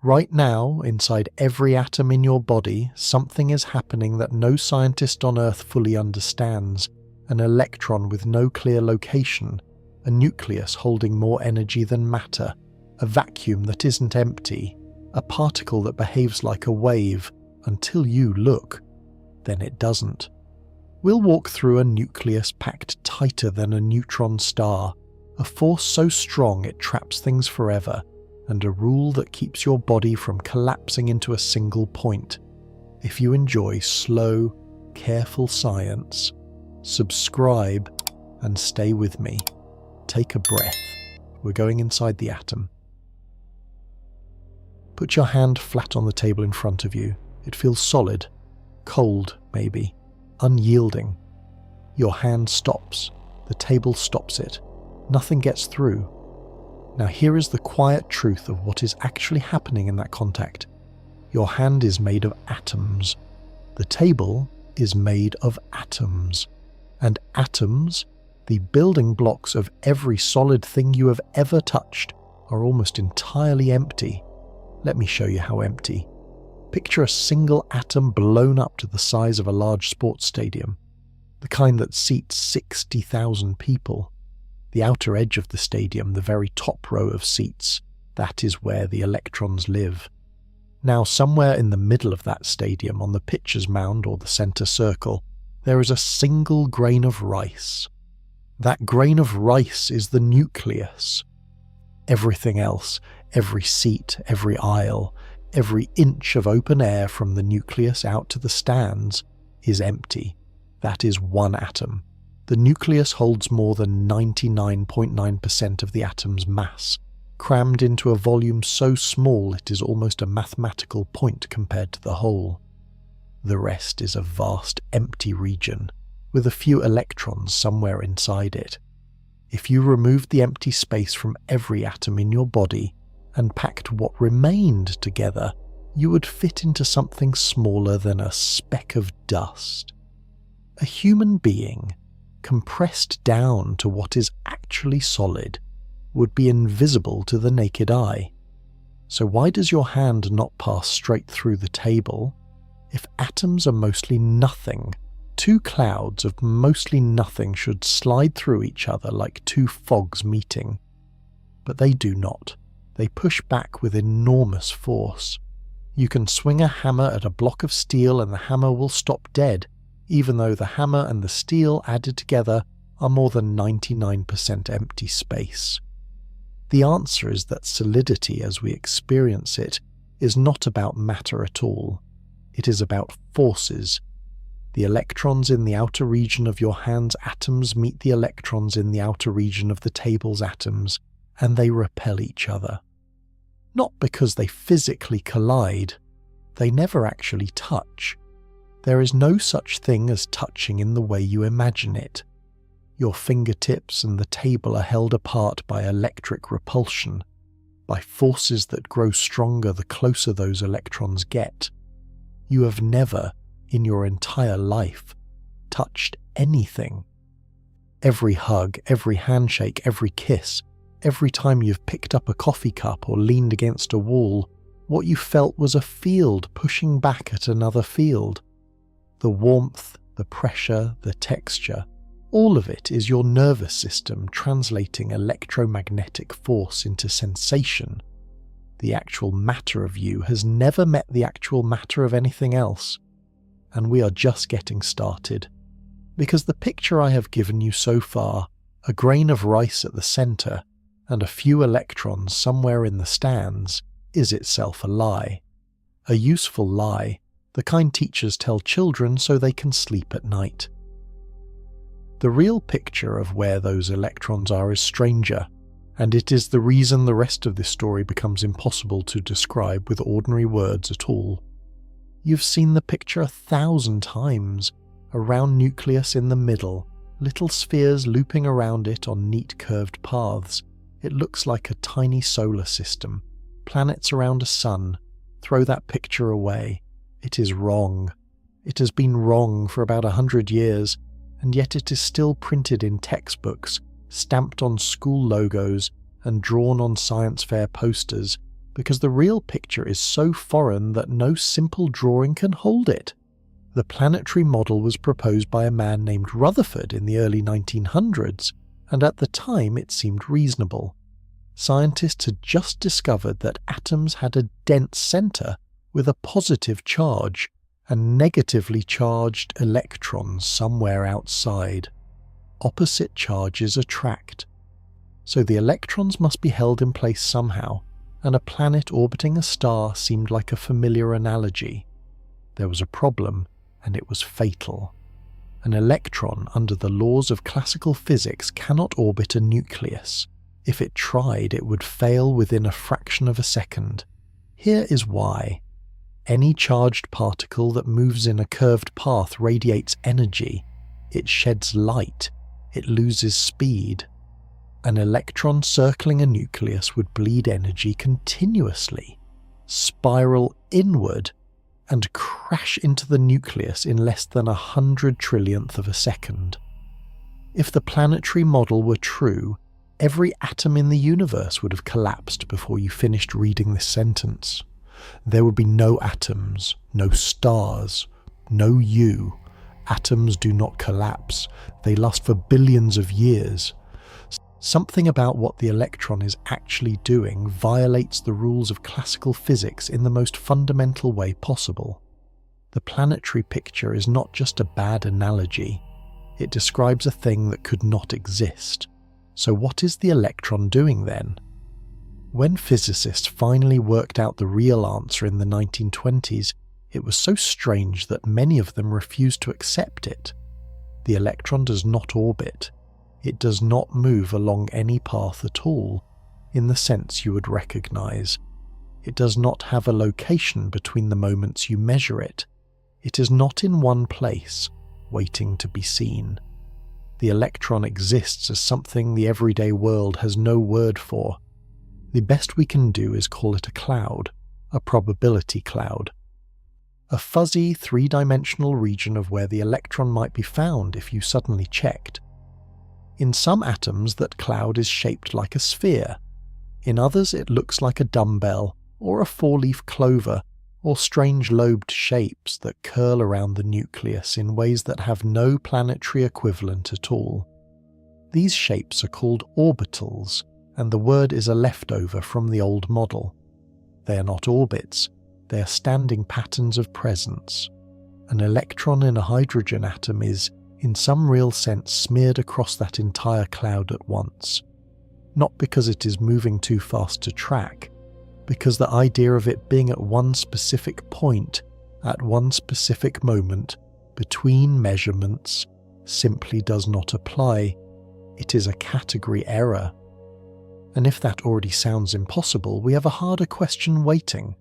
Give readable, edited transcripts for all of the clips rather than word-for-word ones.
Right now, inside every atom in your body, something is happening that no scientist on Earth fully understands. An electron with no clear location, a nucleus holding more energy than matter, a vacuum that isn't empty, a particle that behaves like a wave until you look. Then it doesn't. We'll walk through a nucleus packed tighter than a neutron star, a force so strong it traps things forever, and a rule that keeps your body from collapsing into a single point. If you enjoy slow, careful science, subscribe and stay with me. Take a breath. We're going inside the atom. Put your hand flat on the table in front of you. It feels solid, cold maybe, unyielding. Your hand stops. The table stops it. Nothing gets through. Now here is the quiet truth of what is actually happening in that contact. Your hand is made of atoms. The table is made of atoms. And atoms, the building blocks of every solid thing you have ever touched, are almost entirely empty. Let me show you how empty. Picture a single atom blown up to the size of a large sports stadium, the kind that seats 60,000 people. The outer edge of the stadium, the very top row of seats, that is where the electrons live. Now, somewhere in the middle of that stadium, on the pitcher's mound or the center circle, there is a single grain of rice. That grain of rice is the nucleus. Everything else, every seat, every aisle, every inch of open air from the nucleus out to the stands, is empty. That is one atom. The nucleus holds more than 99.9% of the atom's mass, crammed into a volume so small it is almost a mathematical point compared to the whole. The rest is a vast empty region, with a few electrons somewhere inside it. If you removed the empty space from every atom in your body and packed what remained together, you would fit into something smaller than a speck of dust. A human being, compressed down to what is actually solid, would be invisible to the naked eye. So why does your hand not pass straight through the table? If atoms are mostly nothing, two clouds of mostly nothing should slide through each other like two fogs meeting. But they do not. They push back with enormous force. You can swing a hammer at a block of steel and the hammer will stop dead, even though the hammer and the steel added together are more than 99% empty space. The answer is that solidity as we experience it is not about matter at all. It is about forces. The electrons in the outer region of your hand's atoms meet the electrons in the outer region of the table's atoms, and they repel each other. Not because they physically collide. They never actually touch. There is no such thing as touching in the way you imagine it. Your fingertips and the table are held apart by electric repulsion, by forces that grow stronger the closer those electrons get. You have never, in your entire life, touched anything. Every hug, every handshake, every kiss, every time you've picked up a coffee cup or leaned against a wall, what you felt was a field pushing back at another field. The warmth, the pressure, the texture, all of it is your nervous system translating electromagnetic force into sensation. The actual matter of you has never met the actual matter of anything else. And we are just getting started. Because the picture I have given you so far, a grain of rice at the center and a few electrons somewhere in the stands, is itself a lie. A useful lie, the kind teachers tell children so they can sleep at night. The real picture of where those electrons are is stranger, and it is the reason the rest of this story becomes impossible to describe with ordinary words at all. You've seen the picture 1,000 times, a round nucleus in the middle, little spheres looping around it on neat curved paths. It looks like a tiny solar system, planets around a sun. Throw that picture away. It is wrong. It has been wrong for about 100 years, and yet it is still printed in textbooks, stamped on school logos, and drawn on science fair posters, because the real picture is so foreign that no simple drawing can hold it. The planetary model was proposed by a man named Rutherford in the early 1900s, and at the time it seemed reasonable. Scientists had just discovered that atoms had a dense centre with a positive charge and negatively charged electrons somewhere outside. Opposite charges attract. So the electrons must be held in place somehow, and a planet orbiting a star seemed like a familiar analogy. There was a problem, and it was fatal. An electron, under the laws of classical physics, cannot orbit a nucleus. If it tried, it would fail within a fraction of a second. Here is why. Any charged particle that moves in a curved path radiates energy. It sheds light. It loses speed. An electron circling a nucleus would bleed energy continuously, spiral inward, and crash into the nucleus in less than 100 trillionth of a second. If the planetary model were true, every atom in the universe would have collapsed before you finished reading this sentence. There would be no atoms, no stars, no you. Atoms do not collapse. They last for billions of years. Something about what the electron is actually doing violates the rules of classical physics in the most fundamental way possible. The planetary picture is not just a bad analogy. It describes a thing that could not exist. So what is the electron doing then? When physicists finally worked out the real answer in the 1920s, it was so strange that many of them refused to accept it. The electron does not orbit. It does not move along any path at all, in the sense you would recognize. It does not have a location between the moments you measure it. It is not in one place, waiting to be seen. The electron exists as something the everyday world has no word for. The best we can do is call it a cloud, a probability cloud. A fuzzy, three-dimensional region of where the electron might be found if you suddenly checked. In some atoms, that cloud is shaped like a sphere. In others, it looks like a dumbbell, or a four-leaf clover, or strange lobed shapes that curl around the nucleus in ways that have no planetary equivalent at all. These shapes are called orbitals, and the word is a leftover from the old model. They are not orbits, they are standing patterns of presence. An electron in a hydrogen atom is, in some real sense, smeared across that entire cloud at once. Not because it is moving too fast to track, because the idea of it being at one specific point, at one specific moment, between measurements, simply does not apply. It is a category error. And if that already sounds impossible, we have a harder question waiting.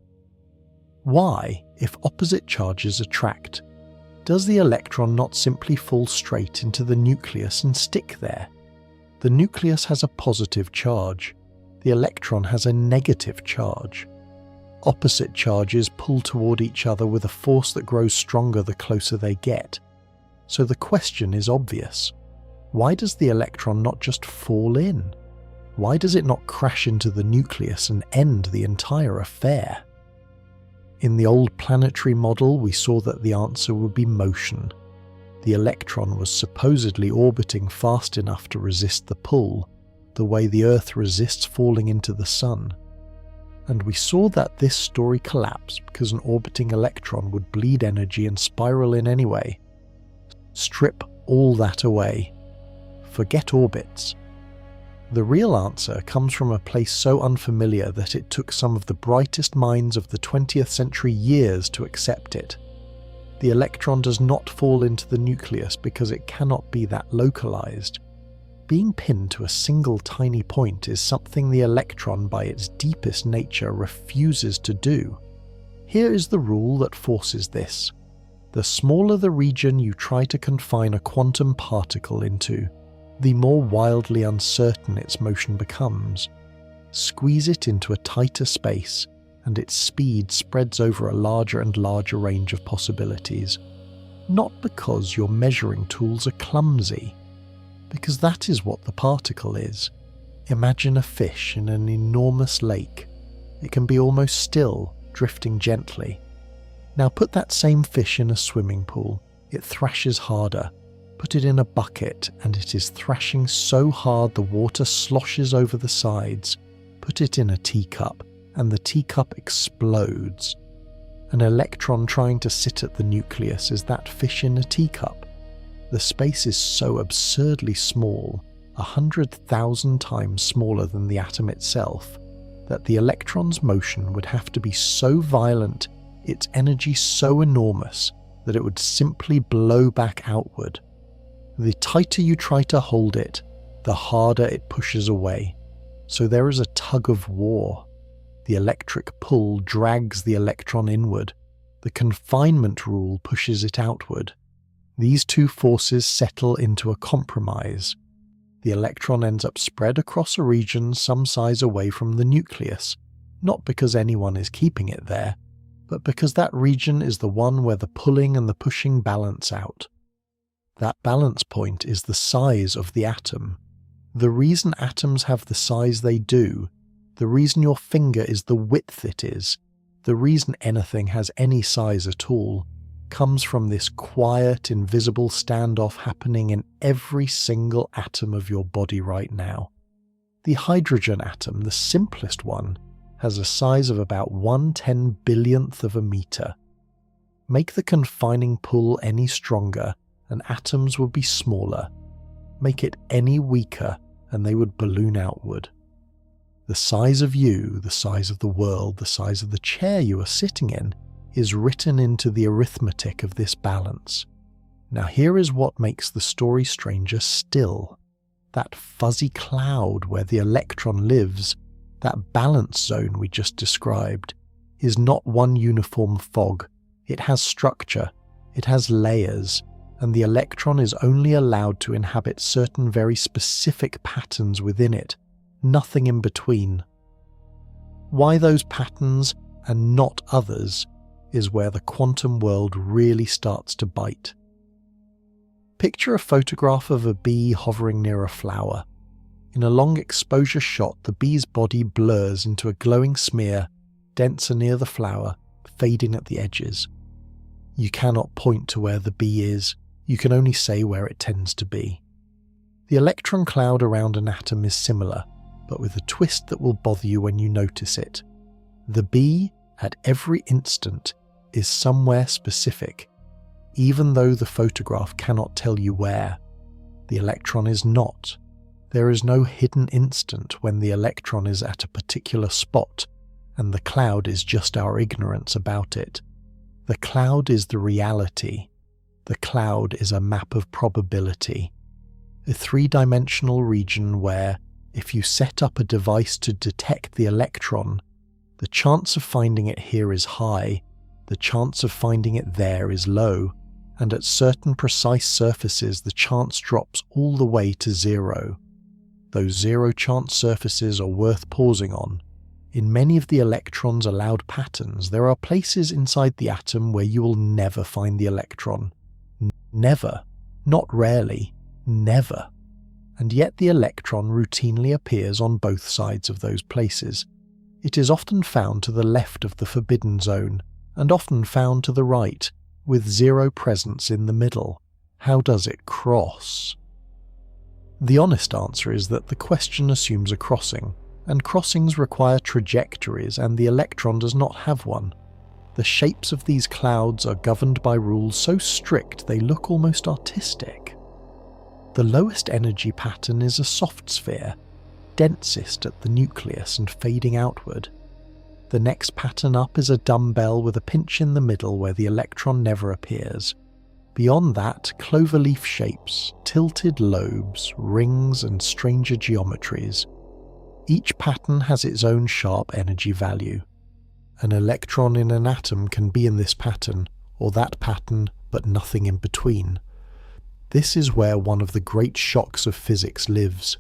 Why, if opposite charges attract, does the electron not simply fall straight into the nucleus and stick there? The nucleus has a positive charge. The electron has a negative charge. Opposite charges pull toward each other with a force that grows stronger the closer they get. So the question is obvious. Why does the electron not just fall in? Why does it not crash into the nucleus and end the entire affair? In the old planetary model, we saw that the answer would be motion. The electron was supposedly orbiting fast enough to resist the pull, the way the Earth resists falling into the Sun. And we saw that this story collapsed because an orbiting electron would bleed energy and spiral in anyway. Strip all that away. Forget orbits. The real answer comes from a place so unfamiliar that it took some of the brightest minds of the 20th century years to accept it. The electron does not fall into the nucleus because it cannot be that localized. Being pinned to a single tiny point is something the electron by its deepest nature refuses to do. Here is the rule that forces this. The smaller the region you try to confine a quantum particle into, the more wildly uncertain its motion becomes. Squeeze it into a tighter space, and its speed spreads over a larger and larger range of possibilities. Not because your measuring tools are clumsy, because that is what the particle is. Imagine a fish in an enormous lake. It can be almost still, drifting gently. Now put that same fish in a swimming pool. It thrashes harder. Put it in a bucket and it is thrashing so hard the water sloshes over the sides. Put it in a teacup and the teacup explodes. An electron trying to sit at the nucleus is that fish in a teacup. The space is so absurdly small, 100,000 times smaller than the atom itself, that the electron's motion would have to be so violent, its energy so enormous, that it would simply blow back outward. The tighter you try to hold it, the harder it pushes away. So there is a tug of war. The electric pull drags the electron inward. The confinement rule pushes it outward. These two forces settle into a compromise. The electron ends up spread across a region some size away from the nucleus, not because anyone is keeping it there, but because that region is the one where the pulling and the pushing balance out. That balance point is the size of the atom. The reason atoms have the size they do, the reason your finger is the width it is, the reason anything has any size at all, comes from this quiet, invisible standoff happening in every single atom of your body right now. The hydrogen atom, the simplest one, has a size of about 1/10 billionth of a meter. Make the confining pull any stronger, and atoms would be smaller. Make it any weaker, and they would balloon outward. The size of you, the size of the world, the size of the chair you are sitting in, is written into the arithmetic of this balance. Now here is what makes the story stranger still. That fuzzy cloud where the electron lives, that balance zone we just described, is not one uniform fog. It has structure, it has layers, and the electron is only allowed to inhabit certain very specific patterns within it, nothing in between. Why those patterns and not others is where the quantum world really starts to bite. Picture a photograph of a bee hovering near a flower. In a long exposure shot, the bee's body blurs into a glowing smear, denser near the flower, fading at the edges. You cannot point to where the bee is, you can only say where it tends to be. The electron cloud around an atom is similar, but with a twist that will bother you when you notice it. The bee, at every instant, is somewhere specific, even though the photograph cannot tell you where. The electron is not. There is no hidden instant when the electron is at a particular spot, and the cloud is just our ignorance about it. The cloud is the reality. The cloud is a map of probability. A three-dimensional region where, if you set up a device to detect the electron, the chance of finding it here is high, the chance of finding it there is low, and at certain precise surfaces the chance drops all the way to zero. Those zero-chance surfaces are worth pausing on. In many of the electron's allowed patterns, there are places inside the atom where you will never find the electron. Never. Not rarely. Never. And yet the electron routinely appears on both sides of those places. It is often found to the left of the forbidden zone, and often found to the right, with zero presence in the middle. How does it cross? The honest answer is that the question assumes a crossing, and crossings require trajectories, and the electron does not have one. The shapes of these clouds are governed by rules so strict they look almost artistic. The lowest energy pattern is a soft sphere, densest at the nucleus and fading outward. The next pattern up is a dumbbell with a pinch in the middle where the electron never appears. Beyond that, cloverleaf shapes, tilted lobes, rings, and stranger geometries. Each pattern has its own sharp energy value. An electron in an atom can be in this pattern, or that pattern, but nothing in between. This is where one of the great shocks of physics lives.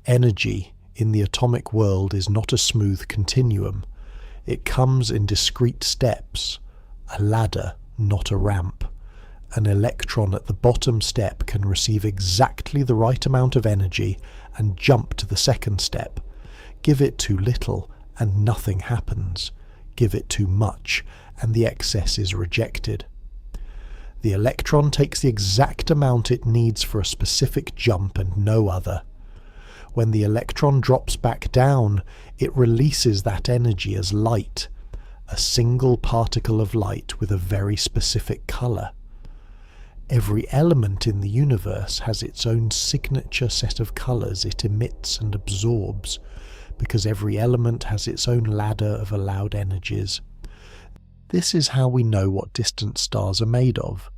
Energy in the atomic world is not a smooth continuum. It comes in discrete steps, a ladder, not a ramp. An electron at the bottom step can receive exactly the right amount of energy and jump to the second step. Give it too little, and nothing happens. Give it too much, and the excess is rejected. The electron takes the exact amount it needs for a specific jump and no other. When the electron drops back down, it releases that energy as light, a single particle of light with a very specific colour. Every element in the universe has its own signature set of colours it emits and absorbs, because every element has its own ladder of allowed energies. This is how we know what distant stars are made of.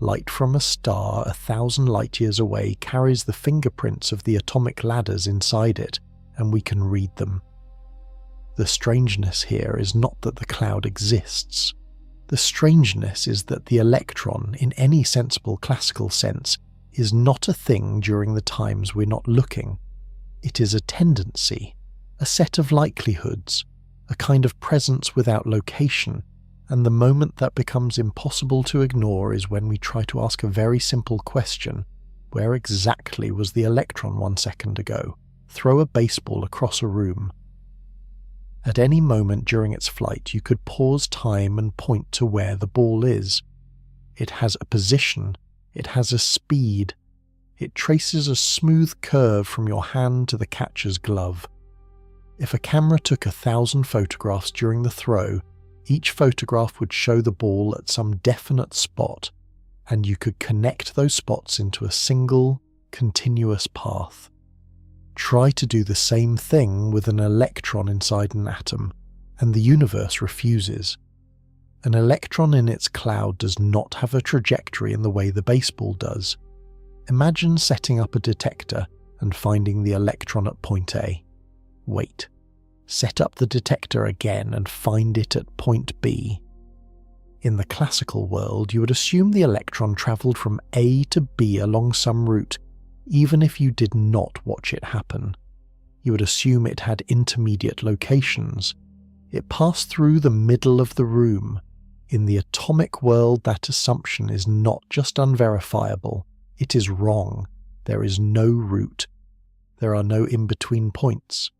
Light from a star 1,000 light-years away carries the fingerprints of the atomic ladders inside it, and we can read them. The strangeness here is not that the cloud exists. The strangeness is that the electron, in any sensible classical sense, is not a thing during the times we're not looking. It is a tendency, a set of likelihoods, a kind of presence without location, and the moment that becomes impossible to ignore is when we try to ask a very simple question: where exactly was the electron 1 second ago? Throw a baseball across a room. At any moment during its flight, you could pause time and point to where the ball is. It has a position, it has a speed, it traces a smooth curve from your hand to the catcher's glove. If a camera took 1,000 photographs during the throw, each photograph would show the ball at some definite spot, and you could connect those spots into a single, continuous path. Try to do the same thing with an electron inside an atom, and the universe refuses. An electron in its cloud does not have a trajectory in the way the baseball does. Imagine setting up a detector and finding the electron at point A. Wait. Set up the detector again and find it at point B. In the classical world, you would assume the electron travelled from A to B along some route, even if you did not watch it happen. You would assume it had intermediate locations. It passed through the middle of the room. In the atomic world, that assumption is not just unverifiable, it is wrong. There is no route. There are no in-between points.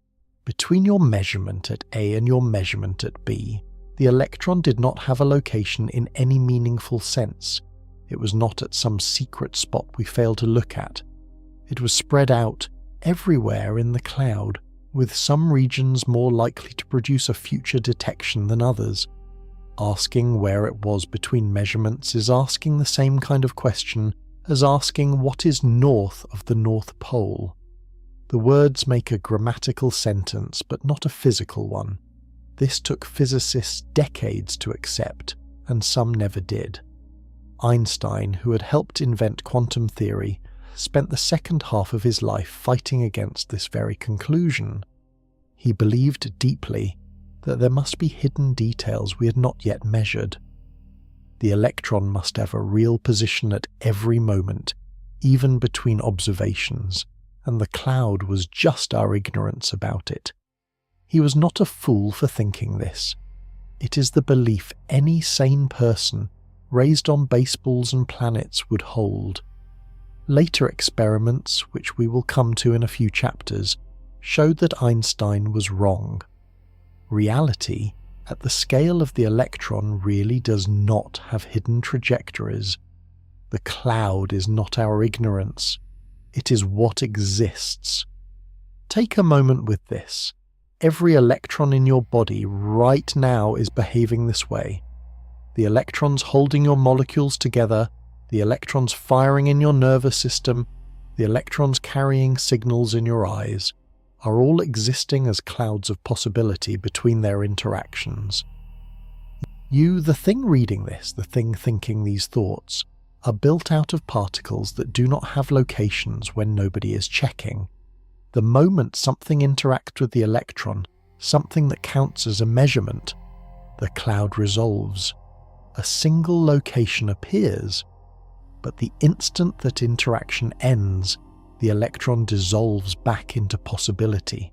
Between your measurement at A and your measurement at B, the electron did not have a location in any meaningful sense. It was not at some secret spot we fail to look at. It was spread out everywhere in the cloud, with some regions more likely to produce a future detection than others. Asking where it was between measurements is asking the same kind of question as asking what is north of the North Pole. The words make a grammatical sentence, but not a physical one. This took physicists decades to accept, and some never did. Einstein, who had helped invent quantum theory, spent the second half of his life fighting against this very conclusion. He believed deeply that there must be hidden details we had not yet measured. The electron must have a real position at every moment, even between observations, and the cloud was just our ignorance about it. He was not a fool for thinking this. It is the belief any sane person, raised on baseballs and planets, would hold. Later experiments, which we will come to in a few chapters, showed that Einstein was wrong. Reality, at the scale of the electron, really does not have hidden trajectories. The cloud is not our ignorance. It is what exists. Take a moment with this. Every electron in your body right now is behaving this way. The electrons holding your molecules together, the electrons firing in your nervous system, the electrons carrying signals in your eyes, are all existing as clouds of possibility between their interactions. You, the thing reading this, the thing thinking these thoughts, are built out of particles that do not have locations when nobody is checking. The moment something interacts with the electron, something that counts as a measurement, the cloud resolves. A single location appears, but the instant that interaction ends, the electron dissolves back into possibility.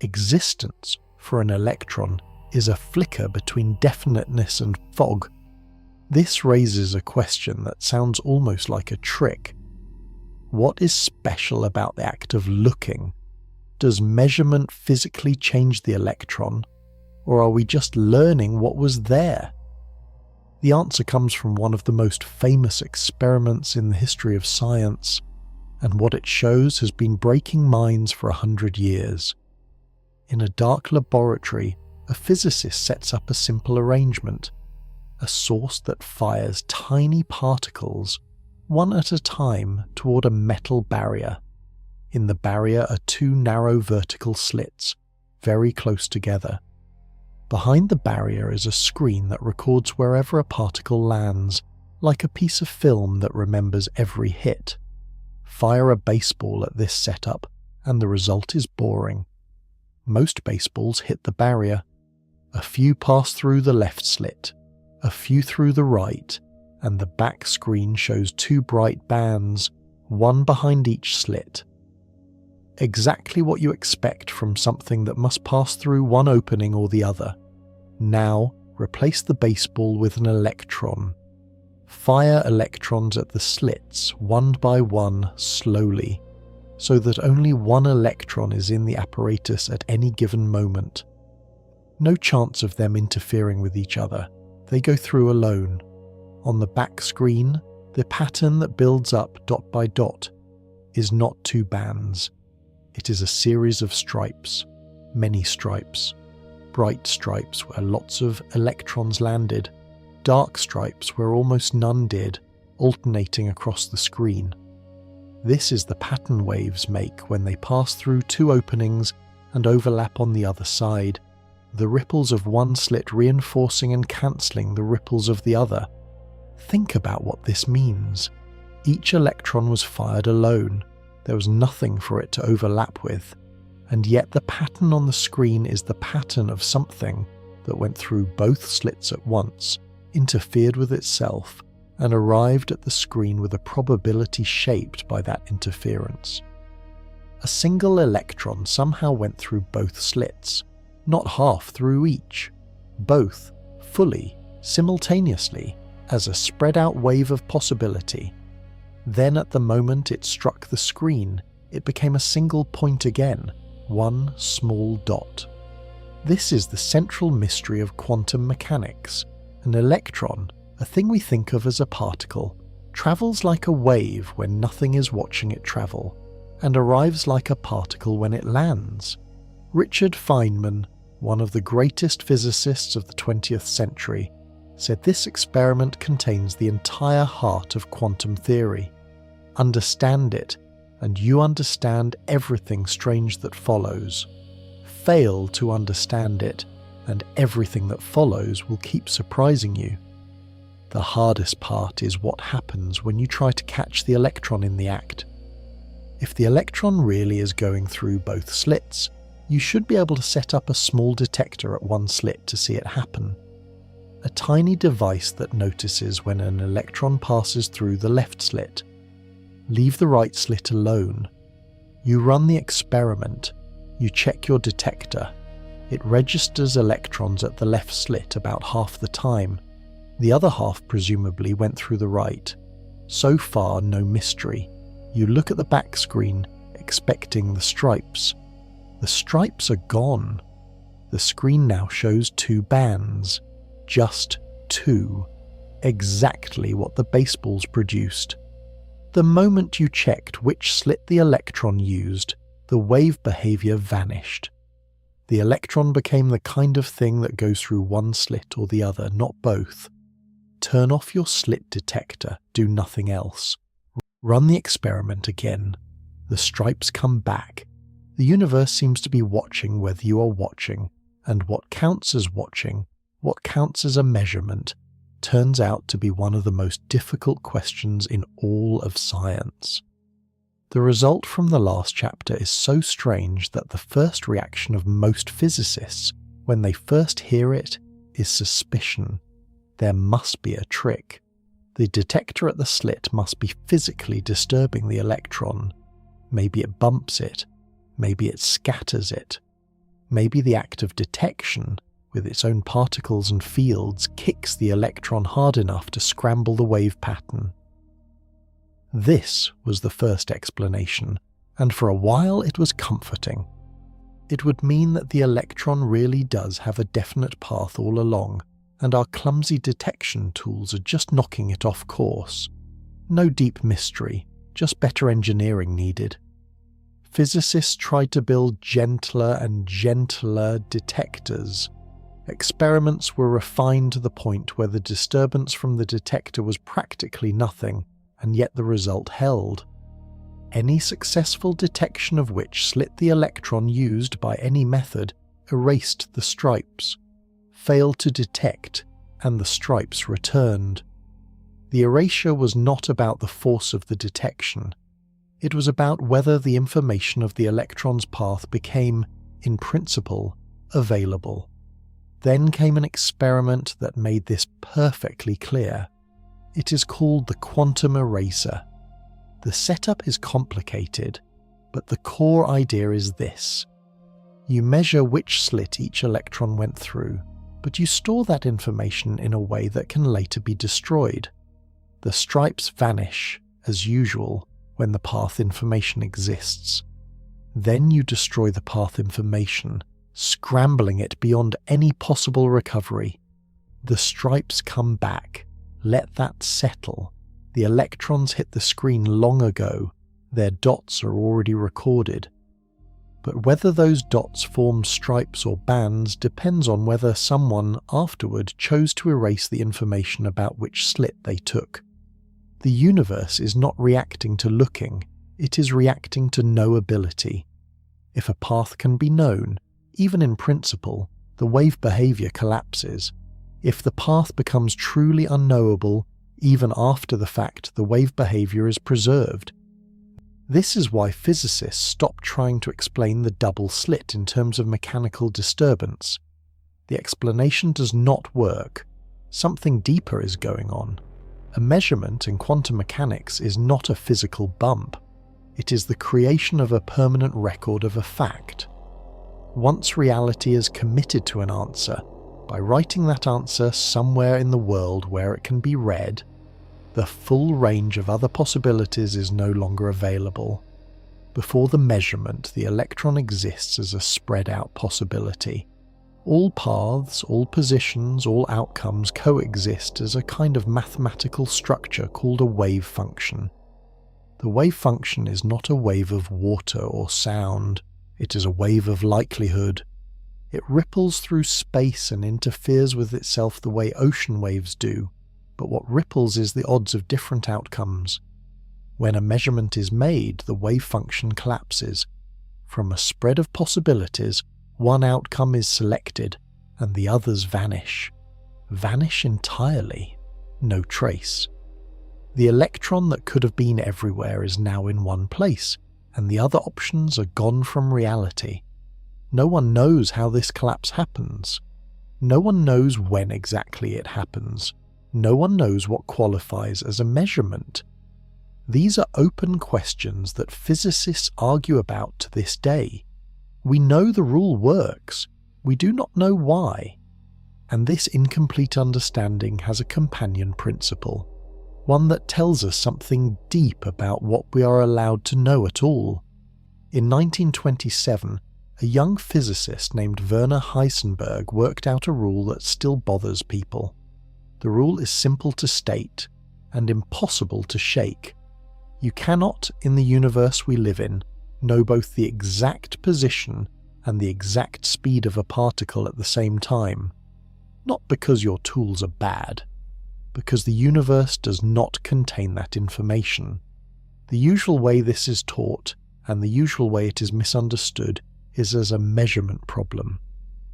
Existence, for an electron, is a flicker between definiteness and fog. This raises a question that sounds almost like a trick. What is special about the act of looking? Does measurement physically change the electron, or are we just learning what was there? The answer comes from one of the most famous experiments in the history of science, and what it shows has been breaking minds for 100 years. In a dark laboratory, a physicist sets up a simple arrangement, a source that fires tiny particles, one at a time, toward a metal barrier. In the barrier are two narrow vertical slits, very close together. Behind the barrier is a screen that records wherever a particle lands, like a piece of film that remembers every hit. Fire a baseball at this setup, and the result is boring. Most baseballs hit the barrier. A few pass through the left slit, a few through the right, and the back screen shows two bright bands, one behind each slit. Exactly what you expect from something that must pass through one opening or the other. Now, replace the baseball with an electron. Fire electrons at the slits one by one slowly, so that only one electron is in the apparatus at any given moment. No chance of them interfering with each other. They go through alone. On the back screen, the pattern that builds up dot by dot is not two bands. It is a series of stripes, many stripes. Bright stripes where lots of electrons landed, dark stripes where almost none did, alternating across the screen. This is the pattern waves make when they pass through two openings and overlap on the other side, the ripples of one slit reinforcing and cancelling the ripples of the other. Think about what this means. Each electron was fired alone. There was nothing for it to overlap with, and yet the pattern on the screen is the pattern of something that went through both slits at once, interfered with itself, and arrived at the screen with a probability shaped by that interference. A single electron somehow went through both slits, not half through each, both, fully, simultaneously, as a spread-out wave of possibility. Then at the moment it struck the screen, it became a single point again, one small dot. This is the central mystery of quantum mechanics. An electron, a thing we think of as a particle, travels like a wave when nothing is watching it travel, and arrives like a particle when it lands. Richard Feynman, one of the greatest physicists of the 20th century, said this experiment contains the entire heart of quantum theory. Understand it, and you understand everything strange that follows. Fail to understand it, and everything that follows will keep surprising you. The hardest part is what happens when you try to catch the electron in the act. If the electron really is going through both slits, you should be able to set up a small detector at one slit to see it happen. A tiny device that notices when an electron passes through the left slit. Leave the right slit alone. You run the experiment. You check your detector. It registers electrons at the left slit about half the time. The other half presumably went through the right. So far, no mystery. You look at the back screen, expecting the stripes. The stripes are gone. The screen now shows two bands. Just two. Exactly what the baseballs produced. The moment you checked which slit the electron used, the wave behavior vanished. The electron became the kind of thing that goes through one slit or the other, not both. Turn off your slit detector, do nothing else. Run the experiment again. The stripes come back. The universe seems to be watching whether you are watching, and what counts as watching, what counts as a measurement, turns out to be one of the most difficult questions in all of science. The result from the last chapter is so strange that the first reaction of most physicists, when they first hear it, is suspicion. There must be a trick. The detector at the slit must be physically disturbing the electron. Maybe it bumps it. Maybe it scatters it. Maybe the act of detection, with its own particles and fields, kicks the electron hard enough to scramble the wave pattern. This was the first explanation, and for a while it was comforting. It would mean that the electron really does have a definite path all along, and our clumsy detection tools are just knocking it off course. No deep mystery, just better engineering needed. Physicists tried to build gentler and gentler detectors. Experiments were refined to the point where the disturbance from the detector was practically nothing, and yet the result held. Any successful detection of which slit the electron used by any method erased the stripes, failed to detect, and the stripes returned. The erasure was not about the force of the detection. It was about whether the information of the electron's path became, in principle, available. Then came an experiment that made this perfectly clear. It is called the quantum eraser. The setup is complicated, but the core idea is this. You measure which slit each electron went through, but you store that information in a way that can later be destroyed. The stripes vanish, as usual, when the path information exists. Then you destroy the path information, scrambling it beyond any possible recovery. The stripes come back. Let that settle. The electrons hit the screen long ago. Their dots are already recorded. But whether those dots formed stripes or bands depends on whether someone afterward chose to erase the information about which slit they took. The universe is not reacting to looking, it is reacting to knowability. If a path can be known, even in principle, the wave behavior collapses. If the path becomes truly unknowable, even after the fact, the wave behavior is preserved. This is why physicists stop trying to explain the double slit in terms of mechanical disturbance. The explanation does not work. Something deeper is going on. A measurement in quantum mechanics is not a physical bump. It is the creation of a permanent record of a fact. Once reality is committed to an answer, by writing that answer somewhere in the world where it can be read, the full range of other possibilities is no longer available. Before the measurement, the electron exists as a spread-out possibility. All paths, all positions, all outcomes coexist as a kind of mathematical structure called a wave function. The wave function is not a wave of water or sound, it is a wave of likelihood. It ripples through space and interferes with itself the way ocean waves do, but what ripples is the odds of different outcomes. When a measurement is made, the wave function collapses. From a spread of possibilities, one outcome is selected, and the others vanish. Vanish entirely. No trace. The electron that could have been everywhere is now in one place, and the other options are gone from reality. No one knows how this collapse happens. No one knows when exactly it happens. No one knows what qualifies as a measurement. These are open questions that physicists argue about to this day. We know the rule works. We do not know why. And this incomplete understanding has a companion principle, one that tells us something deep about what we are allowed to know at all. In 1927, a young physicist named Werner Heisenberg worked out a rule that still bothers people. The rule is simple to state and impossible to shake. You cannot, in the universe we live in, know both the exact position and the exact speed of a particle at the same time. Not because your tools are bad, because the universe does not contain that information. The usual way this is taught, and the usual way it is misunderstood, is as a measurement problem.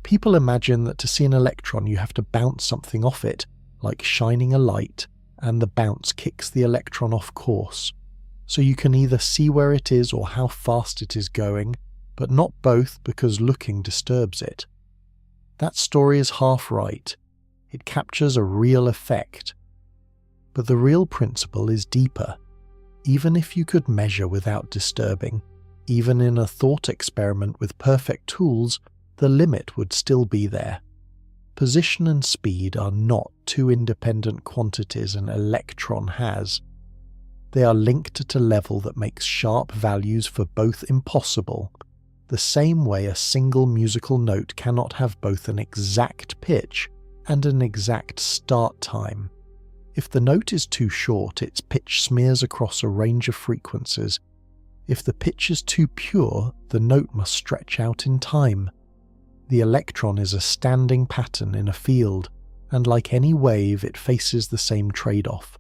People imagine that to see an electron you have to bounce something off it, like shining a light, and the bounce kicks the electron off course. So you can either see where it is or how fast it is going, but not both because looking disturbs it. That story is half right. It captures a real effect. But the real principle is deeper. Even if you could measure without disturbing, even in a thought experiment with perfect tools, the limit would still be there. Position and speed are not two independent quantities an electron has. They are linked at a level that makes sharp values for both impossible. the same way a single musical note cannot have both an exact pitch and an exact start time. If the note is too short, its pitch smears across a range of frequencies. If the pitch is too pure, the note must stretch out in time. The electron is a standing pattern in a field, and like any wave, it faces the same trade-off.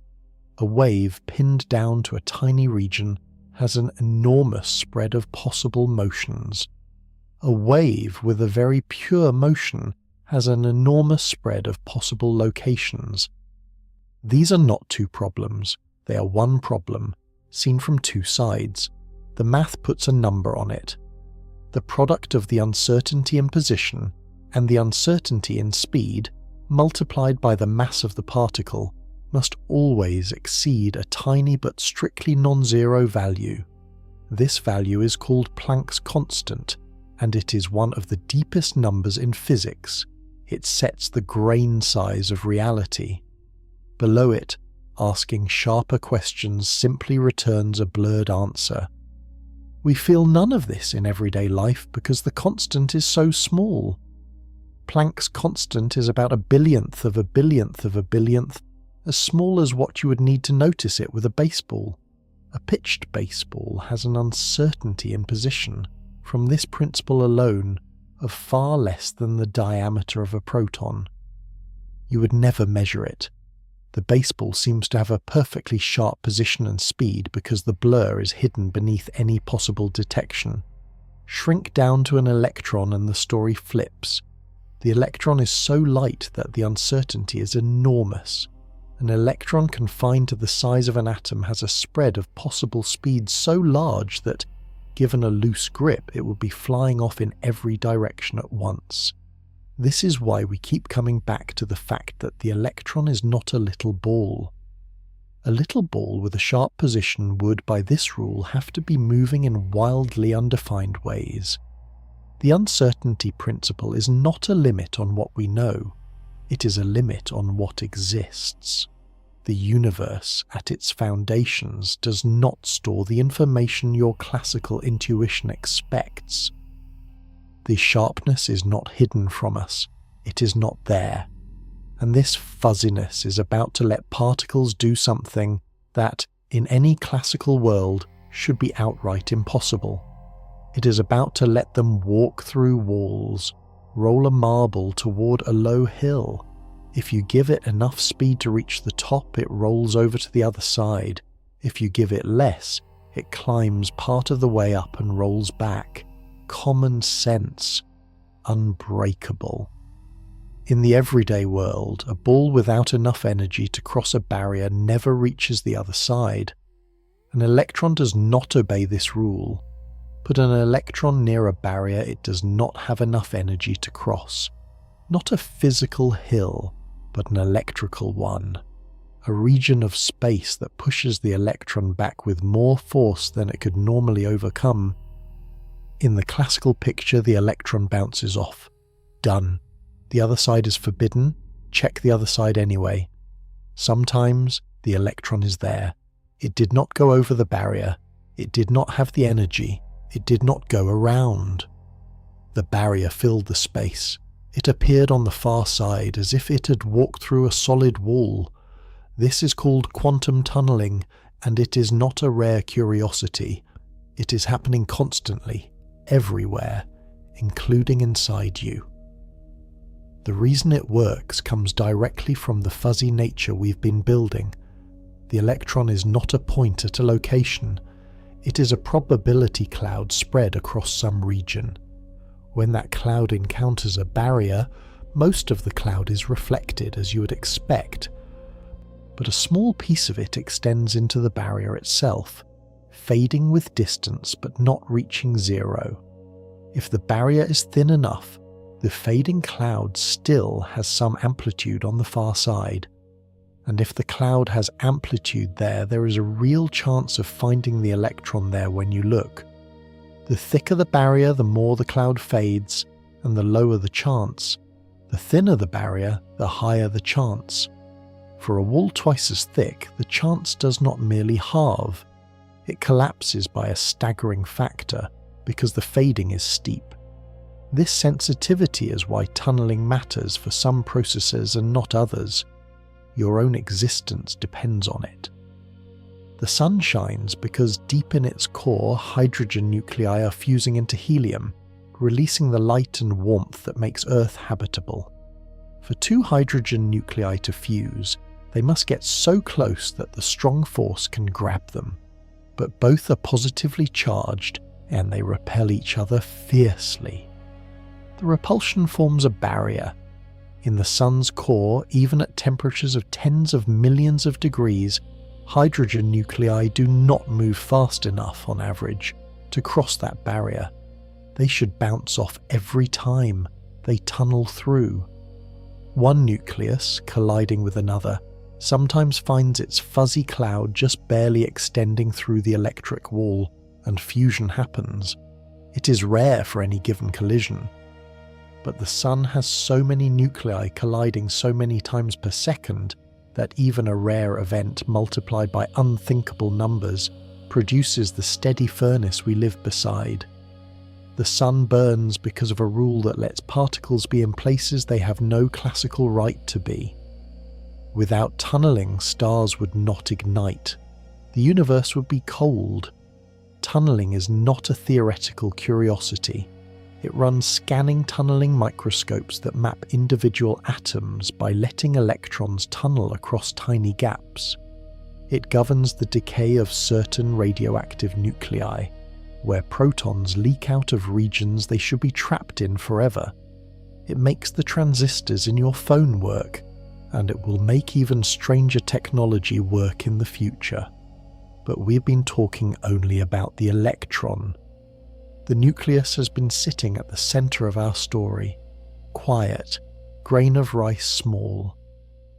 A wave pinned down to a tiny region has an enormous spread of possible motions. A wave with a very pure motion has an enormous spread of possible locations. These are not two problems, they are one problem, seen from two sides. The math puts a number on it. The product of the uncertainty in position and the uncertainty in speed, multiplied by the mass of the particle, must always exceed a tiny but strictly non-zero value. This value is called Planck's constant, and it is one of the deepest numbers in physics. It sets the grain size of reality. Below it, asking sharper questions simply returns a blurred answer. We feel none of this in everyday life because the constant is so small. Planck's constant is about a billionth of a billionth of a billionth, as small as what you would need to notice it with a baseball. A pitched baseball has an uncertainty in position, from this principle alone, of far less than the diameter of a proton. You would never measure it. The baseball seems to have a perfectly sharp position and speed because the blur is hidden beneath any possible detection. Shrink down to an electron and the story flips. The electron is so light that the uncertainty is enormous. An electron confined to the size of an atom has a spread of possible speed so large that, given a loose grip, it would be flying off in every direction at once. This is why we keep coming back to the fact that the electron is not a little ball. A little ball with a sharp position would, by this rule, have to be moving in wildly undefined ways. The uncertainty principle is not a limit on what we know. It is a limit on what exists. The universe, at its foundations, does not store the information your classical intuition expects. The sharpness is not hidden from us, it is not there. And this fuzziness is about to let particles do something that, in any classical world, should be outright impossible. It is about to let them walk through walls, roll a marble toward a low hill. If you give it enough speed to reach the top, it rolls over to the other side. If you give it less, it climbs part of the way up and rolls back. Common sense. Unbreakable. In the everyday world, a ball without enough energy to cross a barrier never reaches the other side. An electron does not obey this rule. Put an electron near a barrier it does not have enough energy to cross. Not a physical hill, but an electrical one. A region of space that pushes the electron back with more force than it could normally overcome. In the classical picture, the electron bounces off. Done. The other side is forbidden. Check the other side anyway. Sometimes the electron is there. It did not go over the barrier. It did not have the energy. It did not go around. The barrier filled the space. It appeared on the far side as if it had walked through a solid wall. This is called quantum tunneling, and it is not a rare curiosity. It is happening constantly, everywhere, including inside you. The reason it works comes directly from the fuzzy nature we've been building. The electron is not a point at a location. It is a probability cloud spread across some region. When that cloud encounters a barrier, most of the cloud is reflected as you would expect, but a small piece of it extends into the barrier itself, fading with distance but not reaching zero. If the barrier is thin enough, the fading cloud still has some amplitude on the far side. And if the cloud has amplitude there is a real chance of finding the electron there when you look. The thicker the barrier, the more the cloud fades, and the lower the chance. The thinner the barrier, the higher the chance. For a wall twice as thick, the chance does not merely halve. It collapses by a staggering factor, because the fading is steep. This sensitivity is why tunneling matters for some processes and not others. Your own existence depends on it. The sun shines because deep in its core, hydrogen nuclei are fusing into helium, releasing the light and warmth that makes Earth habitable. For two hydrogen nuclei to fuse, they must get so close that the strong force can grab them. But both are positively charged and they repel each other fiercely. The repulsion forms a barrier. In the sun's core, even at temperatures of tens of millions of degrees, hydrogen nuclei do not move fast enough on average to cross that barrier. They should bounce off every time they tunnel through. One nucleus, colliding with another, sometimes finds its fuzzy cloud just barely extending through the electric wall, and fusion happens. It is rare for any given collision. But the sun has so many nuclei colliding so many times per second that even a rare event multiplied by unthinkable numbers produces the steady furnace we live beside. The sun burns because of a rule that lets particles be in places they have no classical right to be. Without tunneling, stars would not ignite. The universe would be cold. Tunneling is not a theoretical curiosity. It runs scanning tunneling microscopes that map individual atoms by letting electrons tunnel across tiny gaps. It governs the decay of certain radioactive nuclei, where protons leak out of regions they should be trapped in forever. It makes the transistors in your phone work, and it will make even stranger technology work in the future. But we've been talking only about the electron. The nucleus has been sitting at the center of our story, quiet, grain of rice small.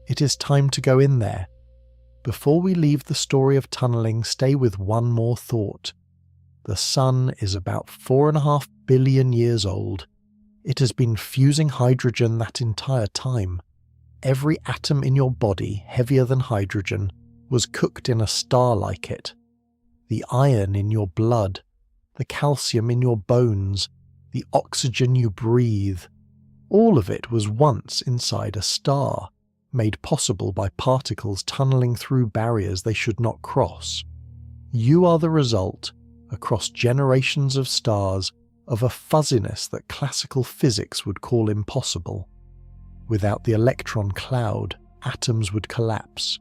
It is time to go in there. Before we leave the story of tunneling, stay with one more thought. The sun is about 4.5 billion years old. It has been fusing hydrogen that entire time. Every atom in your body, heavier than hydrogen, was cooked in a star like it. The iron in your blood, the calcium in your bones, the oxygen you breathe, all of it was once inside a star, made possible by particles tunneling through barriers they should not cross. You are the result, across generations of stars, of a fuzziness that classical physics would call impossible. Without the electron cloud, atoms would collapse.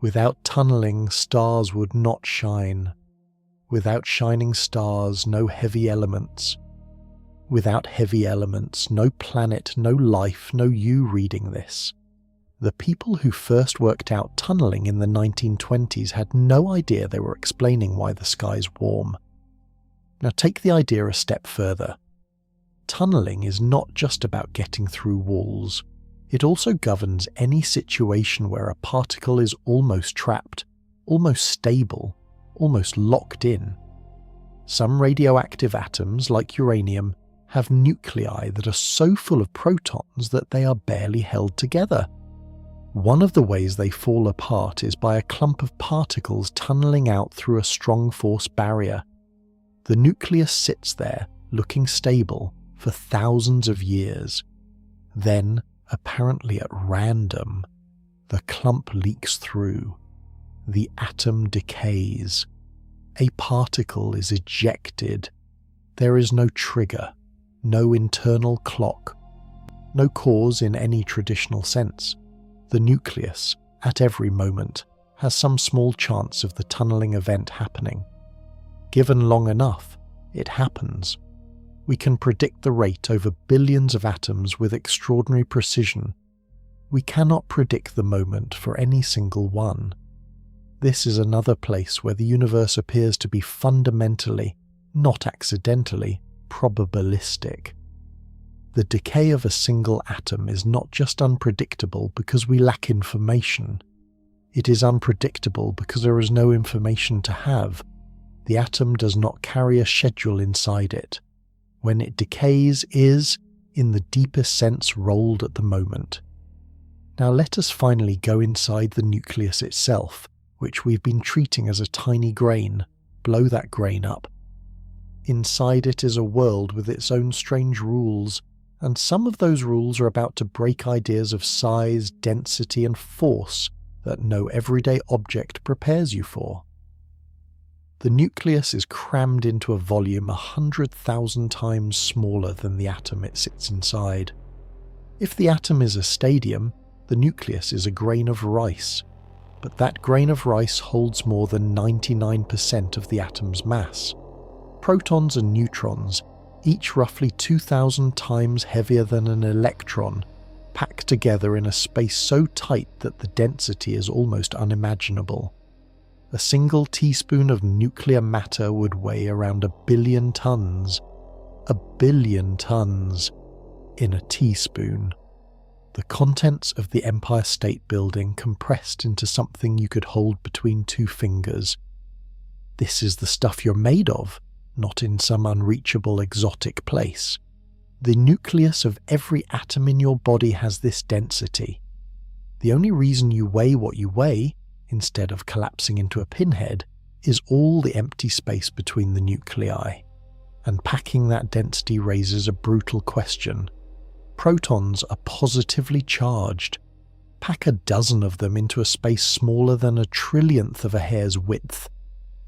Without tunneling, stars would not shine. Without shining stars, no heavy elements. Without heavy elements, no planet, no life, no you reading this. The people who first worked out tunneling in the 1920s had no idea they were explaining why the sky's warm. Now take the idea a step further. Tunneling is not just about getting through walls. It also governs any situation where a particle is almost trapped, almost stable, almost locked in. Some radioactive atoms, like uranium, have nuclei that are so full of protons that they are barely held together. One of the ways they fall apart is by a clump of particles tunneling out through a strong force barrier. The nucleus sits there, looking stable, for thousands of years. Then, apparently at random, the clump leaks through. The atom decays. A particle is ejected. There is no trigger, no internal clock, no cause in any traditional sense. The nucleus, at every moment, has some small chance of the tunneling event happening. Given long enough, it happens. We can predict the rate over billions of atoms with extraordinary precision. We cannot predict the moment for any single one. This is another place where the universe appears to be fundamentally, not accidentally, probabilistic. The decay of a single atom is not just unpredictable because we lack information. It is unpredictable because there is no information to have. The atom does not carry a schedule inside it. When it decays is, in the deepest sense, rolled at the moment. Now let us finally go inside the nucleus itself, which we've been treating as a tiny grain. Blow that grain up. Inside it is a world with its own strange rules, and some of those rules are about to break ideas of size, density, and force that no everyday object prepares you for. The nucleus is crammed into a volume 100,000 times smaller than the atom it sits inside. If the atom is a stadium, the nucleus is a grain of rice, but that grain of rice holds more than 99% of the atom's mass. Protons and neutrons, each roughly 2,000 times heavier than an electron, packed together in a space so tight that the density is almost unimaginable. A single teaspoon of nuclear matter would weigh around 1 billion tons. 1 billion tons in a teaspoon. The contents of the Empire State Building compressed into something you could hold between 2 fingers. This is the stuff you're made of, not in some unreachable exotic place. The nucleus of every atom in your body has this density. The only reason you weigh what you weigh, instead of collapsing into a pinhead, is all the empty space between the nuclei. Unpacking that density raises a brutal question. Protons are positively charged. Pack a dozen of them into a space smaller than 1/1,000,000th of a hair's width,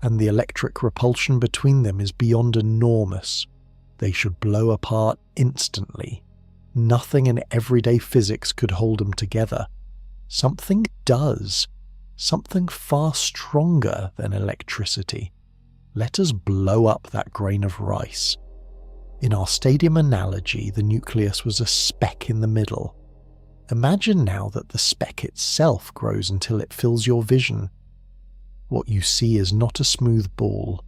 and the electric repulsion between them is beyond enormous. They should blow apart instantly. Nothing in everyday physics could hold them together. Something does. Something far stronger than electricity. Let us blow up that grain of rice. In our stadium analogy, the nucleus was a speck in the middle. Imagine now that the speck itself grows until it fills your vision. What you see is not a smooth ball.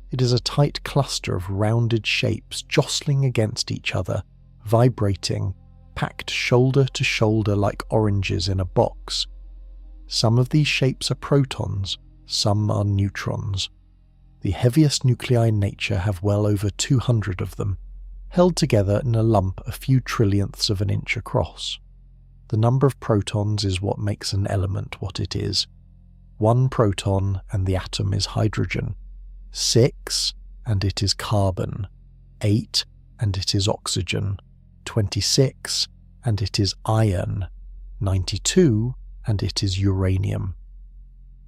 It is a tight cluster of rounded shapes jostling against each other, vibrating, packed shoulder to shoulder like oranges in a box. Some of these shapes are protons, some are neutrons. The heaviest nuclei in nature have well over 200 of them, held together in a lump a few trillionths of an inch across. The number of protons is what makes an element what it is. 1 proton and the atom is hydrogen. 6 and it is carbon. 8 and it is oxygen. 26 and it is iron. 92 and it is uranium.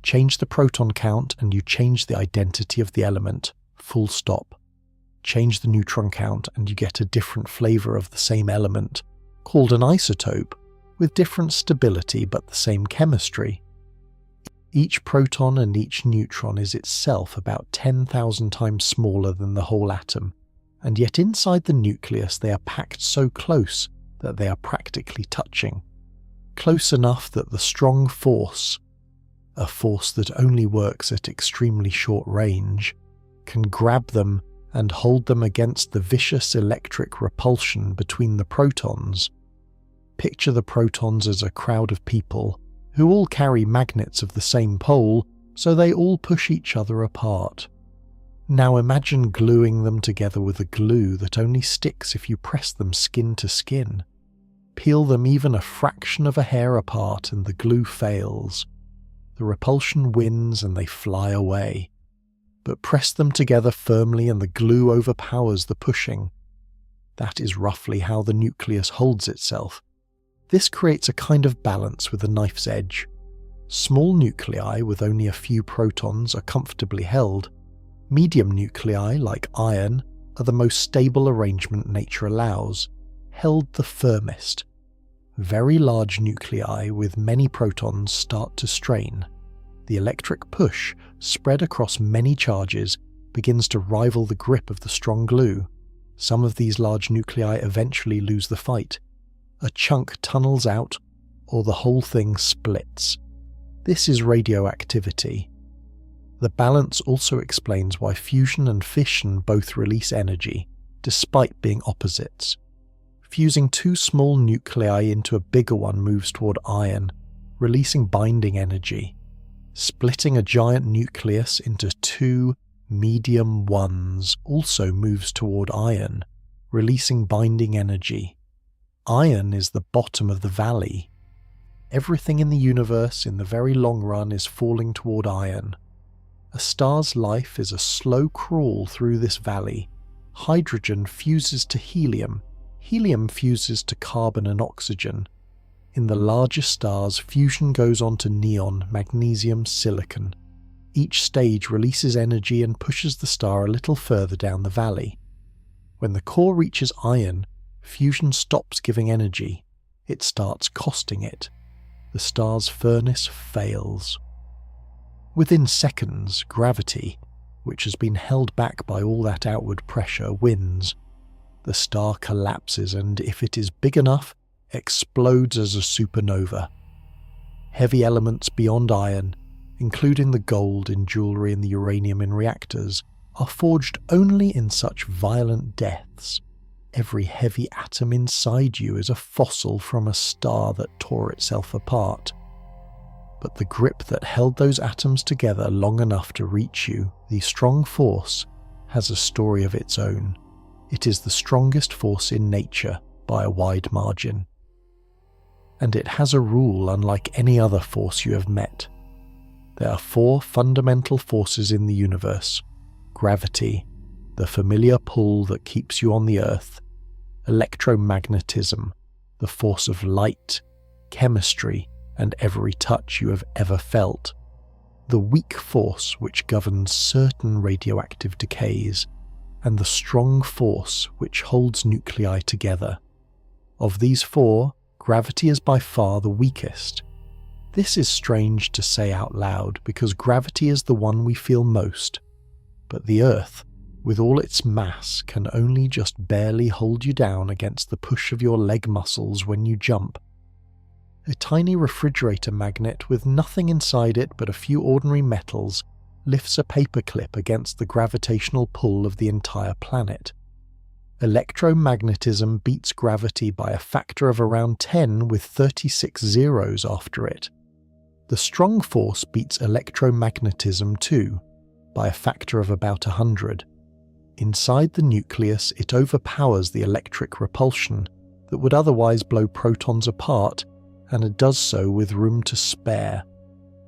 Change the proton count and you change the identity of the element, full stop. Change the neutron count and you get a different flavour of the same element, called an isotope, with different stability but the same chemistry. Each proton and each neutron is itself about 10,000 times smaller than the whole atom, and yet inside the nucleus they are packed so close that they are practically touching. Close enough that the strong force, a force that only works at extremely short range, can grab them and hold them against the vicious electric repulsion between the protons. Picture the protons as a crowd of people who all carry magnets of the same pole, so they all push each other apart. Now imagine gluing them together with a glue that only sticks if you press them skin to skin. Peel them even a fraction of a hair apart and the glue fails. The repulsion wins and they fly away. But press them together firmly and the glue overpowers the pushing. That is roughly how the nucleus holds itself. This creates a kind of balance with a knife's edge. Small nuclei with only a few protons are comfortably held. Medium nuclei, like iron, are the most stable arrangement nature allows, held the firmest. Very large nuclei with many protons start to strain. The electric push, spread across many charges, begins to rival the grip of the strong glue. Some of these large nuclei eventually lose the fight. A chunk tunnels out, or the whole thing splits. This is radioactivity. The balance also explains why fusion and fission both release energy, despite being opposites. Fusing 2 small nuclei into a bigger one moves toward iron, releasing binding energy. Splitting a giant nucleus into 2 medium ones also moves toward iron, releasing binding energy. Iron is the bottom of the valley. Everything in the universe in the very long run is falling toward iron. A star's life is a slow crawl through this valley. Hydrogen fuses to helium. Helium fuses to carbon and oxygen. In the larger stars, fusion goes on to neon, magnesium, silicon. Each stage releases energy and pushes the star a little further down the valley. When the core reaches iron, fusion stops giving energy. It starts costing it. The star's furnace fails. Within seconds, gravity, which has been held back by all that outward pressure, wins. The star collapses and, if it is big enough, explodes as a supernova. Heavy elements beyond iron, including the gold in jewelry and the uranium in reactors, are forged only in such violent deaths. Every heavy atom inside you is a fossil from a star that tore itself apart. But the grip that held those atoms together long enough to reach you, the strong force, has a story of its own. It is the strongest force in nature by a wide margin. And it has a rule unlike any other force you have met. There are 4 fundamental forces in the universe: gravity, the familiar pull that keeps you on the earth; electromagnetism, the force of light, chemistry, and every touch you have ever felt; the weak force which governs certain radioactive decays; and the strong force which holds nuclei together. Of these 4, gravity is by far the weakest. This is strange to say out loud because gravity is the one we feel most. But the Earth, with all its mass, can only just barely hold you down against the push of your leg muscles when you jump. A tiny refrigerator magnet with nothing inside it but a few ordinary metals lifts a paperclip against the gravitational pull of the entire planet. Electromagnetism beats gravity by a factor of around 10 with 36 zeros after it. The strong force beats electromagnetism too, by a factor of about 100. Inside the nucleus, it overpowers the electric repulsion that would otherwise blow protons apart, and it does so with room to spare.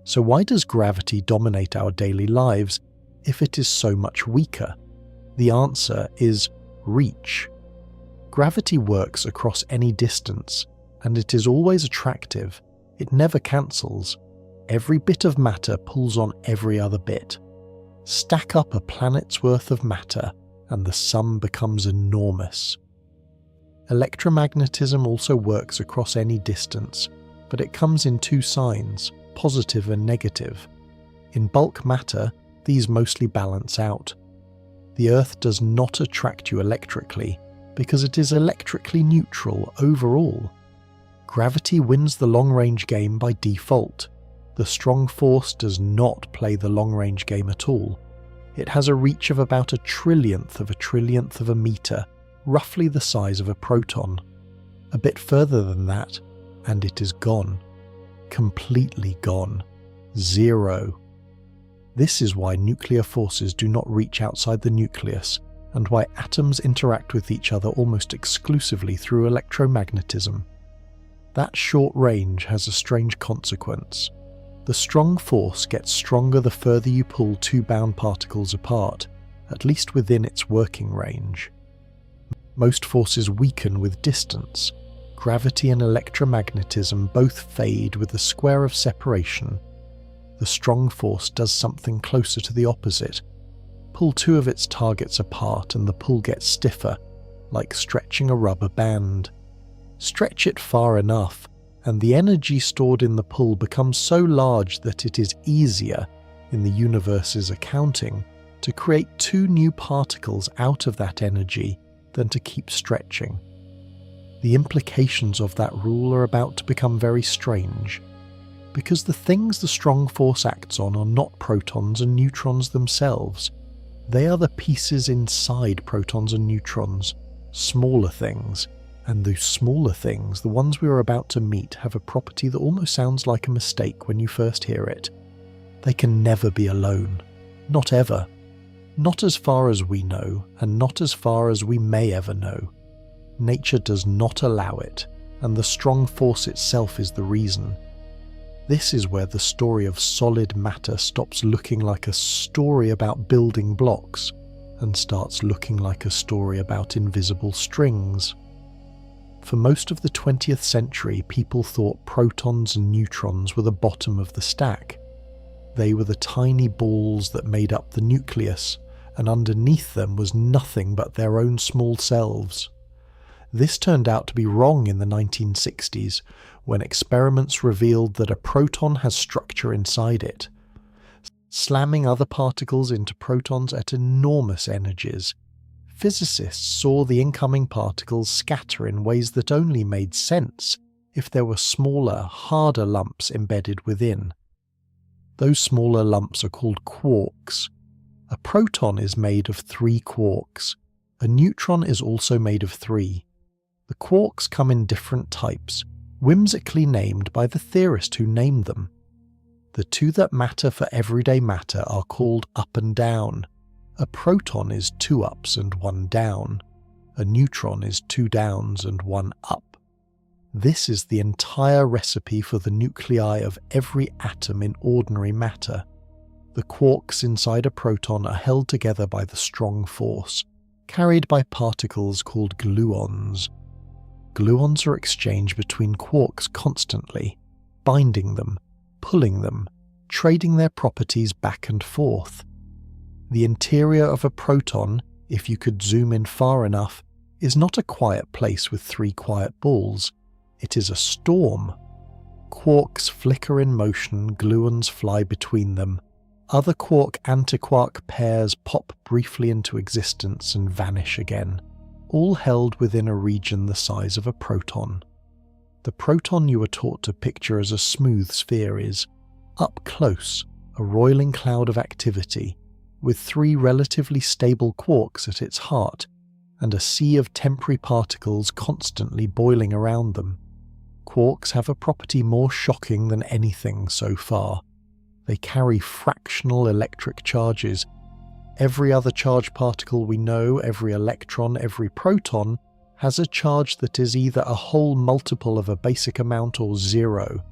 So why does gravity dominate our daily lives if it is so much weaker? The answer is reach. Gravity works across any distance, and it is always attractive. It never cancels. Every bit of matter pulls on every other bit. Stack up a planet's worth of matter, and the sum becomes enormous. Electromagnetism also works across any distance, but it comes in 2 signs, positive and negative. In bulk matter, these mostly balance out. The Earth does not attract you electrically, because it is electrically neutral overall. Gravity wins the long-range game by default. The strong force does not play the long-range game at all. It has a reach of about 1/trillionth of a meter, roughly the size of a proton. A bit further than that, and it is gone. Completely gone. Zero. This is why nuclear forces do not reach outside the nucleus, and why atoms interact with each other almost exclusively through electromagnetism. That short range has a strange consequence. The strong force gets stronger the further you pull 2 bound particles apart, at least within its working range. Most forces weaken with distance. Gravity and electromagnetism both fade with the square of separation. The strong force does something closer to the opposite. Pull 2 of its targets apart and the pull gets stiffer, like stretching a rubber band. Stretch it far enough, and the energy stored in the pull becomes so large that it is easier, in the universe's accounting, to create 2 new particles out of that energy than to keep stretching. The implications of that rule are about to become very strange, because the things the strong force acts on are not protons and neutrons themselves. They are the pieces inside protons and neutrons, smaller things. And those smaller things, the ones we are about to meet, have a property that almost sounds like a mistake when you first hear it. They can never be alone. Not ever. Not as far as we know, and not as far as we may ever know. Nature does not allow it, and the strong force itself is the reason. This is where the story of solid matter stops looking like a story about building blocks and starts looking like a story about invisible strings. For most of the 20th century, people thought protons and neutrons were the bottom of the stack. They were the tiny balls that made up the nucleus, and underneath them was nothing but their own small selves. This turned out to be wrong in the 1960s, when experiments revealed that a proton has structure inside it, slamming other particles into protons at enormous energies. Physicists saw the incoming particles scatter in ways that only made sense if there were smaller, harder lumps embedded within. Those smaller lumps are called quarks. A proton is made of 3 quarks. A neutron is also made of 3. The quarks come in different types, whimsically named by the theorist who named them. The 2 that matter for everyday matter are called up and down. A proton is 2 ups and 1 down. A neutron is 2 downs and 1 up. This is the entire recipe for the nuclei of every atom in ordinary matter. The quarks inside a proton are held together by the strong force, carried by particles called gluons. Gluons are exchanged between quarks constantly, binding them, pulling them, trading their properties back and forth. The interior of a proton, if you could zoom in far enough, is not a quiet place with 3 quiet balls. It is a storm. Quarks flicker in motion, gluons fly between them. Other quark-antiquark pairs pop briefly into existence and vanish again, all held within a region the size of a proton. The proton you are taught to picture as a smooth sphere is, up close, a roiling cloud of activity, with 3 relatively stable quarks at its heart, and a sea of temporary particles constantly boiling around them. Quarks have a property more shocking than anything so far. They carry fractional electric charges. Every other charged particle we know, every electron, every proton, has a charge that is either a whole multiple of a basic amount or 0.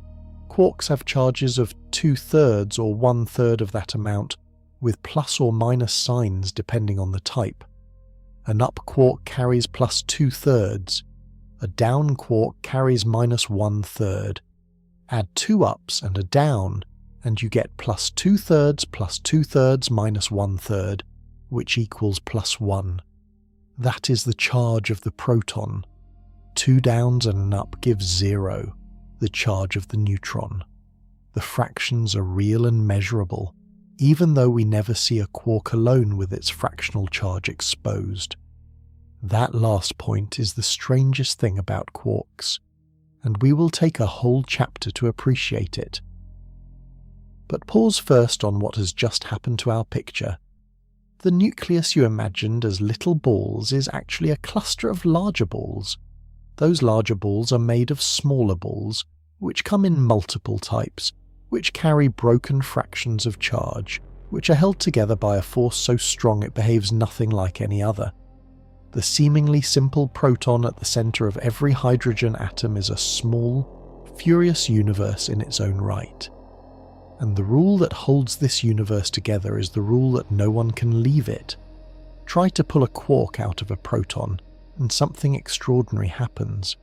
Quarks have charges of 2/3 or 1/3 of that amount, with plus or minus signs depending on the type. An up quark carries plus 2/3. A down quark carries minus 1/3. Add 2 ups and a down, and you get plus 2/3 plus 2/3 minus 1/3, which equals plus 1. That is the charge of the proton. 2 downs and an up gives 0, the charge of the neutron. The fractions are real and measurable, even though we never see a quark alone with its fractional charge exposed. That last point is the strangest thing about quarks, and we will take a whole chapter to appreciate it. But pause first on what has just happened to our picture. The nucleus you imagined as little balls is actually a cluster of larger balls. Those larger balls are made of smaller balls, which come in multiple types, which carry broken fractions of charge, which are held together by a force so strong it behaves nothing like any other. The seemingly simple proton at the center of every hydrogen atom is a small, furious universe in its own right. And the rule that holds this universe together is the rule that no one can leave it. Try to pull a quark out of a proton, and something extraordinary happens.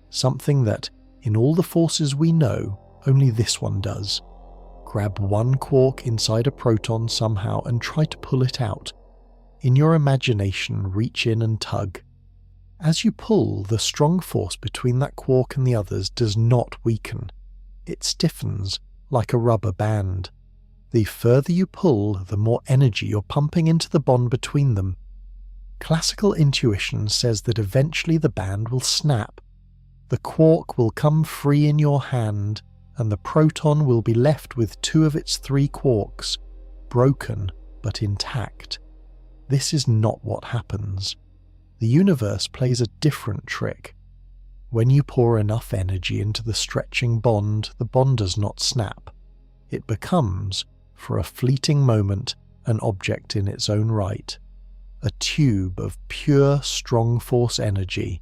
Something that, in all the forces we know, only this one does. Grab one quark inside a proton somehow and try to pull it out. In your imagination, reach in and tug. As you pull, the strong force between that quark and the others does not weaken. It stiffens, like a rubber band. The further you pull, the more energy you're pumping into the bond between them. Classical intuition says that eventually the band will snap. The quark will come free in your hand, and the proton will be left with 2 of its 3 quarks, broken but intact. This is not what happens. The universe plays a different trick. When you pour enough energy into the stretching bond, the bond does not snap. It becomes, for a fleeting moment, an object in its own right. A tube of pure, strong force energy,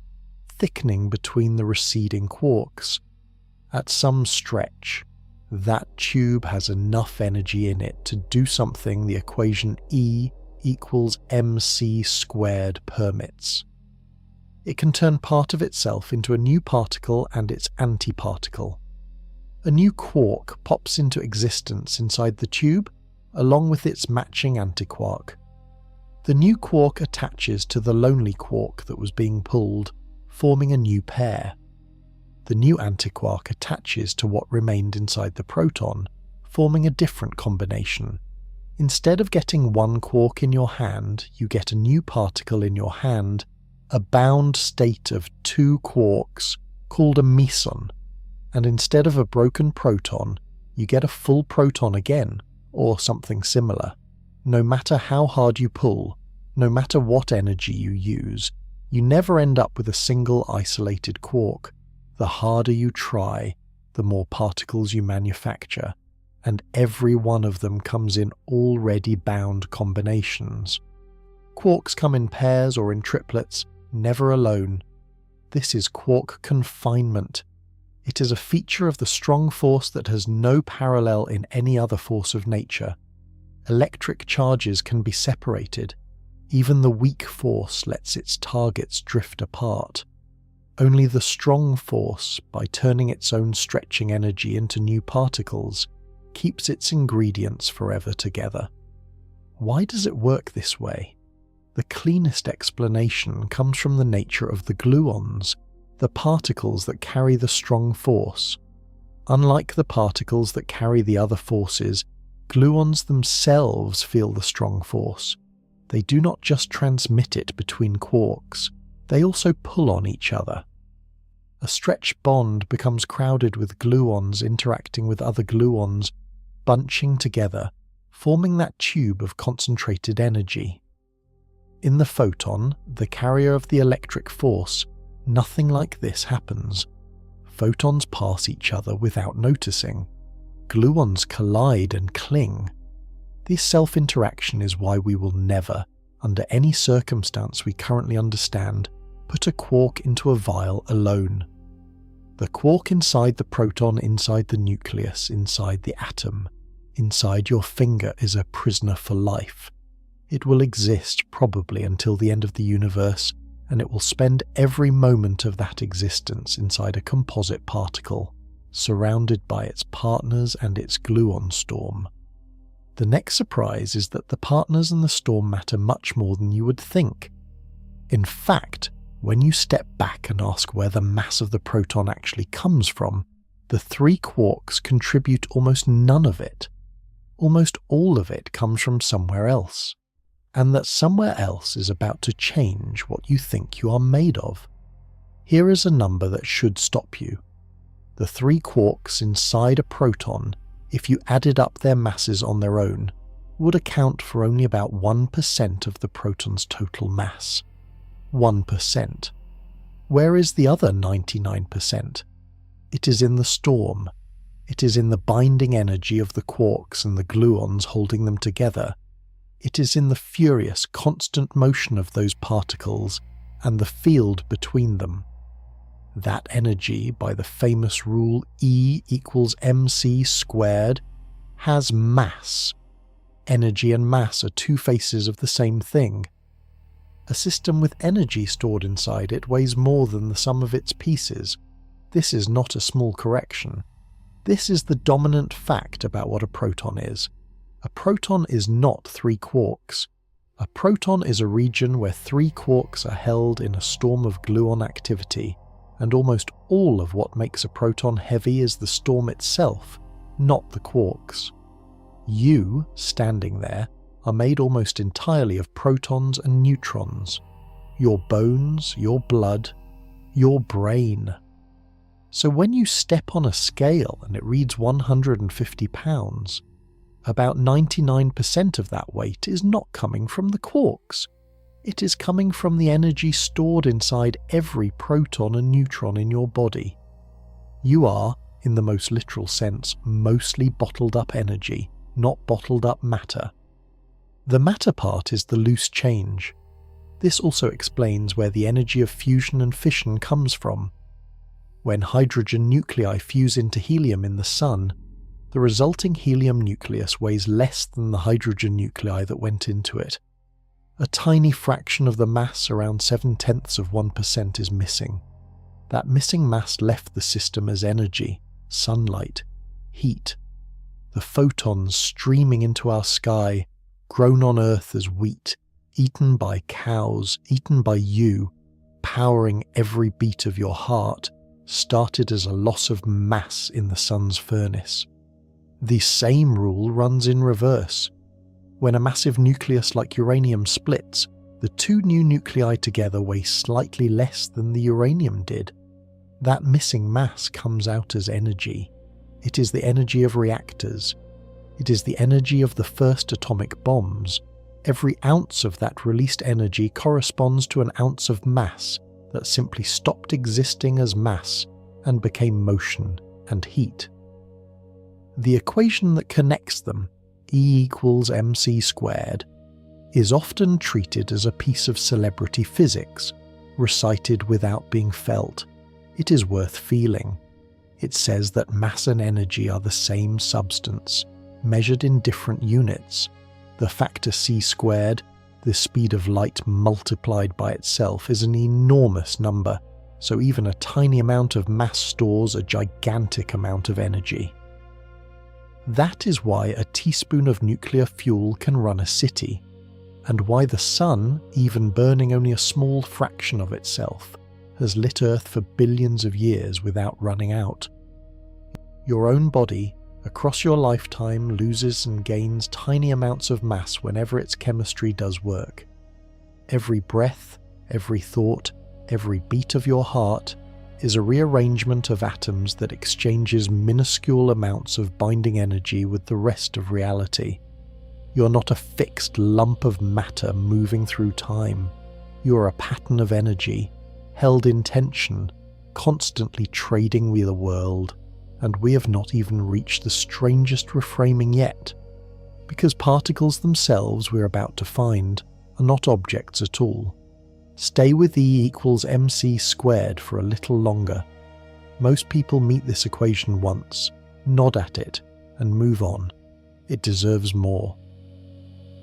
thickening between the receding quarks. At some stretch, that tube has enough energy in it to do something the equation E equals mc squared permits. It can turn part of itself into a new particle and its antiparticle. A new quark pops into existence inside the tube, along with its matching antiquark. The new quark attaches to the lonely quark that was being pulled, forming a new pair. The new antiquark attaches to what remained inside the proton, forming a different combination. Instead of getting one quark in your hand, you get a new particle in your hand, a bound state of two quarks called a meson, and instead of a broken proton, you get a full proton again, or something similar. No matter how hard you pull, no matter what energy you use, you never end up with a single isolated quark. The harder you try, the more particles you manufacture, and every one of them comes in already bound combinations. Quarks come in pairs or in triplets, never alone. This is quark confinement. It is a feature of the strong force that has no parallel in any other force of nature. Electric charges can be separated. Even the weak force lets its targets drift apart. Only the strong force, by turning its own stretching energy into new particles, keeps its ingredients forever together. Why does it work this way? The cleanest explanation comes from the nature of the gluons, the particles that carry the strong force. Unlike the particles that carry the other forces, gluons themselves feel the strong force. They do not just transmit it between quarks, they also pull on each other. A stretch bond becomes crowded with gluons interacting with other gluons, bunching together, forming that tube of concentrated energy. In the photon, the carrier of the electric force, nothing like this happens. Photons pass each other without noticing. Gluons collide and cling. This self-interaction is why we will never, under any circumstance we currently understand, put a quark into a vial alone. The quark inside the proton, inside the nucleus, inside the atom, inside your finger is a prisoner for life. It will exist probably until the end of the universe, and it will spend every moment of that existence inside a composite particle, surrounded by its partners and its gluon storm. The next surprise is that the partners and the storm matter much more than you would think. In fact, when you step back and ask where the mass of the proton actually comes from, the three quarks contribute almost none of it. Almost all of it comes from somewhere else, and that somewhere else is about to change what you think you are made of. Here is a number that should stop you. The three quarks inside a proton, if you added up their masses on their own, would account for only about 1% of the proton's total mass. 1%. Where is the other 99%? It is in the storm. It is in the binding energy of the quarks and the gluons holding them together. It is in the furious, constant motion of those particles and the field between them. That energy, by the famous rule E equals mc squared, has mass. Energy and mass are two faces of the same thing. A system with energy stored inside it weighs more than the sum of its pieces. This is not a small correction. This is the dominant fact about what a proton is. A proton is not three quarks. A proton is a region where three quarks are held in a storm of gluon activity, and almost all of what makes a proton heavy is the storm itself, not the quarks. You, standing there, are made almost entirely of protons and neutrons. Your bones, your blood, your brain. So when you step on a scale and it reads 150 pounds, about 99% of that weight is not coming from the quarks. It is coming from the energy stored inside every proton and neutron in your body. You are, in the most literal sense, mostly bottled up energy, not bottled up matter. The matter part is the loose change. This also explains where the energy of fusion and fission comes from. When hydrogen nuclei fuse into helium in the sun, The resulting helium nucleus weighs less than the hydrogen nuclei that went into it. A tiny fraction of the mass, around 0.7%, is missing. That missing mass left the system as energy, sunlight, heat. The photons streaming into our sky, grown on Earth as wheat, eaten by cows, eaten by you, powering every beat of your heart, started as a loss of mass in the sun's furnace. The same rule runs in reverse. When a massive nucleus like uranium splits, the two new nuclei together weigh slightly less than the uranium did. That missing mass comes out as energy. It is the energy of reactors. It is the energy of the first atomic bombs. Every ounce of that released energy corresponds to an ounce of mass that simply stopped existing as mass and became motion and heat. The equation that connects them, E equals mc squared, is often treated as a piece of celebrity physics, recited without being felt. It is worth feeling. It says that mass and energy are the same substance, measured in different units. The factor c squared, the speed of light multiplied by itself, is an enormous number, so even a tiny amount of mass stores a gigantic amount of energy. That is why a teaspoon of nuclear fuel can run a city, and why the sun, even burning only a small fraction of itself, has lit Earth for billions of years without running out. Your own body, across your lifetime, loses and gains tiny amounts of mass whenever its chemistry does work. Every breath, every thought, every beat of your heart is a rearrangement of atoms that exchanges minuscule amounts of binding energy with the rest of reality. You're not a fixed lump of matter moving through time. You're a pattern of energy, held in tension, constantly trading with the world, and we have not even reached the strangest reframing yet, because particles themselves we're about to find are not objects at all. Stay with E equals mc squared for a little longer. Most people meet this equation once, nod at it, and move on. It deserves more.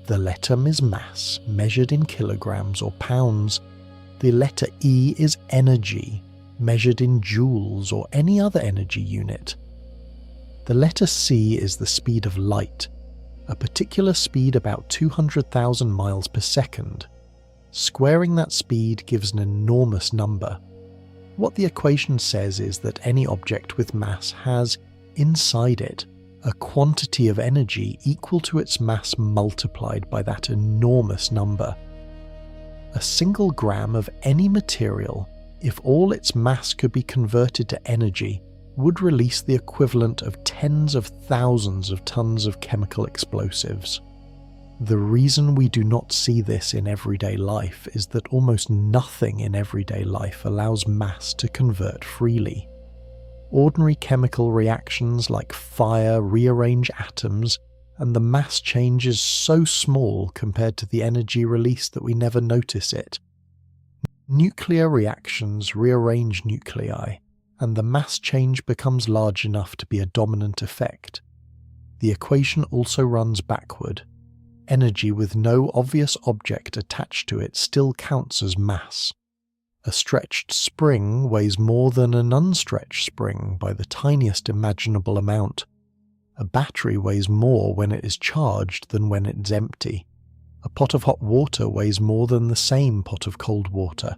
The letter is mass, measured in kilograms or pounds. The letter E is energy, measured in joules or any other energy unit. The letter C is the speed of light, a particular speed about 200,000 miles per second. Squaring that speed gives an enormous number. What the equation says is that any object with mass has, inside it, a quantity of energy equal to its mass multiplied by that enormous number. A single gram of any material, if all its mass could be converted to energy, would release the equivalent of tens of thousands of tons of chemical explosives. The reason we do not see this in everyday life is that almost nothing in everyday life allows mass to convert freely. Ordinary chemical reactions like fire rearrange atoms, and the mass change is so small compared to the energy release that we never notice it. Nuclear reactions rearrange nuclei, and the mass change becomes large enough to be a dominant effect. The equation also runs backward. Energy with no obvious object attached to it still counts as mass. A stretched spring weighs more than an unstretched spring by the tiniest imaginable amount. A battery weighs more when it is charged than when it's empty. A pot of hot water weighs more than the same pot of cold water.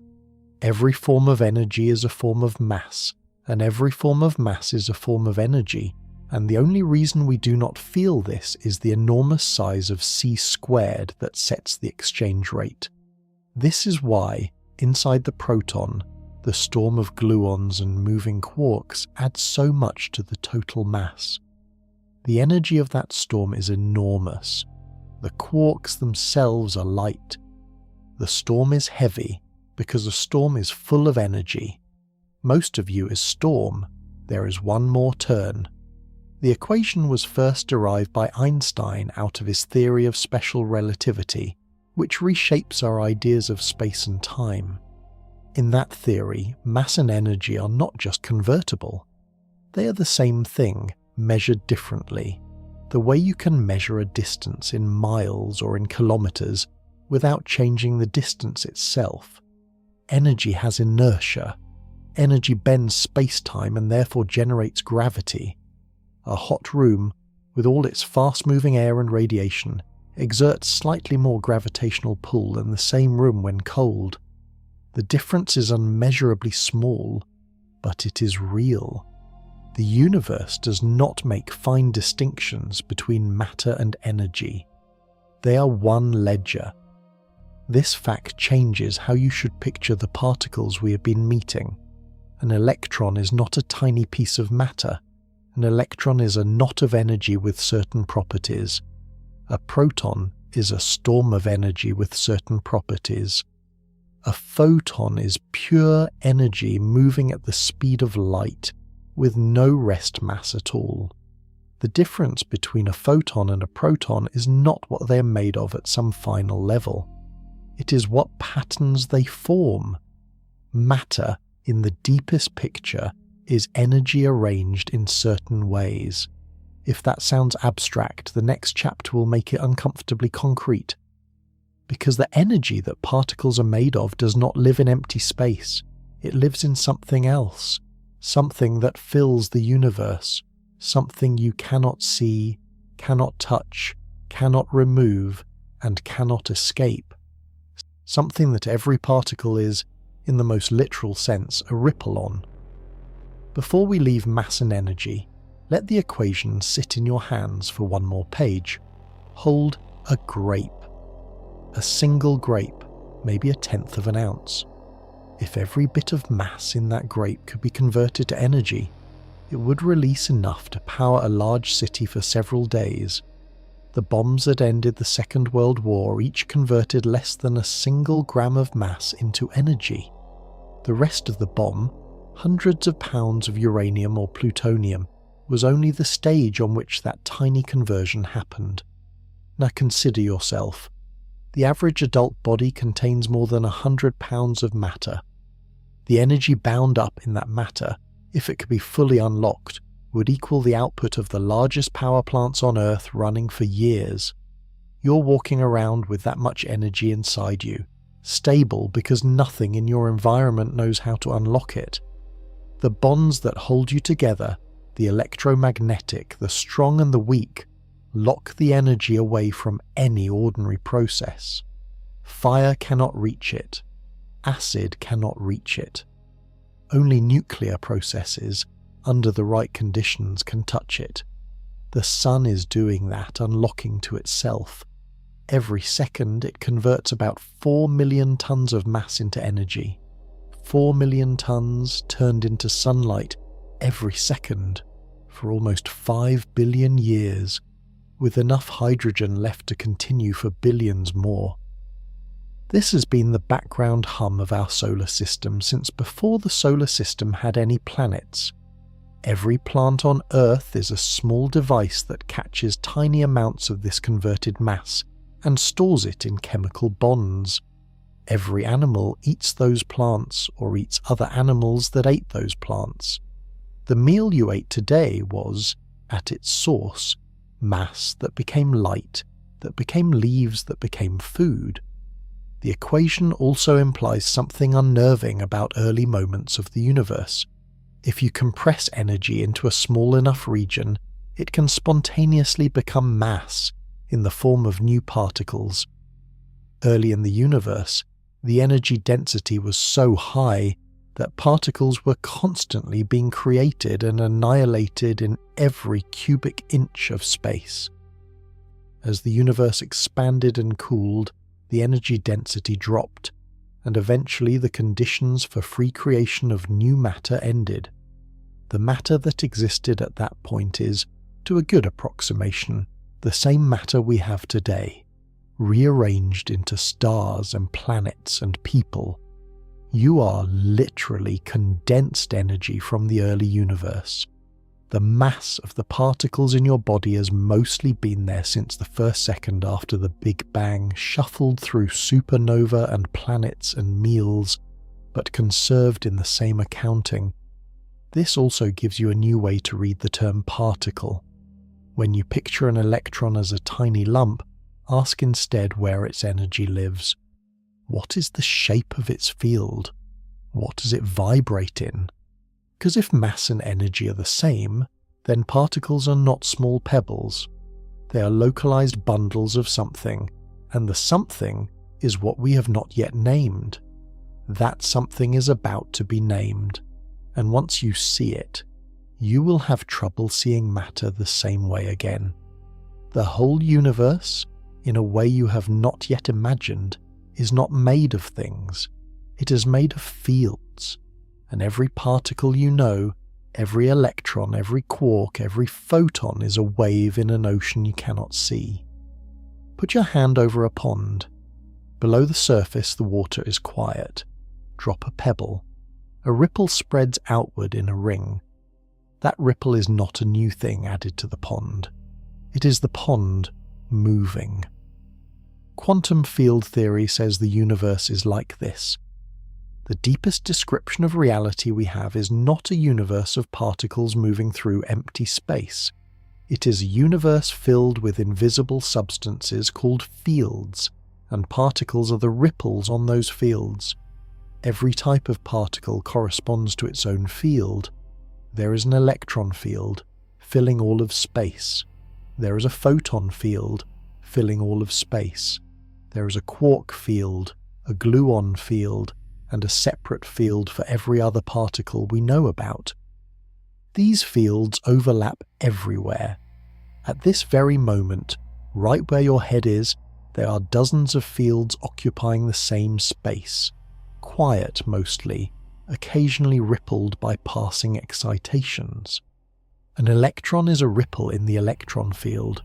Every form of energy is a form of mass, and every form of mass is a form of energy, and the only reason we do not feel this is the enormous size of c squared that sets the exchange rate. This is why, inside the proton, the storm of gluons and moving quarks adds so much to the total mass. The energy of that storm is enormous. The quarks themselves are light. The storm is heavy because a storm is full of energy. Most of you is storm. There is one more turn. The equation was first derived by Einstein out of his theory of special relativity, which reshapes our ideas of space and time. In that theory, mass and energy are not just convertible. They are the same thing, measured differently, the way you can measure a distance in miles or in kilometers without changing the distance itself. Energy has inertia. Energy bends space-time and therefore generates gravity. A hot room, with all its fast-moving air and radiation, exerts slightly more gravitational pull than the same room when cold. The difference is unmeasurably small, but it is real. The universe does not make fine distinctions between matter and energy. They are one ledger. This fact changes how you should picture the particles we have been meeting. An electron is not a tiny piece of matter. An electron is a knot of energy with certain properties. A proton is a storm of energy with certain properties. A photon is pure energy moving at the speed of light, with no rest mass at all. The difference between a photon and a proton is not what they are made of at some final level. It is what patterns they form. Matter, in the deepest picture, is energy arranged in certain ways. If that sounds abstract, the next chapter will make it uncomfortably concrete. Because the energy that particles are made of does not live in empty space. It lives in something else, something that fills the universe, something you cannot see, cannot touch, cannot remove, and cannot escape. Something that every particle is, in the most literal sense, a ripple on. Before we leave mass and energy, let the equation sit in your hands for one more page. Hold a grape. A single grape, maybe 1/10 of an ounce. If every bit of mass in that grape could be converted to energy, it would release enough to power a large city for several days. The bombs that ended the Second World War each converted less than a single gram of mass into energy. The rest of the bomb, hundreds of pounds of uranium or plutonium, was only the stage on which that tiny conversion happened. Now consider yourself. The average adult body contains more than 100 pounds of matter. The energy bound up in that matter, if it could be fully unlocked, would equal the output of the largest power plants on Earth running for years. You're walking around with that much energy inside you, stable because nothing in your environment knows how to unlock it. The bonds that hold you together, the electromagnetic, the strong and the weak, lock the energy away from any ordinary process. Fire cannot reach it. Acid cannot reach it. Only nuclear processes, under the right conditions, can touch it. The sun is doing that, unlocking to itself. Every second it converts about 4 million tons of mass into energy. 4 million tons turned into sunlight every second for almost 5 billion years, with enough hydrogen left to continue for billions more. This has been the background hum of our solar system since before the solar system had any planets. Every plant on Earth is a small device that catches tiny amounts of this converted mass and stores it in chemical bonds. Every animal eats those plants or eats other animals that ate those plants. The meal you ate today was, at its source, mass that became light, that became leaves, that became food. The equation also implies something unnerving about early moments of the universe. If you compress energy into a small enough region, it can spontaneously become mass in the form of new particles. Early in the universe, the energy density was so high that particles were constantly being created and annihilated in every cubic inch of space. As the universe expanded and cooled, the energy density dropped, and eventually the conditions for free creation of new matter ended. The matter that existed at that point is, to a good approximation, the same matter we have today, rearranged into stars and planets and people. You are literally condensed energy from the early universe. The mass of the particles in your body has mostly been there since the first second after the Big Bang, shuffled through supernova and planets and meals, but conserved in the same accounting. This also gives you a new way to read the term particle. When you picture an electron as a tiny lump, ask instead where its energy lives. What is the shape of its field? What does it vibrate in? Because if mass and energy are the same, then particles are not small pebbles. They are localized bundles of something, and the something is what we have not yet named. That something is about to be named, and once you see it, you will have trouble seeing matter the same way again. The whole universe, in a way you have not yet imagined, is not made of things. It is made of fields, and every particle you know, every electron, every quark, every photon is a wave in an ocean you cannot see. Put your hand over a pond. Below the surface the water is quiet. Drop a pebble. A ripple spreads outward in a ring. That ripple is not a new thing added to the pond. It is the pond moving. Quantum field theory says the universe is like this. The deepest description of reality we have is not a universe of particles moving through empty space. It is a universe filled with invisible substances called fields, and particles are the ripples on those fields. Every type of particle corresponds to its own field. There is an electron field, filling all of space. There is a photon field, filling all of space. There is a quark field, a gluon field, and a separate field for every other particle we know about. These fields overlap everywhere. At this very moment, right where your head is, there are dozens of fields occupying the same space, quiet mostly, occasionally rippled by passing excitations. An electron is a ripple in the electron field.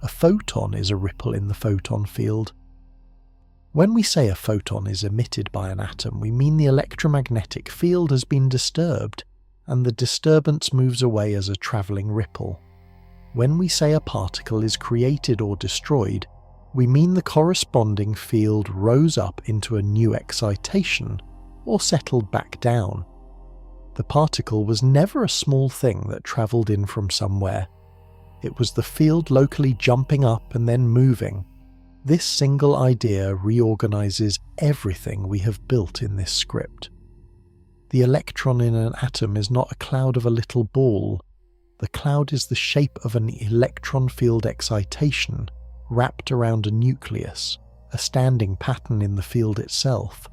A photon is a ripple in the photon field. When we say a photon is emitted by an atom, we mean the electromagnetic field has been disturbed, and the disturbance moves away as a travelling ripple. When we say a particle is created or destroyed, we mean the corresponding field rose up into a new excitation, or settled back down. The particle was never a small thing that travelled in from somewhere. It was the field locally jumping up and then moving. This single idea reorganizes everything we have built in this script. The electron in an atom is not a cloud of a little ball. The cloud is the shape of an electron field excitation wrapped around a nucleus, a standing pattern in the field itself.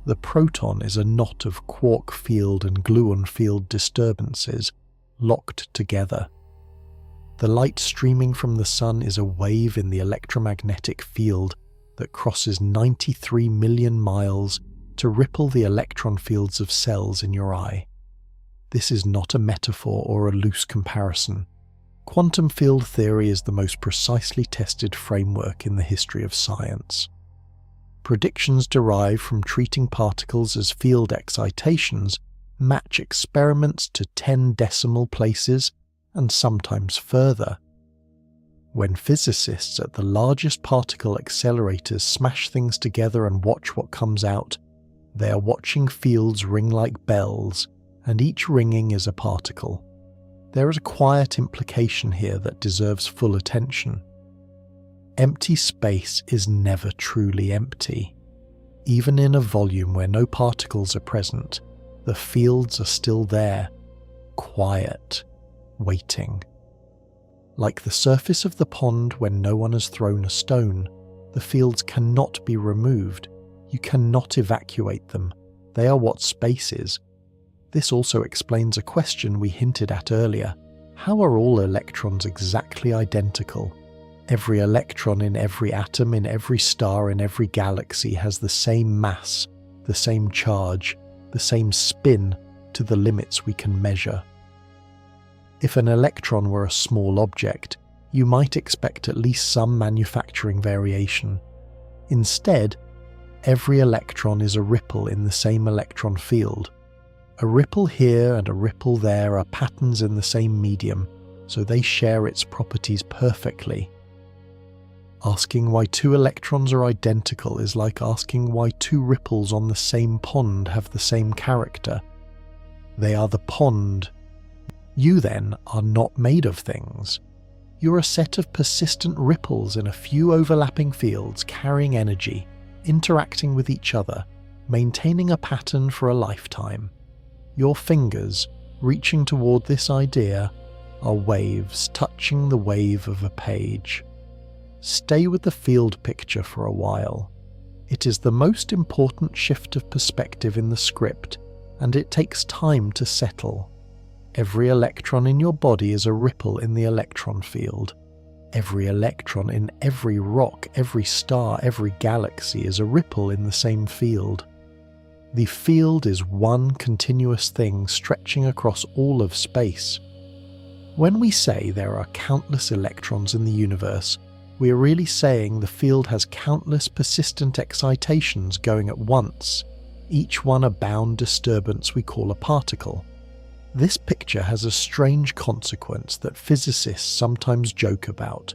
The proton is a knot of quark field and gluon field disturbances locked together. The light streaming from the sun is a wave in the electromagnetic field that crosses 93 million miles to ripple the electron fields of cells in your eye. This is not a metaphor or a loose comparison. Quantum field theory is the most precisely tested framework in the history of science. Predictions derived from treating particles as field excitations match experiments to 10 decimal places and sometimes further. When physicists at the largest particle accelerators smash things together and watch what comes out, they are watching fields ring like bells, and each ringing is a particle. There is a quiet implication here that deserves full attention. Empty space is never truly empty. Even in a volume where no particles are present, the fields are still there, quiet, waiting. Like the surface of the pond when no one has thrown a stone, the fields cannot be removed. You cannot evacuate them. They are what space is. This also explains a question we hinted at earlier. How are all electrons exactly identical? Every electron in every atom, in every star, in every galaxy has the same mass, the same charge, the same spin to the limits we can measure. If an electron were a small object, you might expect at least some manufacturing variation. Instead, every electron is a ripple in the same electron field. A ripple here and a ripple there are patterns in the same medium, so they share its properties perfectly. Asking why two electrons are identical is like asking why two ripples on the same pond have the same character. They are the pond. You then are not made of things. You're a set of persistent ripples in a few overlapping fields carrying energy, interacting with each other, maintaining a pattern for a lifetime. Your fingers, reaching toward this idea, are waves touching the wave of a page. Stay with the field picture for a while. It is the most important shift of perspective in the script, and it takes time to settle. Every electron in your body is a ripple in the electron field. Every electron in every rock, every star, every galaxy is a ripple in the same field. The field is one continuous thing stretching across all of space. When we say there are countless electrons in the universe, we are really saying the field has countless persistent excitations going at once, each one a bound disturbance we call a particle. This picture has a strange consequence that physicists sometimes joke about.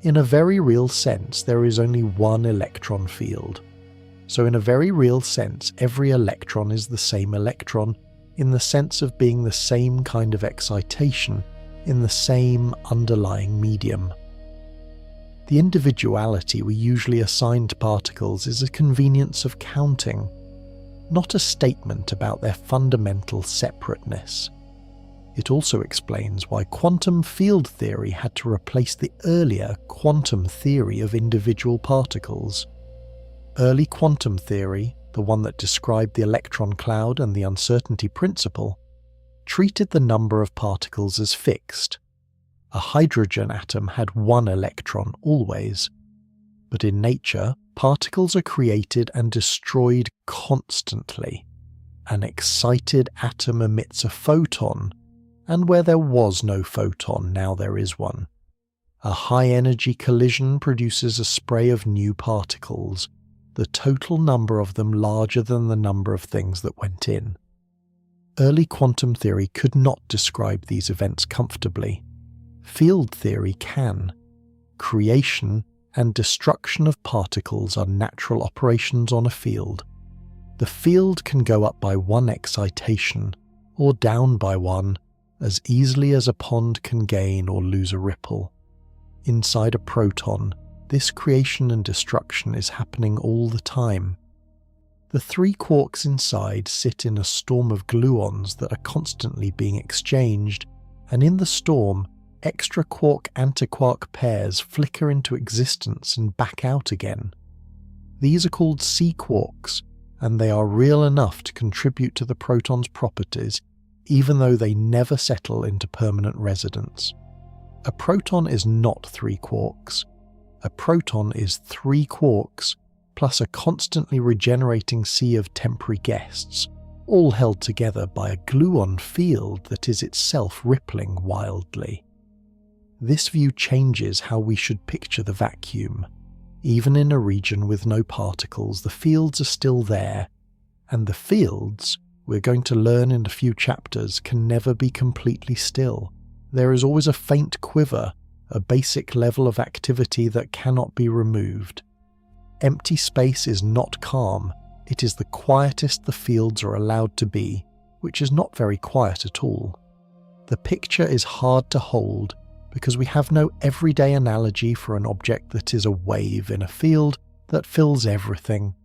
In a very real sense, there is only one electron field. So in a very real sense, every electron is the same electron, in the sense of being the same kind of excitation, in the same underlying medium. The individuality we usually assign to particles is a convenience of counting, not a statement about their fundamental separateness. It also explains why quantum field theory had to replace the earlier quantum theory of individual particles. Early quantum theory, the one that described the electron cloud and the uncertainty principle, treated the number of particles as fixed. A hydrogen atom had one electron always. But in nature, particles are created and destroyed constantly. An excited atom emits a photon, and where there was no photon, now there is one. A high-energy collision produces a spray of new particles, the total number of them larger than the number of things that went in. Early quantum theory could not describe these events comfortably. Field theory can. Creation and destruction of particles are natural operations on a field. The field can go up by one excitation, or down by one, as easily as a pond can gain or lose a ripple. Inside a proton, this creation and destruction is happening all the time. The three quarks inside sit in a storm of gluons that are constantly being exchanged, and in the storm, extra quark-antiquark pairs flicker into existence and back out again. These are called C-quarks, and they are real enough to contribute to the proton's properties, even though they never settle into permanent residence. A proton is not three quarks. A proton is three quarks, plus a constantly regenerating sea of temporary guests, all held together by a gluon field that is itself rippling wildly. This view changes how we should picture the vacuum. Even in a region with no particles, the fields are still there, and the fields, we're going to learn in a few chapters, can never be completely still. There is always a faint quiver, a basic level of activity that cannot be removed. Empty space is not calm, it is the quietest the fields are allowed to be, which is not very quiet at all. The picture is hard to hold because we have no everyday analogy for an object that is a wave in a field that fills everything.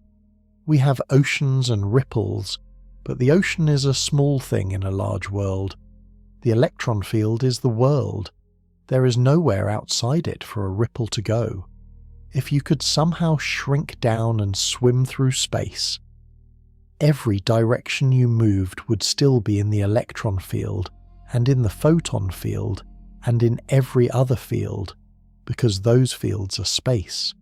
We have oceans and ripples, but the ocean is a small thing in a large world. The electron field is the world. There is nowhere outside it for a ripple to go. If you could somehow shrink down and swim through space, every direction you moved would still be in the electron field, and in the photon field, and in every other field, because those fields are space.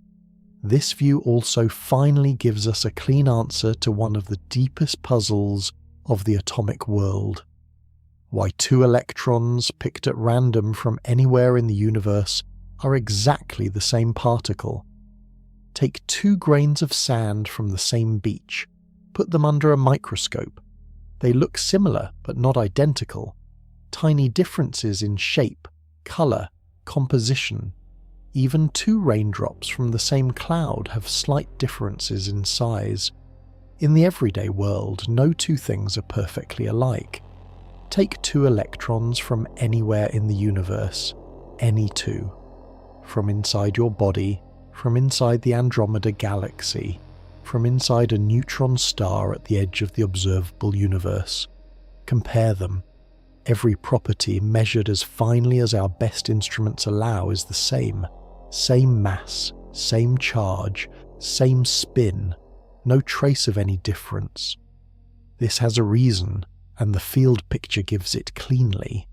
This view also finally gives us a clean answer to one of the deepest puzzles of the atomic world. Why two electrons picked at random from anywhere in the universe are exactly the same particle. Take 2 grains of sand from the same beach, put them under a microscope. They look similar but not identical. Tiny differences in shape, colour, composition. Even 2 raindrops from the same cloud have slight differences in size. In the everyday world, no two things are perfectly alike. Take 2 electrons from anywhere in the universe, any 2, from inside your body, from inside the Andromeda Galaxy, from inside a neutron star at the edge of the observable universe. Compare them. Every property measured as finely as our best instruments allow is the same. Same mass, same charge, same spin, no trace of any difference. This has a reason, and the field picture gives it cleanly.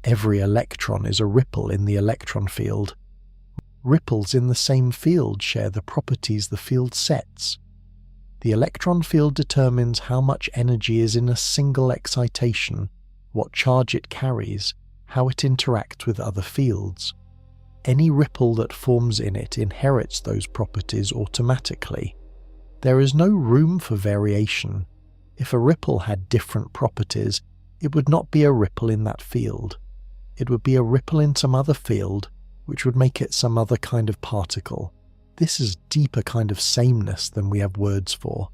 Every electron is a ripple in the electron field. Ripples in the same field share the properties the field sets. The electron field determines how much energy is in a single excitation, what charge it carries, how it interacts with other fields. Any ripple that forms in it inherits those properties automatically. There is no room for variation. If a ripple had different properties, it would not be a ripple in that field. It would be a ripple in some other field, which would make it some other kind of particle. This is deeper kind of sameness than we have words for.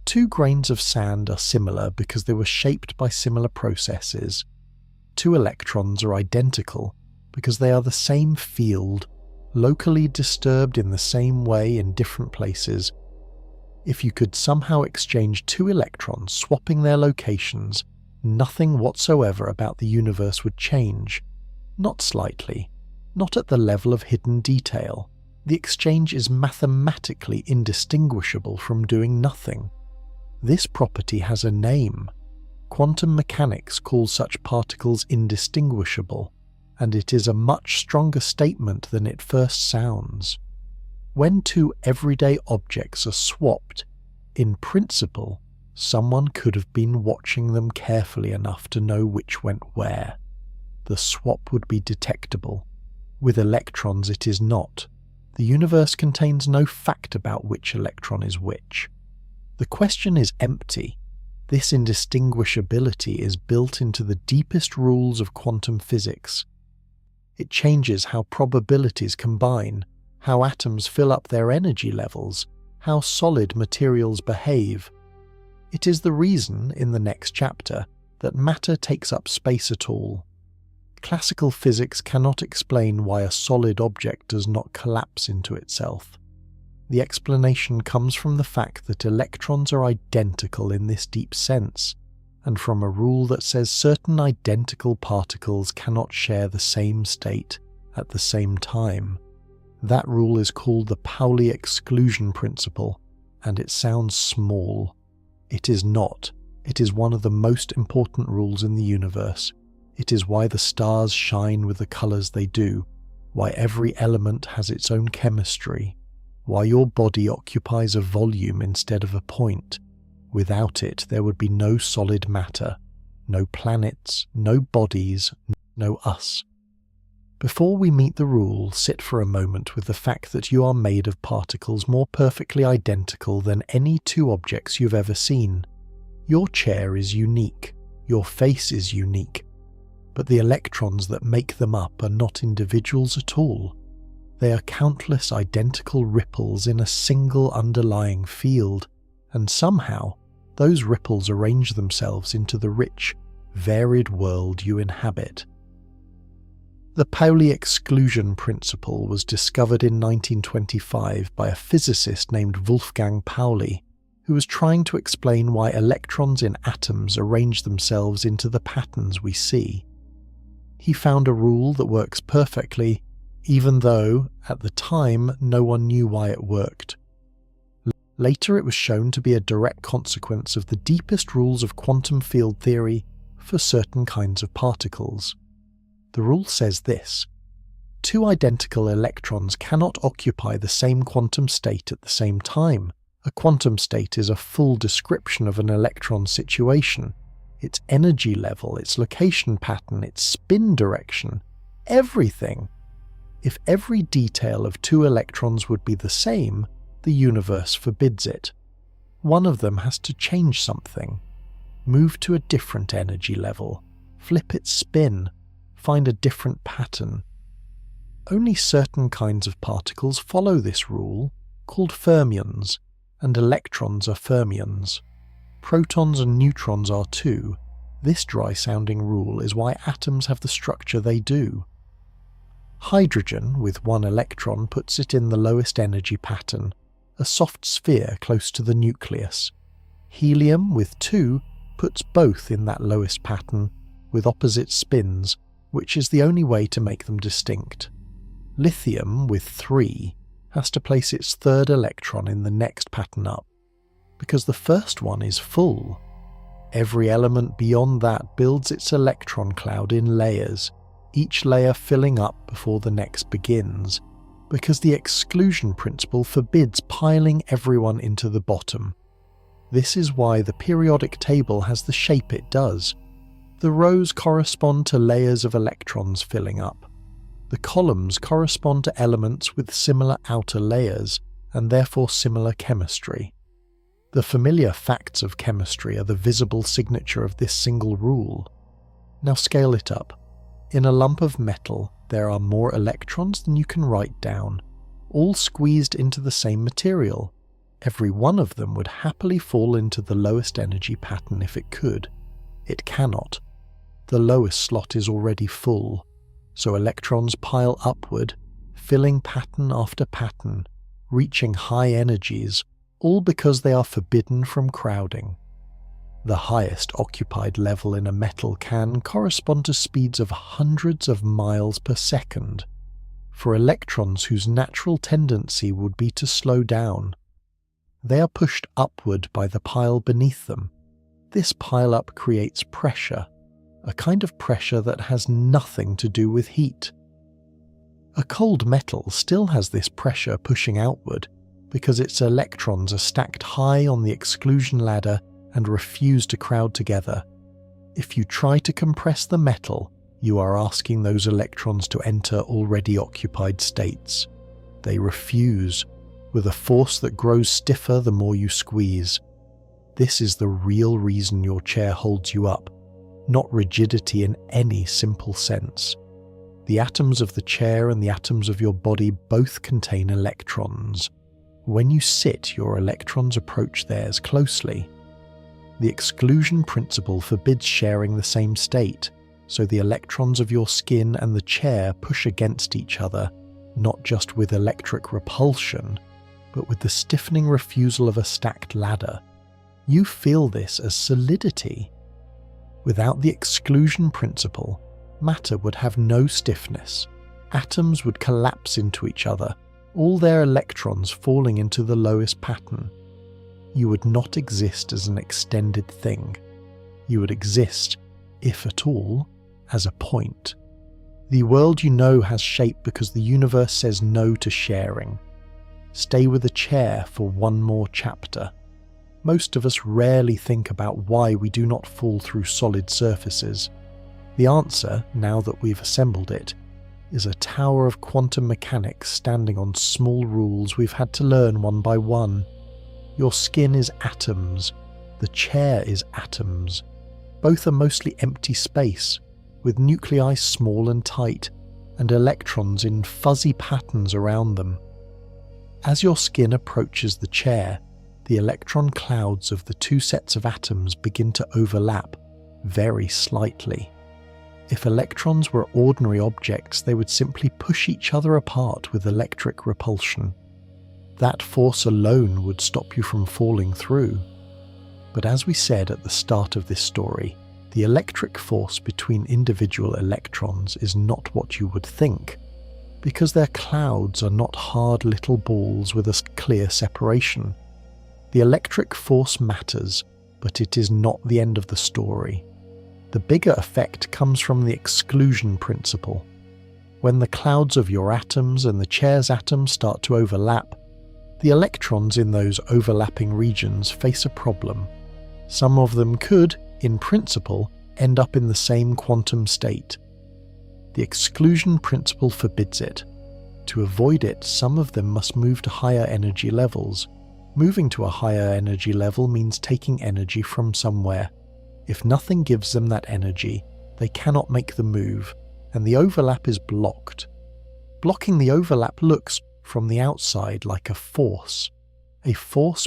2 grains of sand are similar because they were shaped by similar processes. 2 electrons are identical because they are the same field, locally disturbed in the same way in different places. If you could somehow exchange 2 electrons, swapping their locations, nothing whatsoever about the universe would change. Not slightly, not at the level of hidden detail. The exchange is mathematically indistinguishable from doing nothing. This property has a name. Quantum mechanics calls such particles indistinguishable, and it is a much stronger statement than it first sounds. When 2 everyday objects are swapped, in principle, someone could have been watching them carefully enough to know which went where. The swap would be detectable. With electrons it is not. The universe contains no fact about which electron is which. The question is empty. This indistinguishability is built into the deepest rules of quantum physics. It changes how probabilities combine, how atoms fill up their energy levels, how solid materials behave. It is the reason, in the next chapter, that matter takes up space at all. Classical physics cannot explain why a solid object does not collapse into itself. The explanation comes from the fact that electrons are identical in this deep sense, and from a rule that says certain identical particles cannot share the same state at the same time. That rule is called the Pauli exclusion principle, and it sounds small. It is not. It is one of the most important rules in the universe. It is why the stars shine with the colors they do, why every element has its own chemistry, why your body occupies a volume instead of a point. Without it, there would be no solid matter, no planets, no bodies, no us. Before we meet the rule, sit for a moment with the fact that you are made of particles more perfectly identical than any 2 objects you've ever seen. Your chair is unique, your face is unique, but the electrons that make them up are not individuals at all. They are countless identical ripples in a single underlying field, and somehow those ripples arrange themselves into the rich, varied world you inhabit. The Pauli exclusion principle was discovered in 1925 by a physicist named Wolfgang Pauli, who was trying to explain why electrons in atoms arrange themselves into the patterns we see. He found a rule that works perfectly, even though, at the time, no one knew why it worked. Later it was shown to be a direct consequence of the deepest rules of quantum field theory for certain kinds of particles. The rule says this: 2 identical electrons cannot occupy the same quantum state at the same time. A quantum state is a full description of an electron situation. Its energy level, its location pattern, its spin direction, everything. If every detail of 2 electrons would be the same, the universe forbids it. One of them has to change something, move to a different energy level, flip its spin, find a different pattern. Only certain kinds of particles follow this rule, called fermions, and electrons are fermions. Protons and neutrons are too. This dry-sounding rule is why atoms have the structure they do. Hydrogen, with one electron, puts it in the lowest energy pattern, a soft sphere close to the nucleus. Helium, with two, puts both in that lowest pattern, with opposite spins, which is the only way to make them distinct. Lithium, with three, has to place its third electron in the next pattern up, because the first one is full. Every element beyond that builds its electron cloud in layers, each layer filling up before the next begins, because the exclusion principle forbids piling everyone into the bottom. This is why the periodic table has the shape it does. The rows correspond to layers of electrons filling up. The columns correspond to elements with similar outer layers, and therefore similar chemistry. The familiar facts of chemistry are the visible signature of this single rule. Now scale it up. In a lump of metal, there are more electrons than you can write down, all squeezed into the same material. Every one of them would happily fall into the lowest energy pattern if it could. It cannot. The lowest slot is already full, so electrons pile upward, filling pattern after pattern, reaching high energies, all because they are forbidden from crowding. The highest occupied level in a metal can correspond to speeds of hundreds of miles per second, for electrons whose natural tendency would be to slow down. They are pushed upward by the pile beneath them. This pile-up creates pressure, a kind of pressure that has nothing to do with heat. A cold metal still has this pressure pushing outward, because its electrons are stacked high on the exclusion ladder and refuse to crowd together. If you try to compress the metal, you are asking those electrons to enter already occupied states. They refuse, with a force that grows stiffer the more you squeeze. This is the real reason your chair holds you up, not rigidity in any simple sense. The atoms of the chair and the atoms of your body both contain electrons. When you sit, your electrons approach theirs closely. The exclusion principle forbids sharing the same state, so the electrons of your skin and the chair push against each other, not just with electric repulsion, but with the stiffening refusal of a stacked ladder. You feel this as solidity. Without the exclusion principle, matter would have no stiffness. Atoms would collapse into each other, all their electrons falling into the lowest pattern. You would not exist as an extended thing. You would exist, if at all, as a point. The world you know has shape because the universe says no to sharing. Stay with a chair for one more chapter. Most of us rarely think about why we do not fall through solid surfaces. The answer, now that we've assembled it, is a tower of quantum mechanics standing on small rules we've had to learn one by one. Your skin is atoms, the chair is atoms. Both are mostly empty space, with nuclei small and tight, and electrons in fuzzy patterns around them. As your skin approaches the chair, the electron clouds of the two sets of atoms begin to overlap, very slightly. If electrons were ordinary objects, they would simply push each other apart with electric repulsion. That force alone would stop you from falling through. But as we said at the start of this story, the electric force between individual electrons is not what you would think, because their clouds are not hard little balls with a clear separation. The electric force matters, but it is not the end of the story. The bigger effect comes from the exclusion principle. When the clouds of your atoms and the chair's atoms start to overlap, the electrons in those overlapping regions face a problem. Some of them could, in principle, end up in the same quantum state. The exclusion principle forbids it. To avoid it, some of them must move to higher energy levels. Moving to a higher energy level means taking energy from somewhere. If nothing gives them that energy, they cannot make the move, and the overlap is blocked. Blocking the overlap looks, from the outside, like a force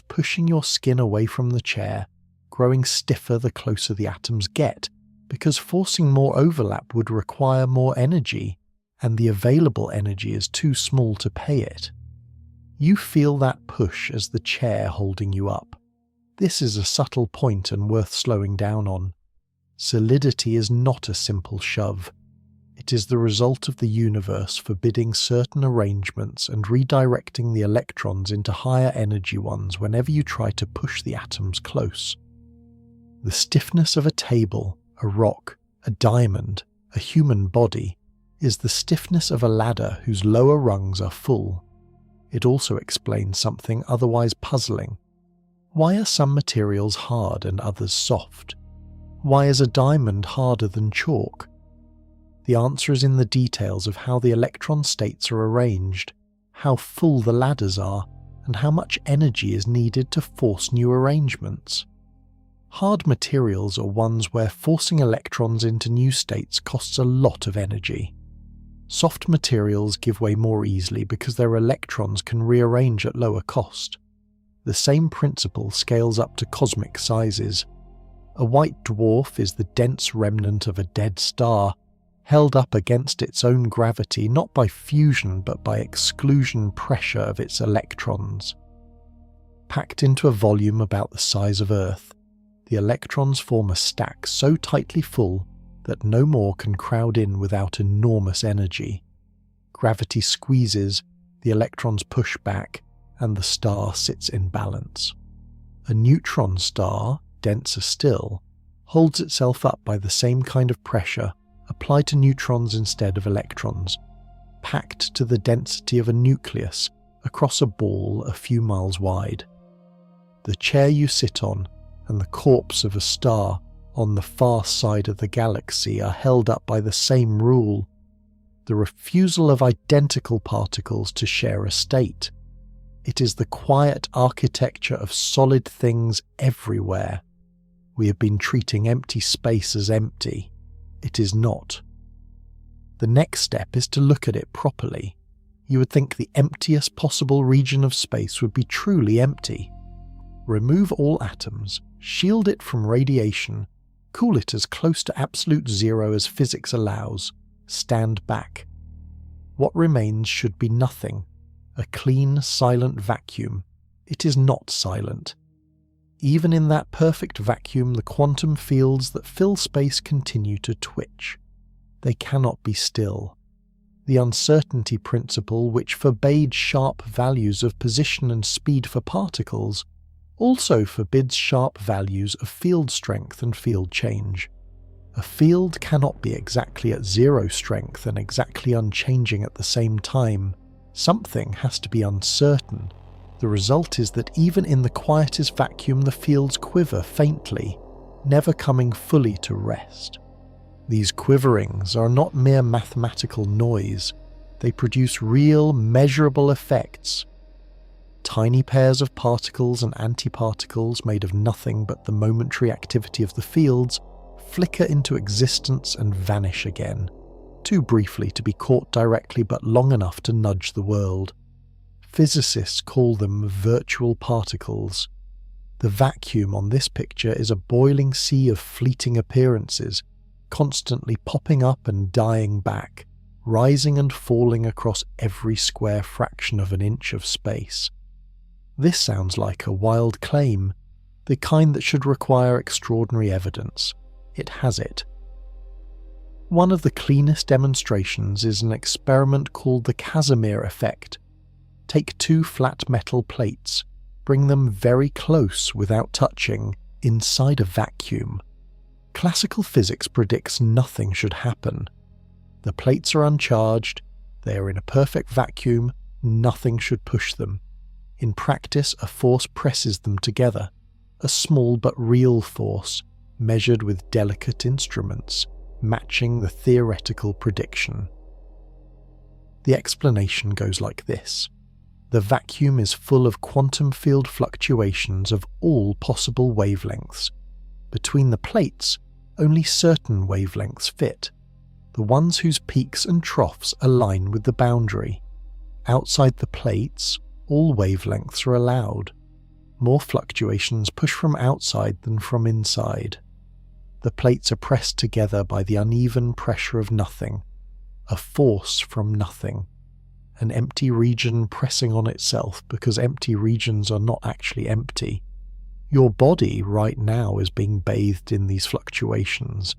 pushing your skin away from the chair, growing stiffer the closer the atoms get, because forcing more overlap would require more energy, and the available energy is too small to pay it. You feel that push as the chair holding you up. This is a subtle point and worth slowing down on. Solidity is not a simple shove. It is the result of the universe forbidding certain arrangements and redirecting the electrons into higher energy ones whenever you try to push the atoms close. The stiffness of a table, a rock, a diamond, a human body, is the stiffness of a ladder whose lower rungs are full. It also explains something otherwise puzzling. Why are some materials hard and others soft? Why is a diamond harder than chalk? The answer is in the details of how the electron states are arranged, how full the ladders are, and how much energy is needed to force new arrangements. Hard materials are ones where forcing electrons into new states costs a lot of energy. Soft materials give way more easily because their electrons can rearrange at lower cost. The same principle scales up to cosmic sizes. A white dwarf is the dense remnant of a dead star, held up against its own gravity not by fusion but by exclusion pressure of its electrons. Packed into a volume about the size of Earth, the electrons form a stack so tightly full that no more can crowd in without enormous energy. Gravity squeezes, the electrons push back, and the star sits in balance. A neutron star, denser still, holds itself up by the same kind of pressure applied to neutrons instead of electrons, packed to the density of a nucleus across a ball a few miles wide. The chair you sit on and the corpse of a star on the far side of the galaxy are held up by the same rule, the refusal of identical particles to share a state. It is the quiet architecture of solid things everywhere. We have been treating empty space as empty. It is not. The next step is to look at it properly. You would think the emptiest possible region of space would be truly empty. Remove all atoms, shield it from radiation, cool it as close to absolute zero as physics allows, stand back. What remains should be nothing, a clean, silent vacuum. It is not silent. Even in that perfect vacuum, the quantum fields that fill space continue to twitch. They cannot be still. The uncertainty principle, which forbade sharp values of position and speed for particles, also forbids sharp values of field strength and field change. A field cannot be exactly at zero strength and exactly unchanging at the same time. Something has to be uncertain. The result is that even in the quietest vacuum the fields quiver faintly, never coming fully to rest. These quiverings are not mere mathematical noise. They produce real, measurable effects. Tiny pairs of particles and antiparticles made of nothing but the momentary activity of the fields flicker into existence and vanish again, too briefly to be caught directly but long enough to nudge the world. Physicists call them virtual particles. The vacuum on this picture is a boiling sea of fleeting appearances, constantly popping up and dying back, rising and falling across every square fraction of an inch of space. This sounds like a wild claim, the kind that should require extraordinary evidence. It has it. One of the cleanest demonstrations is an experiment called the Casimir effect. Take two flat metal plates, bring them very close without touching, inside a vacuum. Classical physics predicts nothing should happen. The plates are uncharged, they are in a perfect vacuum, nothing should push them. In practice, a force presses them together, a small but real force, measured with delicate instruments, matching the theoretical prediction. The explanation goes like this. The vacuum is full of quantum field fluctuations of all possible wavelengths. Between the plates, only certain wavelengths fit, the ones whose peaks and troughs align with the boundary. Outside the plates, all wavelengths are allowed. More fluctuations push from outside than from inside. The plates are pressed together by the uneven pressure of nothing, a force from nothing, an empty region pressing on itself because empty regions are not actually empty. Your body right now is being bathed in these fluctuations.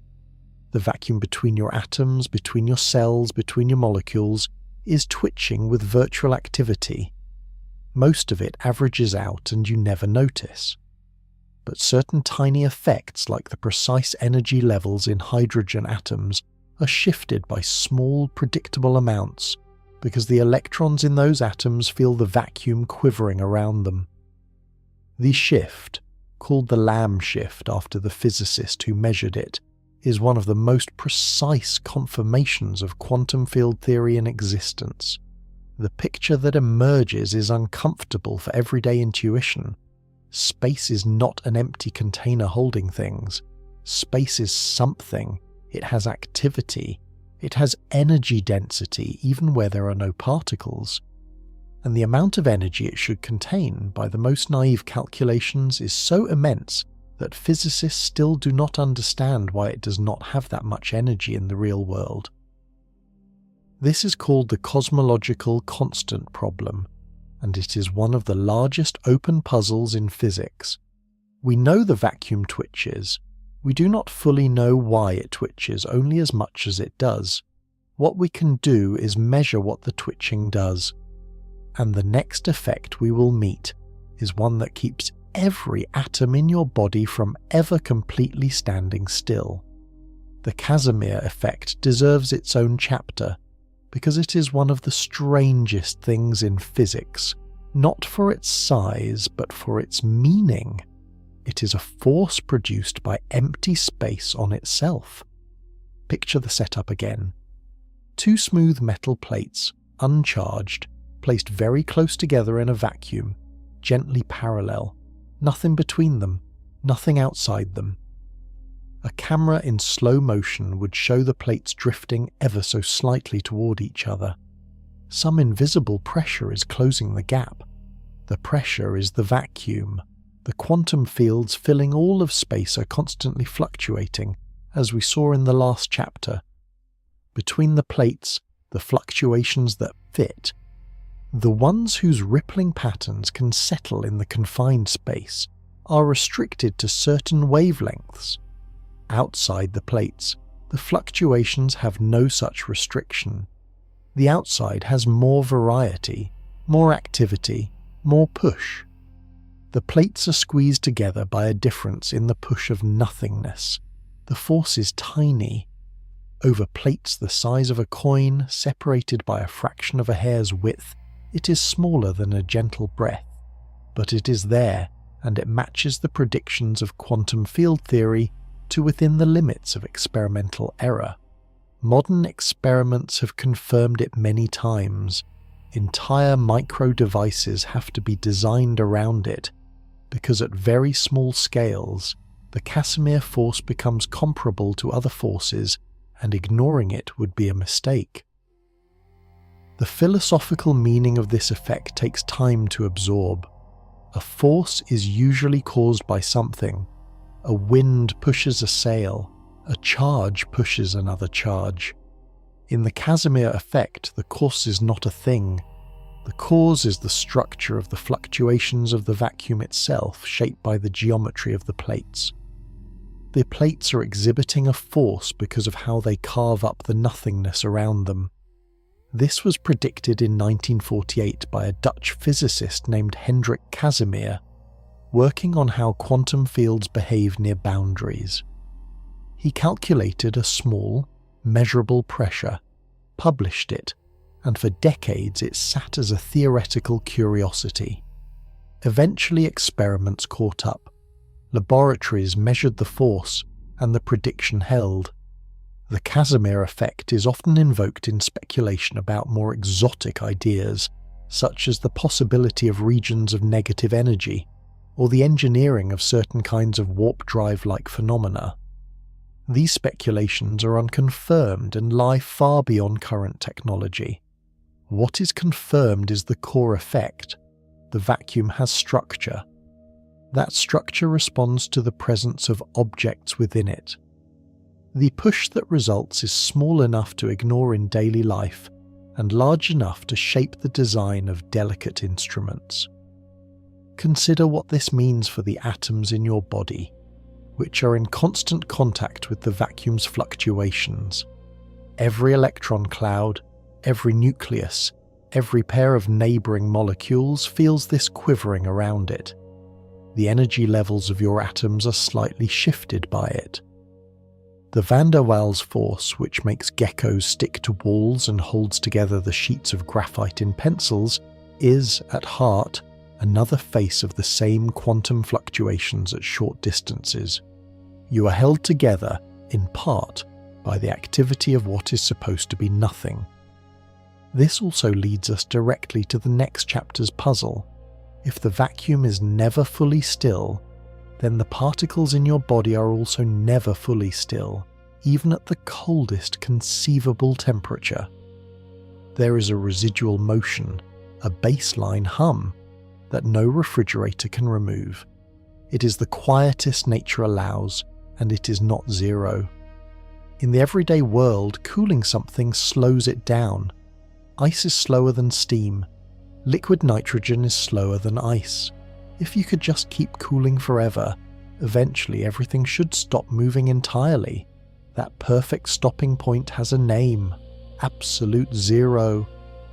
The vacuum between your atoms, between your cells, between your molecules is twitching with virtual activity. Most of it averages out and you never notice. But certain tiny effects, like the precise energy levels in hydrogen atoms, are shifted by small, predictable amounts because the electrons in those atoms feel the vacuum quivering around them. The shift, called the Lamb shift after the physicist who measured it, is one of the most precise confirmations of quantum field theory in existence. The picture that emerges is uncomfortable for everyday intuition. Space is not an empty container holding things. Space is something. It has activity. It has energy density even where there are no particles. And the amount of energy it should contain, by the most naive calculations, is so immense that physicists still do not understand why it does not have that much energy in the real world. This is called the cosmological constant problem, and it is one of the largest open puzzles in physics. We know the vacuum twitches. We do not fully know why it twitches, only as much as it does. What we can do is measure what the twitching does. And the next effect we will meet is one that keeps every atom in your body from ever completely standing still. The Casimir effect deserves its own chapter, because it is one of the strangest things in physics, not for its size, but for its meaning. It is a force produced by empty space on itself. Picture the setup again. Two smooth metal plates, uncharged, placed very close together in a vacuum, gently parallel, nothing between them, nothing outside them. A camera in slow motion would show the plates drifting ever so slightly toward each other. Some invisible pressure is closing the gap. The pressure is the vacuum. The quantum fields filling all of space are constantly fluctuating, as we saw in the last chapter. Between the plates, the fluctuations that fit, the ones whose rippling patterns can settle in the confined space, are restricted to certain wavelengths. Outside the plates, the fluctuations have no such restriction. The outside has more variety, more activity, more push. The plates are squeezed together by a difference in the push of nothingness. The force is tiny. Over plates the size of a coin, separated by a fraction of a hair's width, it is smaller than a gentle breath. But it is there, and it matches the predictions of quantum field theory to within the limits of experimental error. Modern experiments have confirmed it many times. Entire micro-devices have to be designed around it, because at very small scales, the Casimir force becomes comparable to other forces, and ignoring it would be a mistake. The philosophical meaning of this effect takes time to absorb. A force is usually caused by something. A wind pushes a sail. A charge pushes another charge. In the Casimir effect, the cause is not a thing. The cause is the structure of the fluctuations of the vacuum itself, shaped by the geometry of the plates. The plates are exhibiting a force because of how they carve up the nothingness around them. This was predicted in 1948 by a Dutch physicist named Hendrik Casimir, working on how quantum fields behave near boundaries. He calculated a small, measurable pressure, published it, and for decades it sat as a theoretical curiosity. Eventually experiments caught up. Laboratories measured the force, and the prediction held. The Casimir effect is often invoked in speculation about more exotic ideas, such as the possibility of regions of negative energy, or the engineering of certain kinds of warp drive-like phenomena. These speculations are unconfirmed and lie far beyond current technology. What is confirmed is the core effect. The vacuum has structure. That structure responds to the presence of objects within it. The push that results is small enough to ignore in daily life and large enough to shape the design of delicate instruments. Consider what this means for the atoms in your body, which are in constant contact with the vacuum's fluctuations. Every electron cloud, every nucleus, every pair of neighbouring molecules feels this quivering around it. The energy levels of your atoms are slightly shifted by it. The van der Waals force, which makes geckos stick to walls and holds together the sheets of graphite in pencils, is, at heart, another face of the same quantum fluctuations at short distances. You are held together, in part, by the activity of what is supposed to be nothing. This also leads us directly to the next chapter's puzzle. If the vacuum is never fully still, then the particles in your body are also never fully still, even at the coldest conceivable temperature. There is a residual motion, a baseline hum, that no refrigerator can remove. It is the quietest nature allows, and it is not zero. In the everyday world, cooling something slows it down. Ice is slower than steam. Liquid nitrogen is slower than ice. If you could just keep cooling forever, eventually everything should stop moving entirely. That perfect stopping point has a name: absolute zero,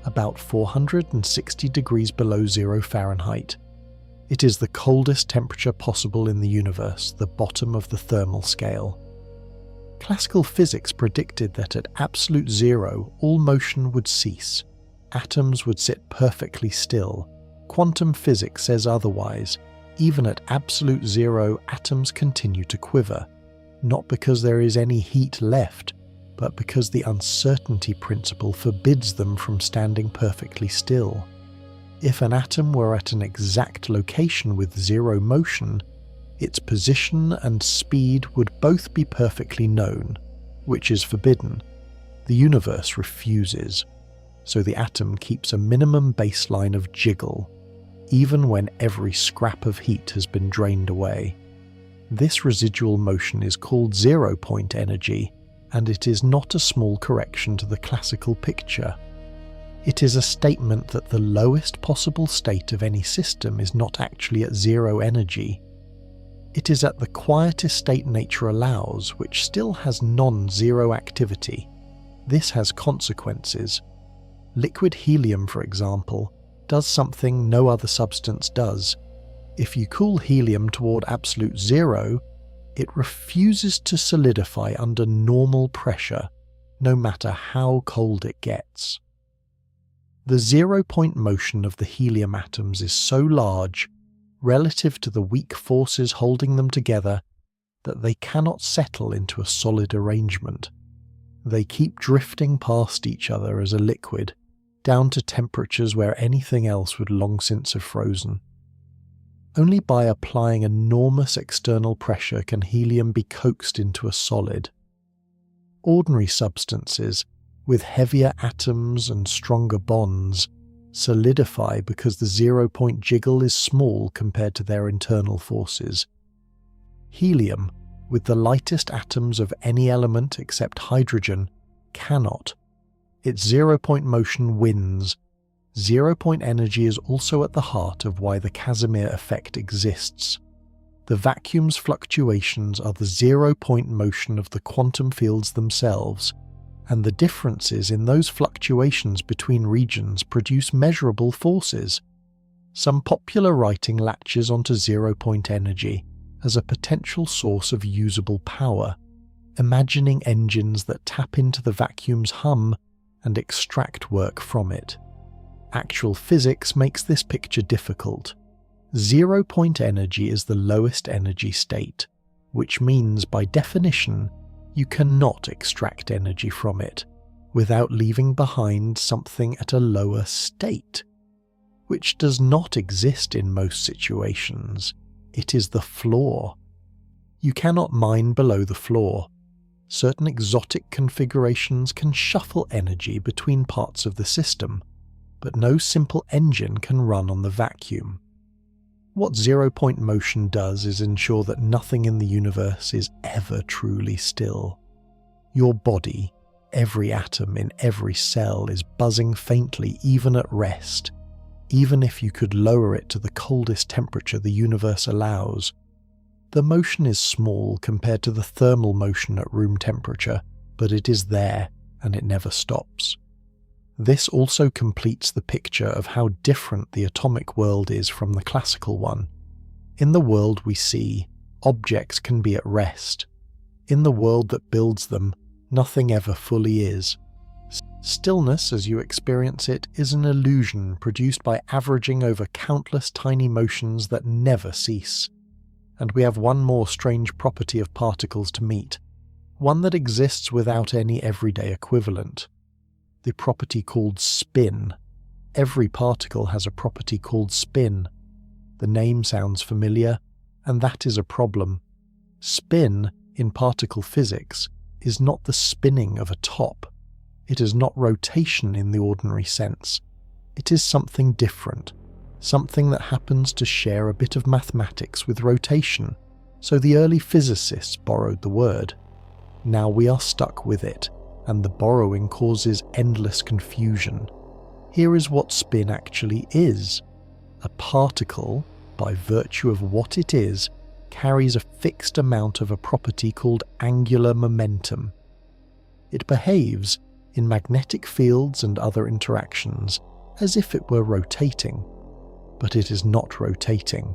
about 460 degrees below 0 Fahrenheit. It is the coldest temperature possible in the universe, the bottom of the thermal scale. Classical physics predicted that at absolute zero, all motion would cease. Atoms would sit perfectly still. Quantum physics says otherwise. Even at absolute zero, atoms continue to quiver, not because there is any heat left, but because the uncertainty principle forbids them from standing perfectly still. If an atom were at an exact location with zero motion, its position and speed would both be perfectly known, which is forbidden. The universe refuses, so the atom keeps a minimum baseline of jiggle, even when every scrap of heat has been drained away. This residual motion is called zero-point energy, and it is not a small correction to the classical picture. It is a statement that the lowest possible state of any system is not actually at zero energy. It is at the quietest state nature allows, which still has non-zero activity. This has consequences. Liquid helium, for example, does something no other substance does. If you cool helium toward absolute zero, it refuses to solidify under normal pressure, no matter how cold it gets. The zero-point motion of the helium atoms is so large, relative to the weak forces holding them together, that they cannot settle into a solid arrangement. They keep drifting past each other as a liquid, down to temperatures where anything else would long since have frozen. Only by applying enormous external pressure can helium be coaxed into a solid. Ordinary substances, with heavier atoms and stronger bonds, solidify because the zero-point jiggle is small compared to their internal forces. Helium, with the lightest atoms of any element except hydrogen, cannot. Its zero-point motion wins. Zero-point energy is also at the heart of why the Casimir effect exists. The vacuum's fluctuations are the zero-point motion of the quantum fields themselves, and the differences in those fluctuations between regions produce measurable forces. Some popular writing latches onto zero-point energy as a potential source of usable power, imagining engines that tap into the vacuum's hum and extract work from it. Actual physics makes this picture difficult. Zero-point energy is the lowest energy state, which means, by definition, you cannot extract energy from it without leaving behind something at a lower state, which does not exist in most situations. It is the floor. You cannot mine below the floor. Certain exotic configurations can shuffle energy between parts of the system, but no simple engine can run on the vacuum. What zero-point motion does is ensure that nothing in the universe is ever truly still. Your body, every atom in every cell, is buzzing faintly even at rest, even if you could lower it to the coldest temperature the universe allows. The motion is small compared to the thermal motion at room temperature, but it is there and it never stops. This also completes the picture of how different the atomic world is from the classical one. In the world we see, objects can be at rest. In the world that builds them, nothing ever fully is. Stillness, as you experience it, is an illusion produced by averaging over countless tiny motions that never cease. And we have one more strange property of particles to meet, one that exists without any everyday equivalent. The property called spin. Every particle has a property called spin. The name sounds familiar, and that is a problem. Spin, in particle physics, is not the spinning of a top. It is not rotation in the ordinary sense. It is something different, something that happens to share a bit of mathematics with rotation, so the early physicists borrowed the word. Now we are stuck with it, and the borrowing causes endless confusion. Here is what spin actually is. A particle, by virtue of what it is, carries a fixed amount of a property called angular momentum. It behaves, in magnetic fields and other interactions, as if it were rotating. But it is not rotating.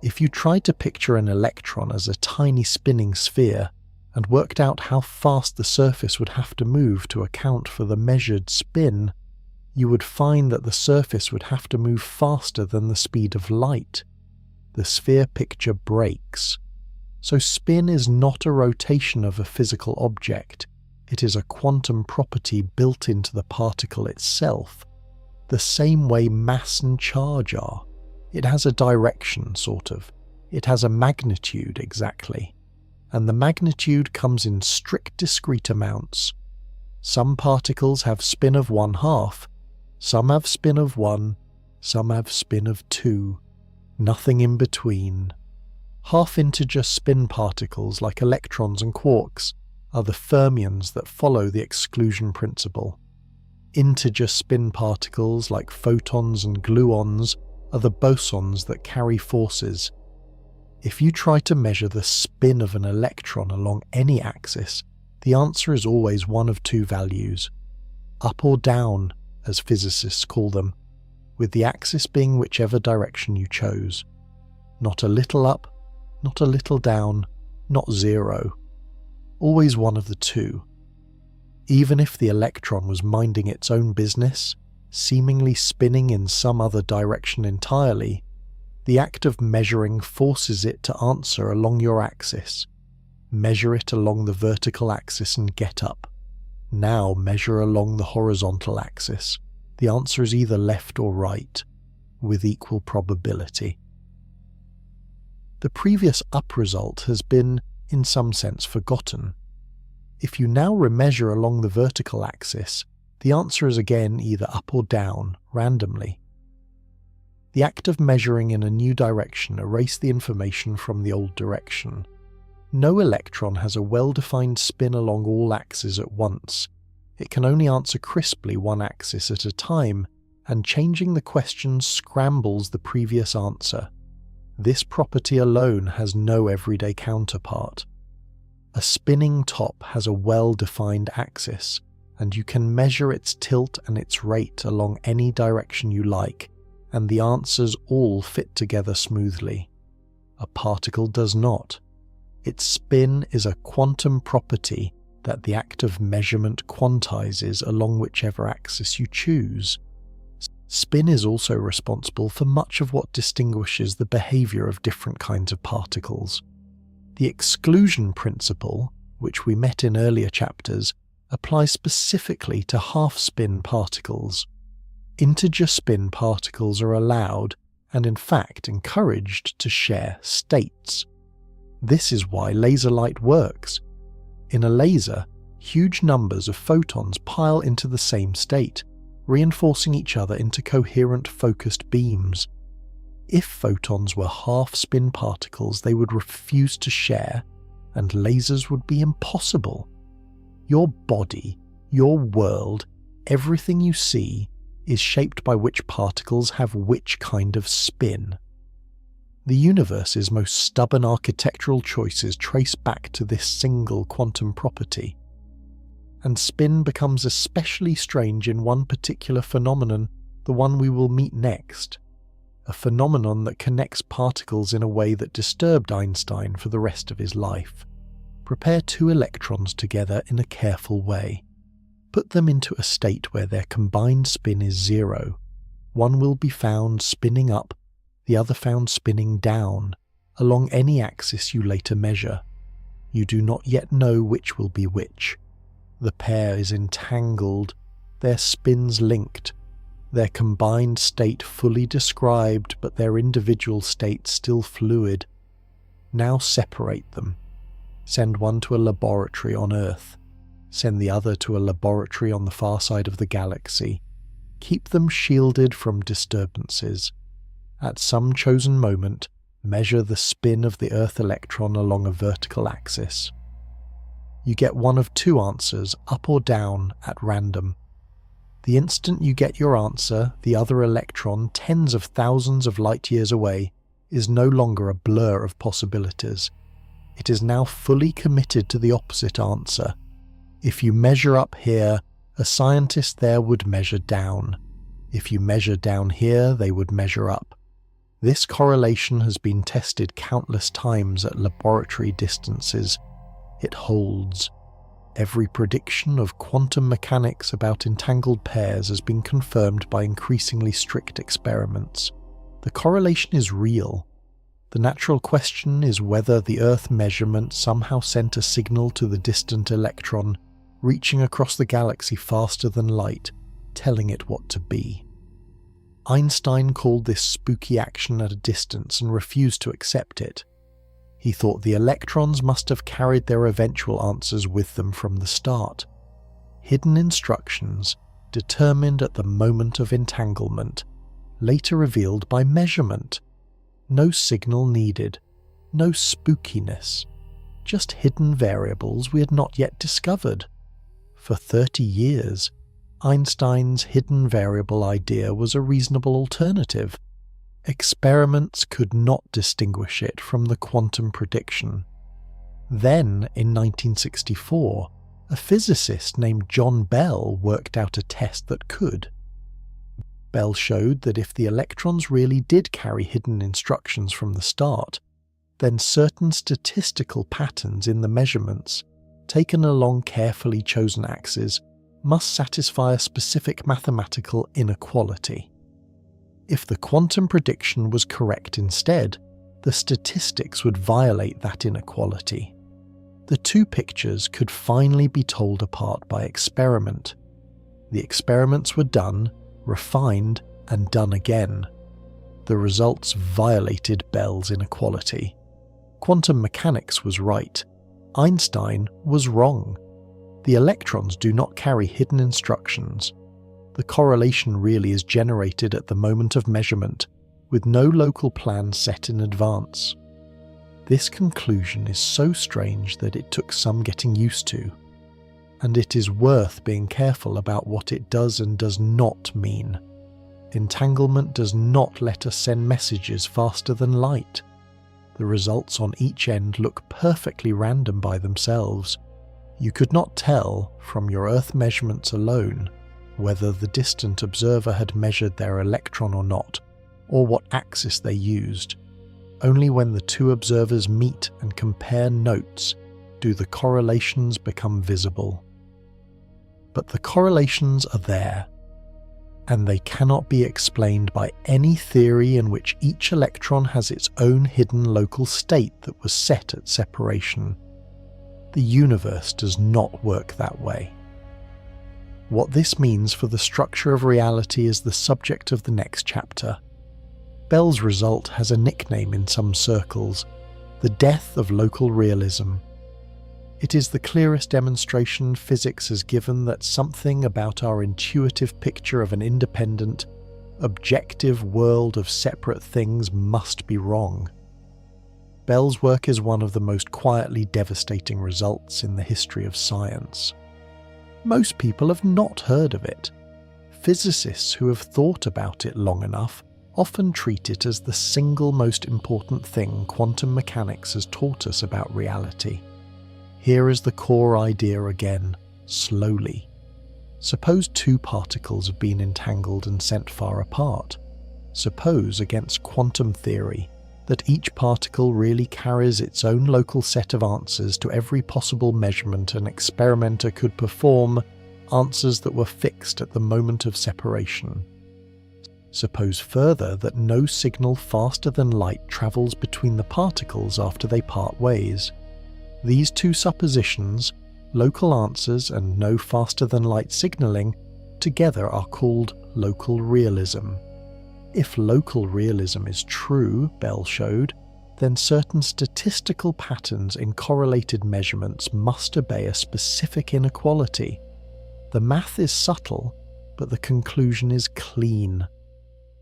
If you tried to picture an electron as a tiny spinning sphere, and worked out how fast the surface would have to move to account for the measured spin, you would find that the surface would have to move faster than the speed of light. The sphere picture breaks. So spin is not a rotation of a physical object, it is a quantum property built into the particle itself, the same way mass and charge are. It has a direction, sort of. It has a magnitude, exactly. And the magnitude comes in strict discrete amounts. Some particles have spin of 1/2, some have spin of 1, some have spin of 2, nothing in between. Half-integer spin particles like electrons and quarks are the fermions that follow the exclusion principle. Integer spin particles like photons and gluons are the bosons that carry forces. If you try to measure the spin of an electron along any axis, the answer is always one of two values, up or down, as physicists call them, with the axis being whichever direction you chose. Not a little up, not a little down, not zero. Always one of the two. Even if the electron was minding its own business, seemingly spinning in some other direction entirely, the act of measuring forces it to answer along your axis. Measure it along the vertical axis and get up. Now measure along the horizontal axis. The answer is either left or right, with equal probability. The previous up result has been, in some sense, forgotten. If you now remeasure along the vertical axis, the answer is again either up or down, randomly. The act of measuring in a new direction erased the information from the old direction. No electron has a well-defined spin along all axes at once. It can only answer crisply one axis at a time, and changing the question scrambles the previous answer. This property alone has no everyday counterpart. A spinning top has a well-defined axis, and you can measure its tilt and its rate along any direction you like, and the answers all fit together smoothly. A particle does not. Its spin is a quantum property that the act of measurement quantizes along whichever axis you choose. Spin is also responsible for much of what distinguishes the behavior of different kinds of particles. The exclusion principle, which we met in earlier chapters, applies specifically to half-spin particles. Integer spin particles are allowed, and in fact encouraged, to share states. This is why laser light works. In a laser, huge numbers of photons pile into the same state, reinforcing each other into coherent focused beams. If photons were half-spin particles, they would refuse to share, and lasers would be impossible. Your body, your world, everything you see is shaped by which particles have which kind of spin. The universe's most stubborn architectural choices trace back to this single quantum property. And spin becomes especially strange in one particular phenomenon, the one we will meet next. A phenomenon that connects particles in a way that disturbed Einstein for the rest of his life. Prepare two electrons together in a careful way. Put them into a state where their combined spin is zero. One will be found spinning up, the other found spinning down, along any axis you later measure. You do not yet know which will be which. The pair is entangled, their spins linked, their combined state fully described but their individual state still fluid. Now separate them. Send one to a laboratory on Earth. Send the other to a laboratory on the far side of the galaxy. Keep them shielded from disturbances. At some chosen moment, measure the spin of the Earth electron along a vertical axis. You get one of two answers, up or down, at random. The instant you get your answer, the other electron, tens of thousands of light years away, is no longer a blur of possibilities. It is now fully committed to the opposite answer. If you measure up here, a scientist there would measure down. If you measure down here, they would measure up. This correlation has been tested countless times at laboratory distances. It holds. Every prediction of quantum mechanics about entangled pairs has been confirmed by increasingly strict experiments. The correlation is real. The natural question is whether the Earth measurement somehow sent a signal to the distant electron, reaching across the galaxy faster than light, telling it what to be. Einstein called this spooky action at a distance and refused to accept it. He thought the electrons must have carried their eventual answers with them from the start. Hidden instructions, determined at the moment of entanglement, later revealed by measurement. No signal needed, no spookiness, just hidden variables we had not yet discovered. For 30 years, Einstein's hidden variable idea was a reasonable alternative. Experiments could not distinguish it from the quantum prediction. Then, in 1964, a physicist named John Bell worked out a test that could. Bell showed that if the electrons really did carry hidden instructions from the start, then certain statistical patterns in the measurements, taken along carefully chosen axes, must satisfy a specific mathematical inequality. If the quantum prediction was correct instead, the statistics would violate that inequality. The two pictures could finally be told apart by experiment. The experiments were done, refined, and done again. The results violated Bell's inequality. Quantum mechanics was right. Einstein was wrong. The electrons do not carry hidden instructions. The correlation really is generated at the moment of measurement, with no local plan set in advance. This conclusion is so strange that it took some getting used to, and it is worth being careful about what it does and does not mean. Entanglement does not let us send messages faster than light. The results on each end look perfectly random by themselves. You could not tell, from your Earth measurements alone, whether the distant observer had measured their electron or not, or what axis they used. Only when the two observers meet and compare notes do the correlations become visible. But the correlations are there, and they cannot be explained by any theory in which each electron has its own hidden local state that was set at separation. The universe does not work that way. What this means for the structure of reality is the subject of the next chapter. Bell's result has a nickname in some circles, the death of local realism. It is the clearest demonstration physics has given that something about our intuitive picture of an independent, objective world of separate things must be wrong. Bell's work is one of the most quietly devastating results in the history of science. Most people have not heard of it. Physicists who have thought about it long enough often treat it as the single most important thing quantum mechanics has taught us about reality. Here is the core idea again, slowly. Suppose two particles have been entangled and sent far apart. Suppose, against quantum theory, that each particle really carries its own local set of answers to every possible measurement an experimenter could perform, answers that were fixed at the moment of separation. Suppose further that no signal faster than light travels between the particles after they part ways. These two suppositions, local answers and no faster than light signaling, together are called local realism. If local realism is true, Bell showed, then certain statistical patterns in correlated measurements must obey a specific inequality. The math is subtle, but the conclusion is clean.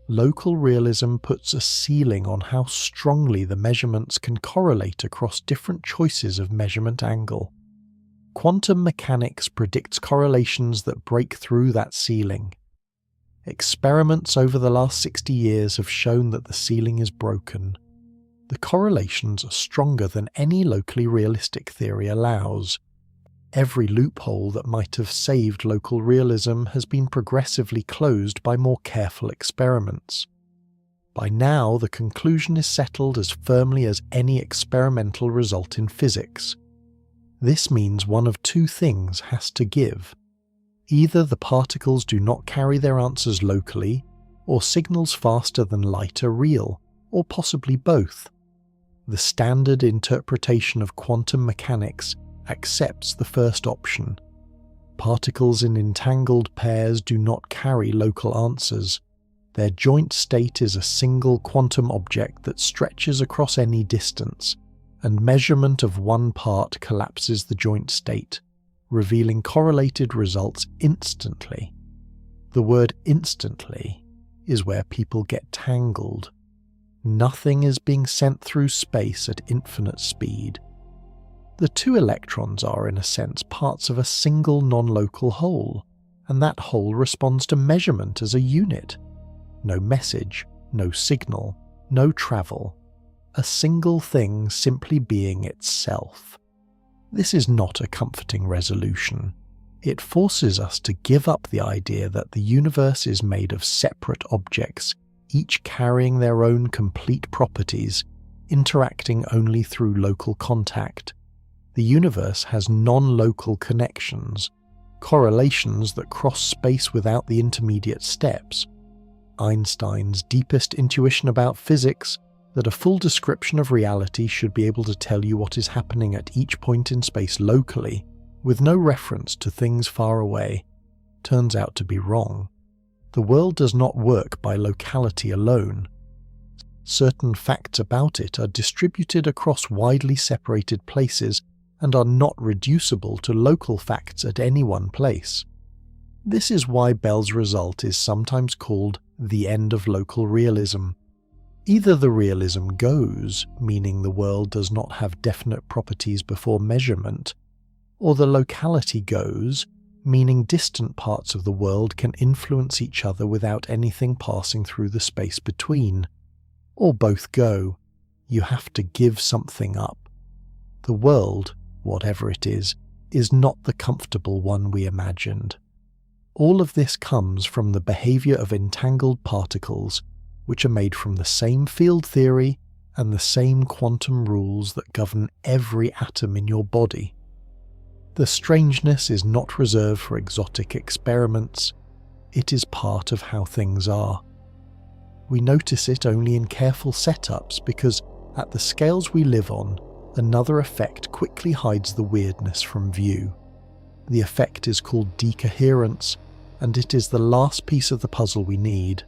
Local realism puts a ceiling on how strongly the measurements can correlate across different choices of measurement angle. Quantum mechanics predicts correlations that break through that ceiling. Experiments over the last 60 years have shown that the ceiling is broken. The correlations are stronger than any locally realistic theory allows. Every loophole that might have saved local realism has been progressively closed by more careful experiments. By now, the conclusion is settled as firmly as any experimental result in physics. This means one of two things has to give. Either the particles do not carry their answers locally, or signals faster than light are real, or possibly both. The standard interpretation of quantum mechanics accepts the first option. Particles in entangled pairs do not carry local answers. Their joint state is a single quantum object that stretches across any distance, and measurement of one part collapses the joint state, revealing correlated results instantly. The word instantly is where people get tangled. Nothing is being sent through space at infinite speed. The two electrons are, in a sense, parts of a single non-local whole, and that whole responds to measurement as a unit. No message, no signal, no travel. A single thing simply being itself. This is not a comforting resolution. It forces us to give up the idea that the universe is made of separate objects, each carrying their own complete properties, interacting only through local contact. The universe has non-local connections, correlations that cross space without the intermediate steps. Einstein's deepest intuition about physics, that a full description of reality should be able to tell you what is happening at each point in space locally, with no reference to things far away, turns out to be wrong. The world does not work by locality alone. Certain facts about it are distributed across widely separated places and are not reducible to local facts at any one place. This is why Bell's result is sometimes called the end of local realism. Either the realism goes, meaning the world does not have definite properties before measurement, or the locality goes, meaning distant parts of the world can influence each other without anything passing through the space between. Or both go. You have to give something up. The world, whatever it is not the comfortable one we imagined. All of this comes from the behavior of entangled particles, which are made from the same field theory and the same quantum rules that govern every atom in your body. The strangeness is not reserved for exotic experiments, it is part of how things are. We notice it only in careful setups because, at the scales we live on, another effect quickly hides the weirdness from view. The effect is called decoherence, and it is the last piece of the puzzle we need.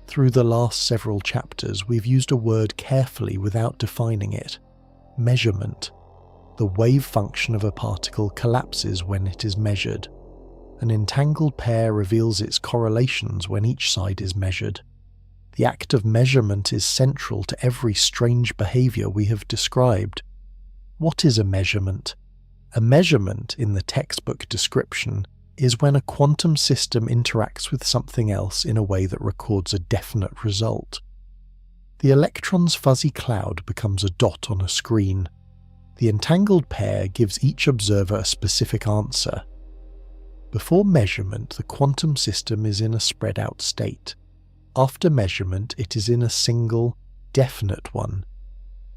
Through the last several chapters, we've used a word carefully without defining it: measurement. The wave function of a particle collapses when it is measured. An entangled pair reveals its correlations when each side is measured. The act of measurement is central to every strange behavior we have described. What is a measurement? A measurement, in the textbook description, is when a quantum system interacts with something else in a way that records a definite result. The electron's fuzzy cloud becomes a dot on a screen. The entangled pair gives each observer a specific answer. Before measurement, the quantum system is in a spread-out state. After measurement, it is in a single, definite one.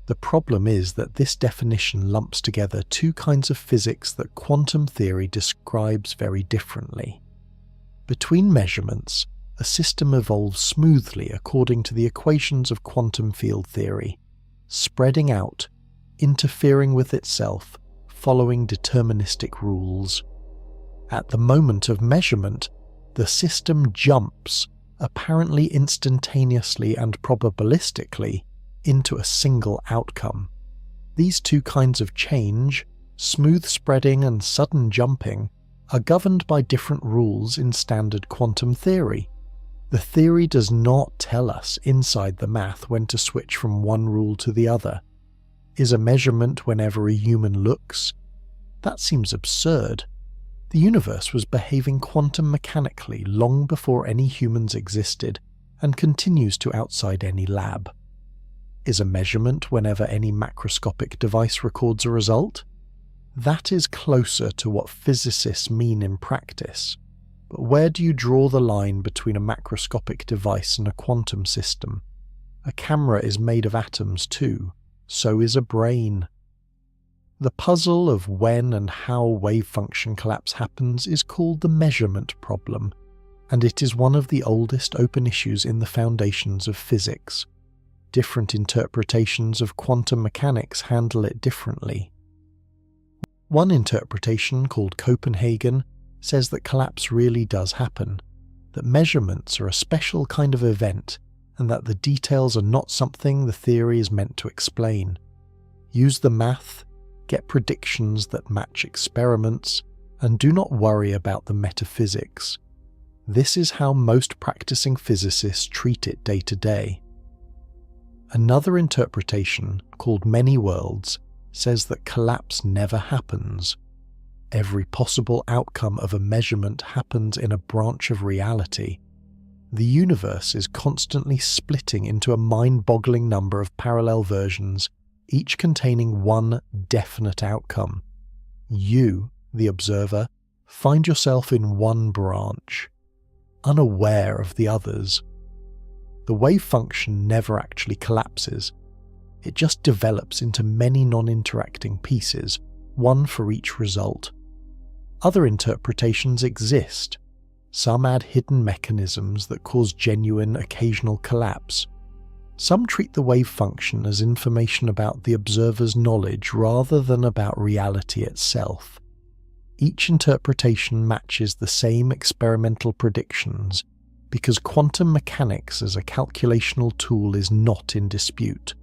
The problem is that this definition lumps together two kinds of physics that quantum theory describes very differently. Between measurements, a system evolves smoothly according to the equations of quantum field theory, spreading out, interfering with itself, following deterministic rules. At the moment of measurement, the system jumps, apparently instantaneously and probabilistically, into a single outcome. These two kinds of change, smooth spreading and sudden jumping, are governed by different rules in standard quantum theory. The theory does not tell us inside the math when to switch from one rule to the other. Is a measurement whenever a human looks? That seems absurd. The universe was behaving quantum mechanically long before any humans existed and continues to outside any lab. Is a measurement whenever any macroscopic device records a result? That is closer to what physicists mean in practice. But where do you draw the line between a macroscopic device and a quantum system? A camera is made of atoms too, so is a brain. The puzzle of when and how wave function collapse happens is called the measurement problem, and it is one of the oldest open issues in the foundations of physics. Different interpretations of quantum mechanics handle it differently. One interpretation, called Copenhagen, says that collapse really does happen, that measurements are a special kind of event, and that the details are not something the theory is meant to explain. Use the math, get predictions that match experiments, and do not worry about the metaphysics. This is how most practicing physicists treat it day to day. Another interpretation, called many worlds, says that collapse never happens. Every possible outcome of a measurement happens in a branch of reality. The universe is constantly splitting into a mind-boggling number of parallel versions, each containing one definite outcome. You, the observer, find yourself in one branch, unaware of the others. The wave function never actually collapses. It just develops into many non-interacting pieces, one for each result. Other interpretations exist. Some add hidden mechanisms that cause genuine occasional collapse. Some treat the wave function as information about the observer's knowledge rather than about reality itself. Each interpretation matches the same experimental predictions because quantum mechanics as a calculational tool is not in dispute.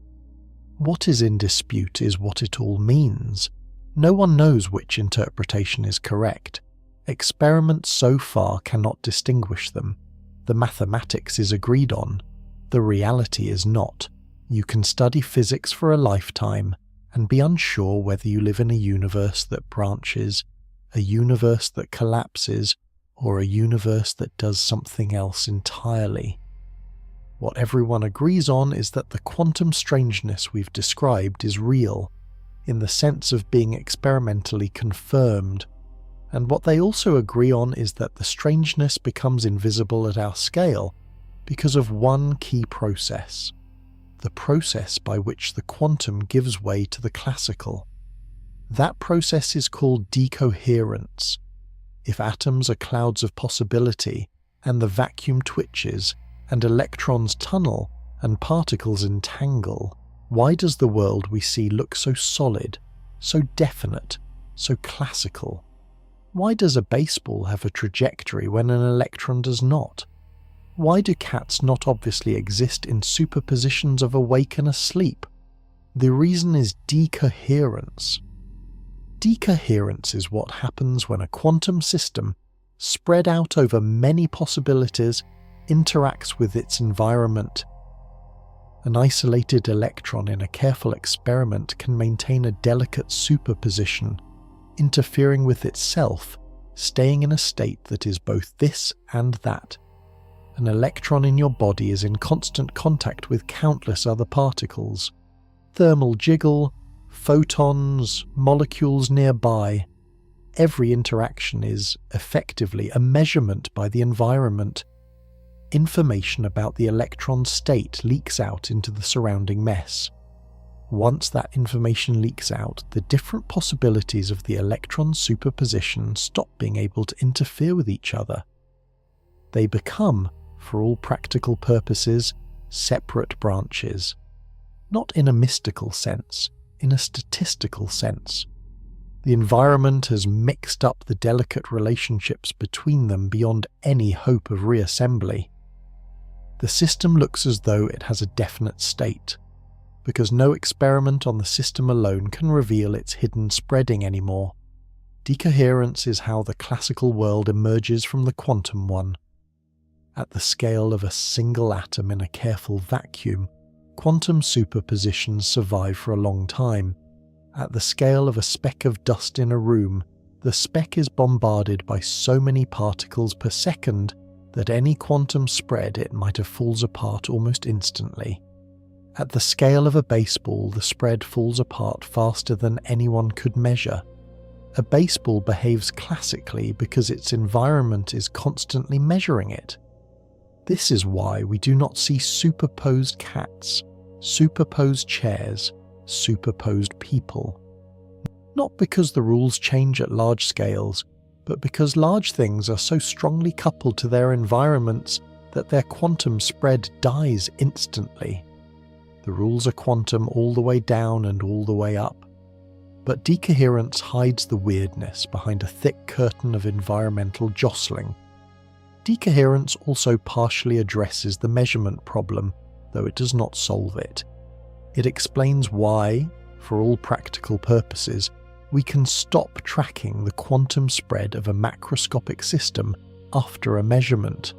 What is in dispute is what it all means. No one knows which interpretation is correct. Experiments so far cannot distinguish them. The mathematics is agreed on. The reality is not. You can study physics for a lifetime and be unsure whether you live in a universe that branches, a universe that collapses, or a universe that does something else entirely. What everyone agrees on is that the quantum strangeness we've described is real, in the sense of being experimentally confirmed, and what they also agree on is that the strangeness becomes invisible at our scale because of one key process, the process by which the quantum gives way to the classical. That process is called decoherence. If atoms are clouds of possibility, and the vacuum twitches, and electrons tunnel, and particles entangle, why does the world we see look so solid, so definite, so classical? Why does a baseball have a trajectory when an electron does not? Why do cats not obviously exist in superpositions of awake and asleep? The reason is decoherence. Decoherence is what happens when a quantum system, spread out over many possibilities, interacts with its environment. An isolated electron in a careful experiment can maintain a delicate superposition, interfering with itself, staying in a state that is both this and that. An electron in your body is in constant contact with countless other particles. Thermal jiggle, photons, molecules nearby. Every interaction is, effectively, a measurement by the environment. Information about the electron's state leaks out into the surrounding mess. Once that information leaks out, the different possibilities of the electron superposition stop being able to interfere with each other. They become, for all practical purposes, separate branches. Not in a mystical sense, in a statistical sense. The environment has mixed up the delicate relationships between them beyond any hope of reassembly. The system looks as though it has a definite state, because no experiment on the system alone can reveal its hidden spreading anymore. Decoherence is how the classical world emerges from the quantum one. At the scale of a single atom in a careful vacuum, quantum superpositions survive for a long time. At the scale of a speck of dust in a room, the speck is bombarded by so many particles per second that any quantum spread it might have falls apart almost instantly. At the scale of a baseball, the spread falls apart faster than anyone could measure. A baseball behaves classically because its environment is constantly measuring it. This is why we do not see superposed cats, superposed chairs, superposed people. Not because the rules change at large scales, but because large things are so strongly coupled to their environments that their quantum spread dies instantly. The rules are quantum all the way down and all the way up. But decoherence hides the weirdness behind a thick curtain of environmental jostling. Decoherence also partially addresses the measurement problem, though it does not solve it. It explains why, for all practical purposes, we can stop tracking the quantum spread of a macroscopic system after a measurement.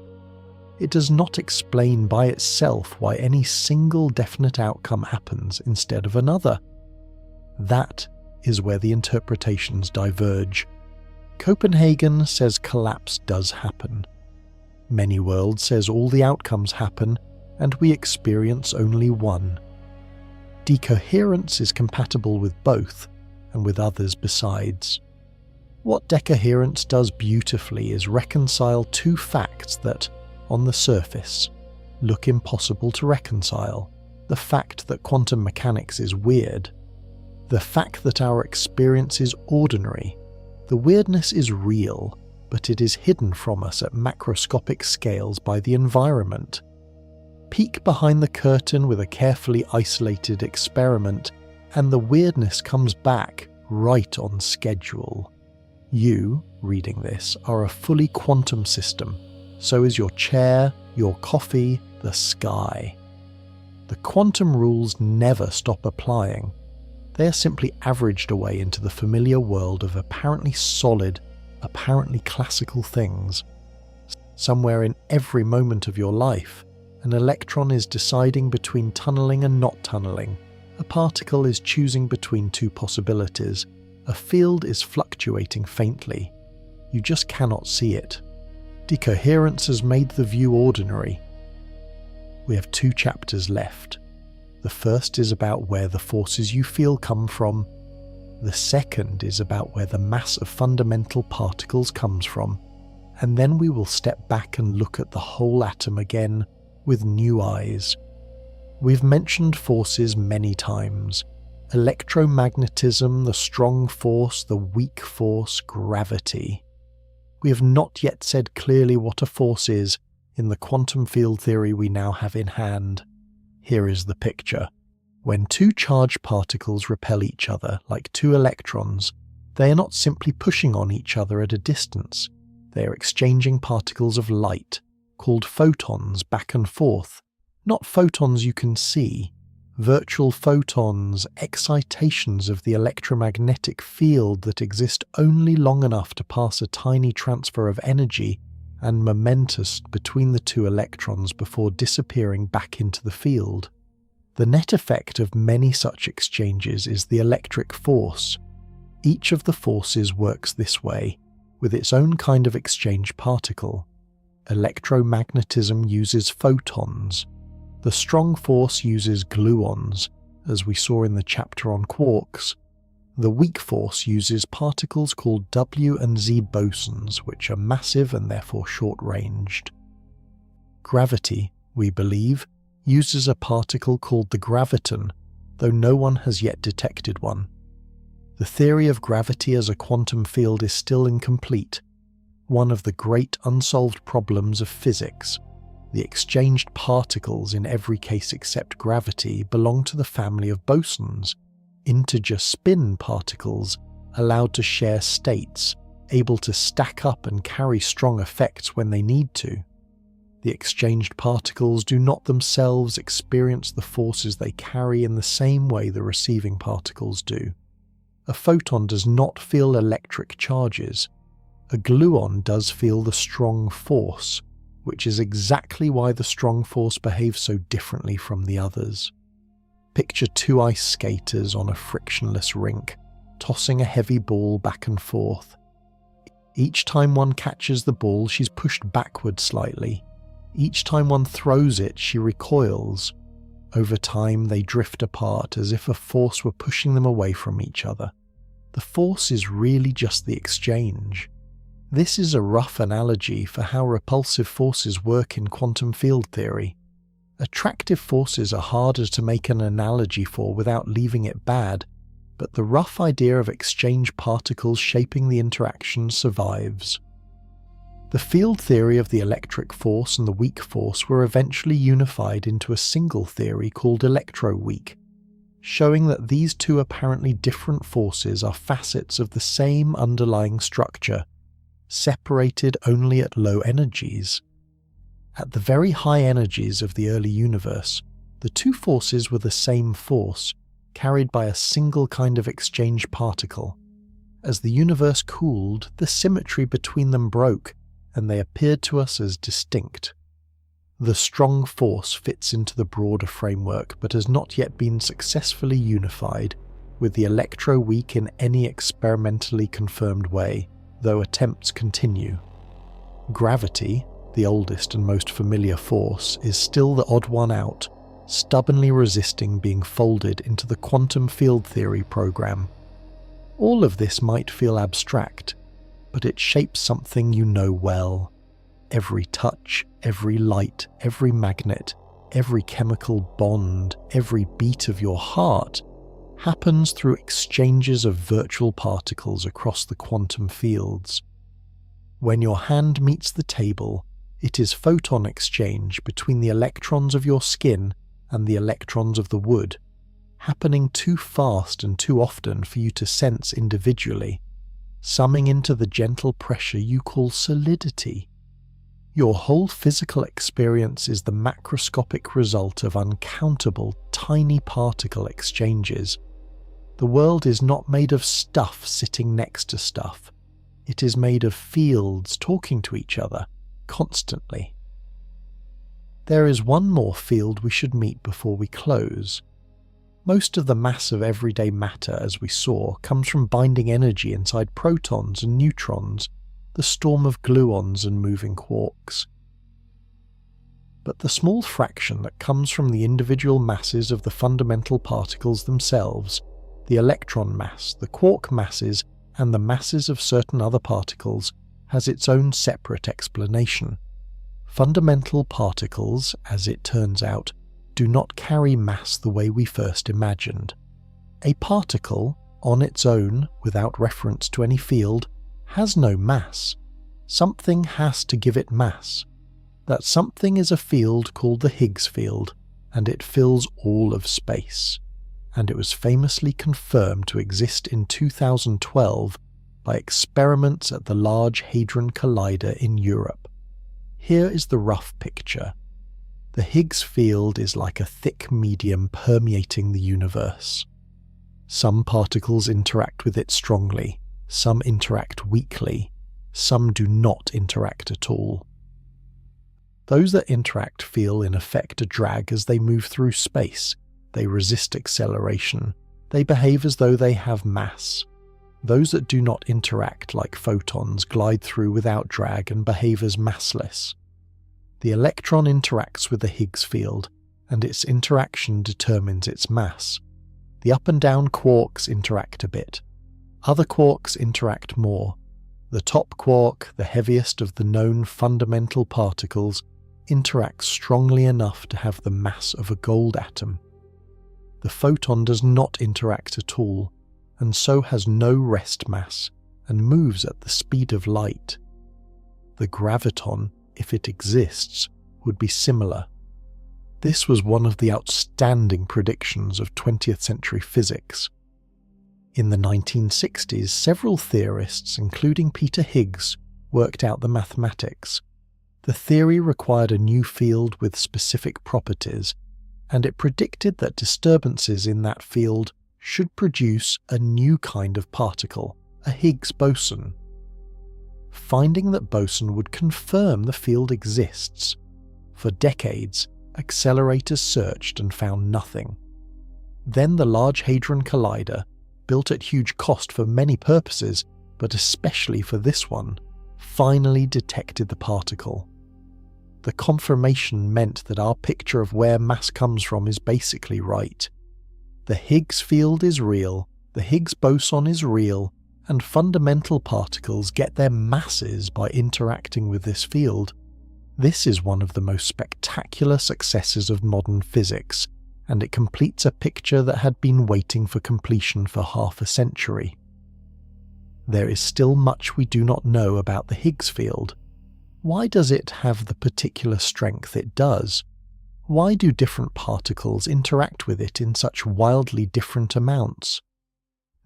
It does not explain by itself why any single definite outcome happens instead of another. That is where the interpretations diverge. Copenhagen says collapse does happen. Many Worlds says all the outcomes happen, and we experience only one. Decoherence is compatible with both, and with others besides. What decoherence does beautifully is reconcile two facts that, on the surface, look impossible to reconcile. The fact that quantum mechanics is weird. The fact that our experience is ordinary. The weirdness is real, but it is hidden from us at macroscopic scales by the environment. Peek behind the curtain with a carefully isolated experiment, and the weirdness comes back right on schedule. You, reading this, are a fully quantum system. So is your chair, your coffee, the sky. The quantum rules never stop applying. They are simply averaged away into the familiar world of apparently solid, apparently classical things. Somewhere in every moment of your life, an electron is deciding between tunneling and not tunneling. A particle is choosing between two possibilities. A field is fluctuating faintly. You just cannot see it. Decoherence has made the view ordinary. We have 2 chapters left. The first is about where the forces you feel come from. The second is about where the mass of fundamental particles comes from. And then we will step back and look at the whole atom again with new eyes. We've mentioned forces many times. Electromagnetism, the strong force, the weak force, gravity. We have not yet said clearly what a force is in the quantum field theory we now have in hand. Here is the picture. When 2 charged particles repel each other, like 2 electrons, they are not simply pushing on each other at a distance. They are exchanging particles of light, called photons, back and forth. Not photons you can see. Virtual photons, excitations of the electromagnetic field that exist only long enough to pass a tiny transfer of energy and momentous between the 2 electrons before disappearing back into the field. The net effect of many such exchanges is the electric force. Each of the forces works this way, with its own kind of exchange particle. Electromagnetism uses photons. The strong force uses gluons, as we saw in the chapter on quarks. The weak force uses particles called W and Z bosons, which are massive and therefore short-ranged. Gravity, we believe, uses a particle called the graviton, though no one has yet detected one. The theory of gravity as a quantum field is still incomplete, one of the great unsolved problems of physics. The exchanged particles in every case except gravity belong to the family of bosons, integer spin particles allowed to share states, able to stack up and carry strong effects when they need to. The exchanged particles do not themselves experience the forces they carry in the same way the receiving particles do. A photon does not feel electric charges. A gluon does feel the strong force, which is exactly why the strong force behaves so differently from the others. Picture two ice skaters on a frictionless rink, tossing a heavy ball back and forth. Each time one catches the ball, she's pushed backward slightly. Each time one throws it, she recoils. Over time, they drift apart as if a force were pushing them away from each other. The force is really just the exchange. This is a rough analogy for how repulsive forces work in quantum field theory. Attractive forces are harder to make an analogy for without leaving it bad, but the rough idea of exchange particles shaping the interaction survives. The field theory of the electric force and the weak force were eventually unified into a single theory called electroweak, showing that these two apparently different forces are facets of the same underlying structure, separated only at low energies. At the very high energies of the early universe, the two forces were the same force, carried by a single kind of exchange particle. As the universe cooled, the symmetry between them broke, and they appeared to us as distinct. The strong force fits into the broader framework, but has not yet been successfully unified with the electroweak in any experimentally confirmed way, though attempts continue. Gravity, the oldest and most familiar force, is still the odd one out, stubbornly resisting being folded into the quantum field theory program. All of this might feel abstract, but it shapes something you know well. Every touch, every light, every magnet, every chemical bond, every beat of your heart happens through exchanges of virtual particles across the quantum fields. When your hand meets the table, it is photon exchange between the electrons of your skin and the electrons of the wood, happening too fast and too often for you to sense individually, summing into the gentle pressure you call solidity. Your whole physical experience is the macroscopic result of uncountable tiny particle exchanges. The world is not made of stuff sitting next to stuff. It is made of fields talking to each other, constantly. There is one more field we should meet before we close. Most of the mass of everyday matter, as we saw, comes from binding energy inside protons and neutrons, the storm of gluons and moving quarks. But the small fraction that comes from the individual masses of the fundamental particles themselves, the electron mass, the quark masses, and the masses of certain other particles, has its own separate explanation. Fundamental particles, as it turns out, do not carry mass the way we first imagined. A particle, on its own, without reference to any field, has no mass. Something has to give it mass. That something is a field called the Higgs field, and it fills all of space. And it was famously confirmed to exist in 2012 by experiments at the Large Hadron Collider in Europe. Here is the rough picture. The Higgs field is like a thick medium permeating the universe. Some particles interact with it strongly, some interact weakly, some do not interact at all. Those that interact feel in effect a drag as they move through space. They resist acceleration. They behave as though they have mass. Those that do not interact like photons glide through without drag and behave as massless. The electron interacts with the Higgs field, and its interaction determines its mass. The up and down quarks interact a bit. Other quarks interact more. The top quark, the heaviest of the known fundamental particles, interacts strongly enough to have the mass of a gold atom. The photon does not interact at all, and so has no rest mass, and moves at the speed of light. The graviton, if it exists, would be similar. This was one of the outstanding predictions of 20th century physics. In the 1960s, several theorists, including Peter Higgs, worked out the mathematics. The theory required a new field with specific properties, and it predicted that disturbances in that field should produce a new kind of particle, a Higgs boson. Finding that boson would confirm the field exists. For decades, accelerators searched and found nothing. Then the Large Hadron Collider, built at huge cost for many purposes, but especially for this one, finally detected the particle. The confirmation meant that our picture of where mass comes from is basically right. The Higgs field is real, the Higgs boson is real, and fundamental particles get their masses by interacting with this field. This is one of the most spectacular successes of modern physics, and it completes a picture that had been waiting for completion for half a century. There is still much we do not know about the Higgs field. Why does it have the particular strength it does? Why do different particles interact with it in such wildly different amounts?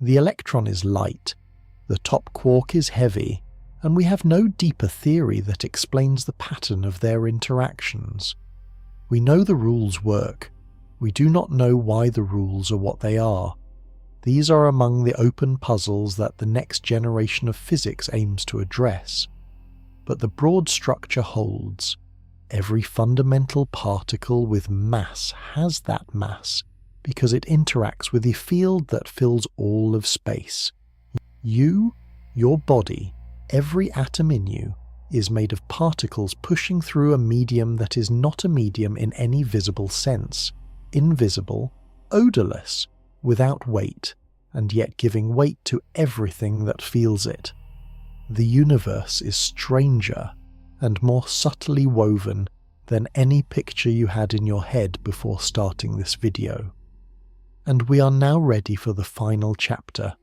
The electron is light, the top quark is heavy, and we have no deeper theory that explains the pattern of their interactions. We know the rules work. We do not know why the rules are what they are. These are among the open puzzles that the next generation of physics aims to address. But the broad structure holds. Every fundamental particle with mass has that mass because it interacts with the field that fills all of space. You, your body, every atom in you, is made of particles pushing through a medium that is not a medium in any visible sense. Invisible, odorless, without weight, and yet giving weight to everything that feels it. The universe is stranger and more subtly woven than any picture you had in your head before starting this video. And we are now ready for the final chapter,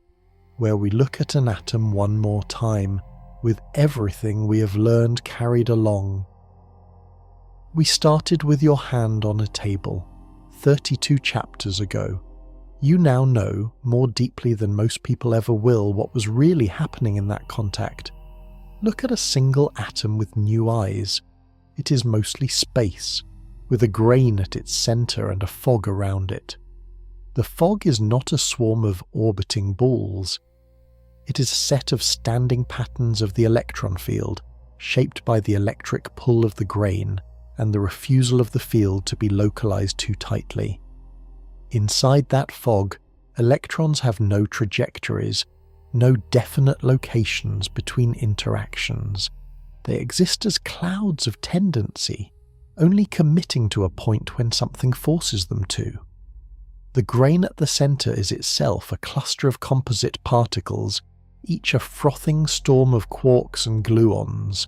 where we look at an atom one more time, with everything we have learned carried along. We started with your hand on a table, 32 chapters ago. You now know, more deeply than most people ever will, what was really happening in that contact. Look at a single atom with new eyes. It is mostly space, with a grain at its center and a fog around it. The fog is not a swarm of orbiting balls. It is a set of standing patterns of the electron field, shaped by the electric pull of the grain and the refusal of the field to be localized too tightly. Inside that fog, electrons have no trajectories, no definite locations between interactions. They exist as clouds of tendency, only committing to a point when something forces them to. The grain at the center is itself a cluster of composite particles, each a frothing storm of quarks and gluons.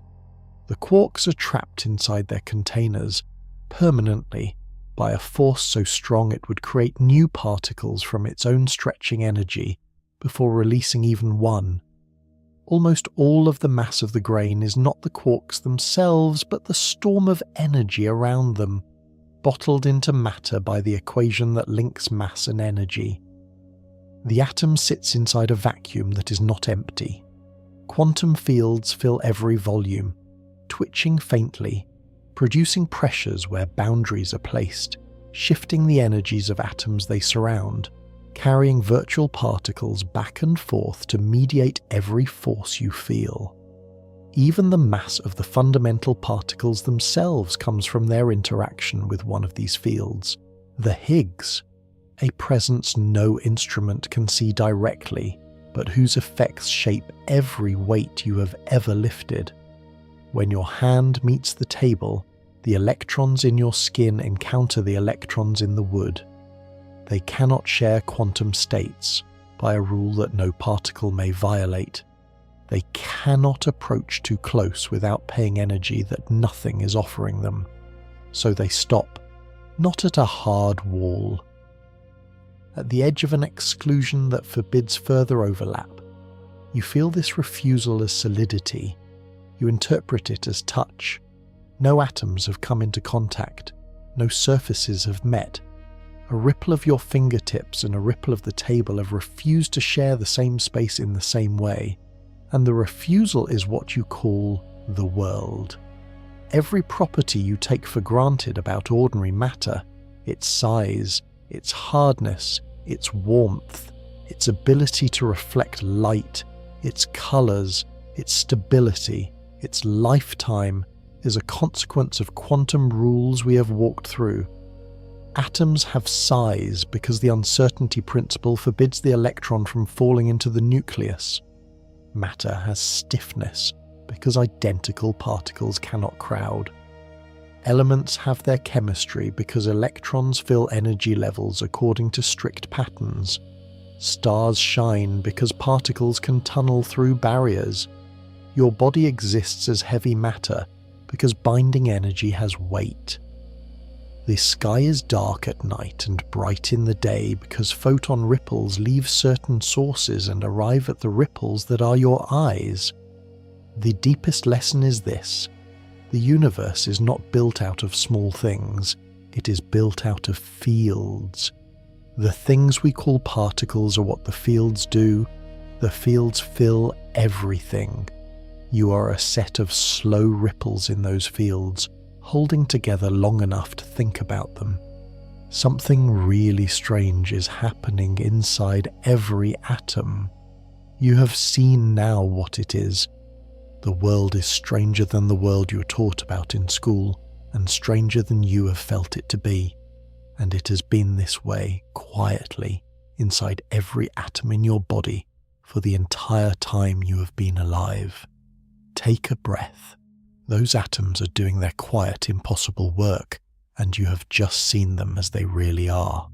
The quarks are trapped inside their containers, permanently, by a force so strong it would create new particles from its own stretching energy before releasing even one. Almost all of the mass of the grain is not the quarks themselves, but the storm of energy around them, bottled into matter by the equation that links mass and energy. The atom sits inside a vacuum that is not empty. Quantum fields fill every volume, twitching faintly, producing pressures where boundaries are placed, shifting the energies of atoms they surround, carrying virtual particles back and forth to mediate every force you feel. Even the mass of the fundamental particles themselves comes from their interaction with one of these fields, the Higgs, a presence no instrument can see directly, but whose effects shape every weight you have ever lifted. When your hand meets the table, the electrons in your skin encounter the electrons in the wood. They cannot share quantum states by a rule that no particle may violate. They cannot approach too close without paying energy that nothing is offering them. So they stop, not at a hard wall. At the edge of an exclusion that forbids further overlap, you feel this refusal as solidity. You interpret it as touch. No atoms have come into contact. No surfaces have met. A ripple of your fingertips and a ripple of the table have refused to share the same space in the same way, and the refusal is what you call the world. Every property you take for granted about ordinary matter, its size, its hardness, its warmth, its ability to reflect light, its colours, its stability, its lifetime, is a consequence of quantum rules we have walked through. Atoms have size because the uncertainty principle forbids the electron from falling into the nucleus. Matter has stiffness because identical particles cannot crowd. Elements have their chemistry because electrons fill energy levels according to strict patterns. Stars shine because particles can tunnel through barriers. Your body exists as heavy matter because binding energy has weight. The sky is dark at night and bright in the day because photon ripples leave certain sources and arrive at the ripples that are your eyes. The deepest lesson is this: the universe is not built out of small things, it is built out of fields. The things we call particles are what the fields do. The fields fill everything. You are a set of slow ripples in those fields, holding together long enough to think about them. Something really strange is happening inside every atom. You have seen now what it is. The world is stranger than the world you were taught about in school, and stranger than you have felt it to be. And it has been this way, quietly, inside every atom in your body, for the entire time you have been alive. Take a breath. Those atoms are doing their quiet, impossible work, and you have just seen them as they really are.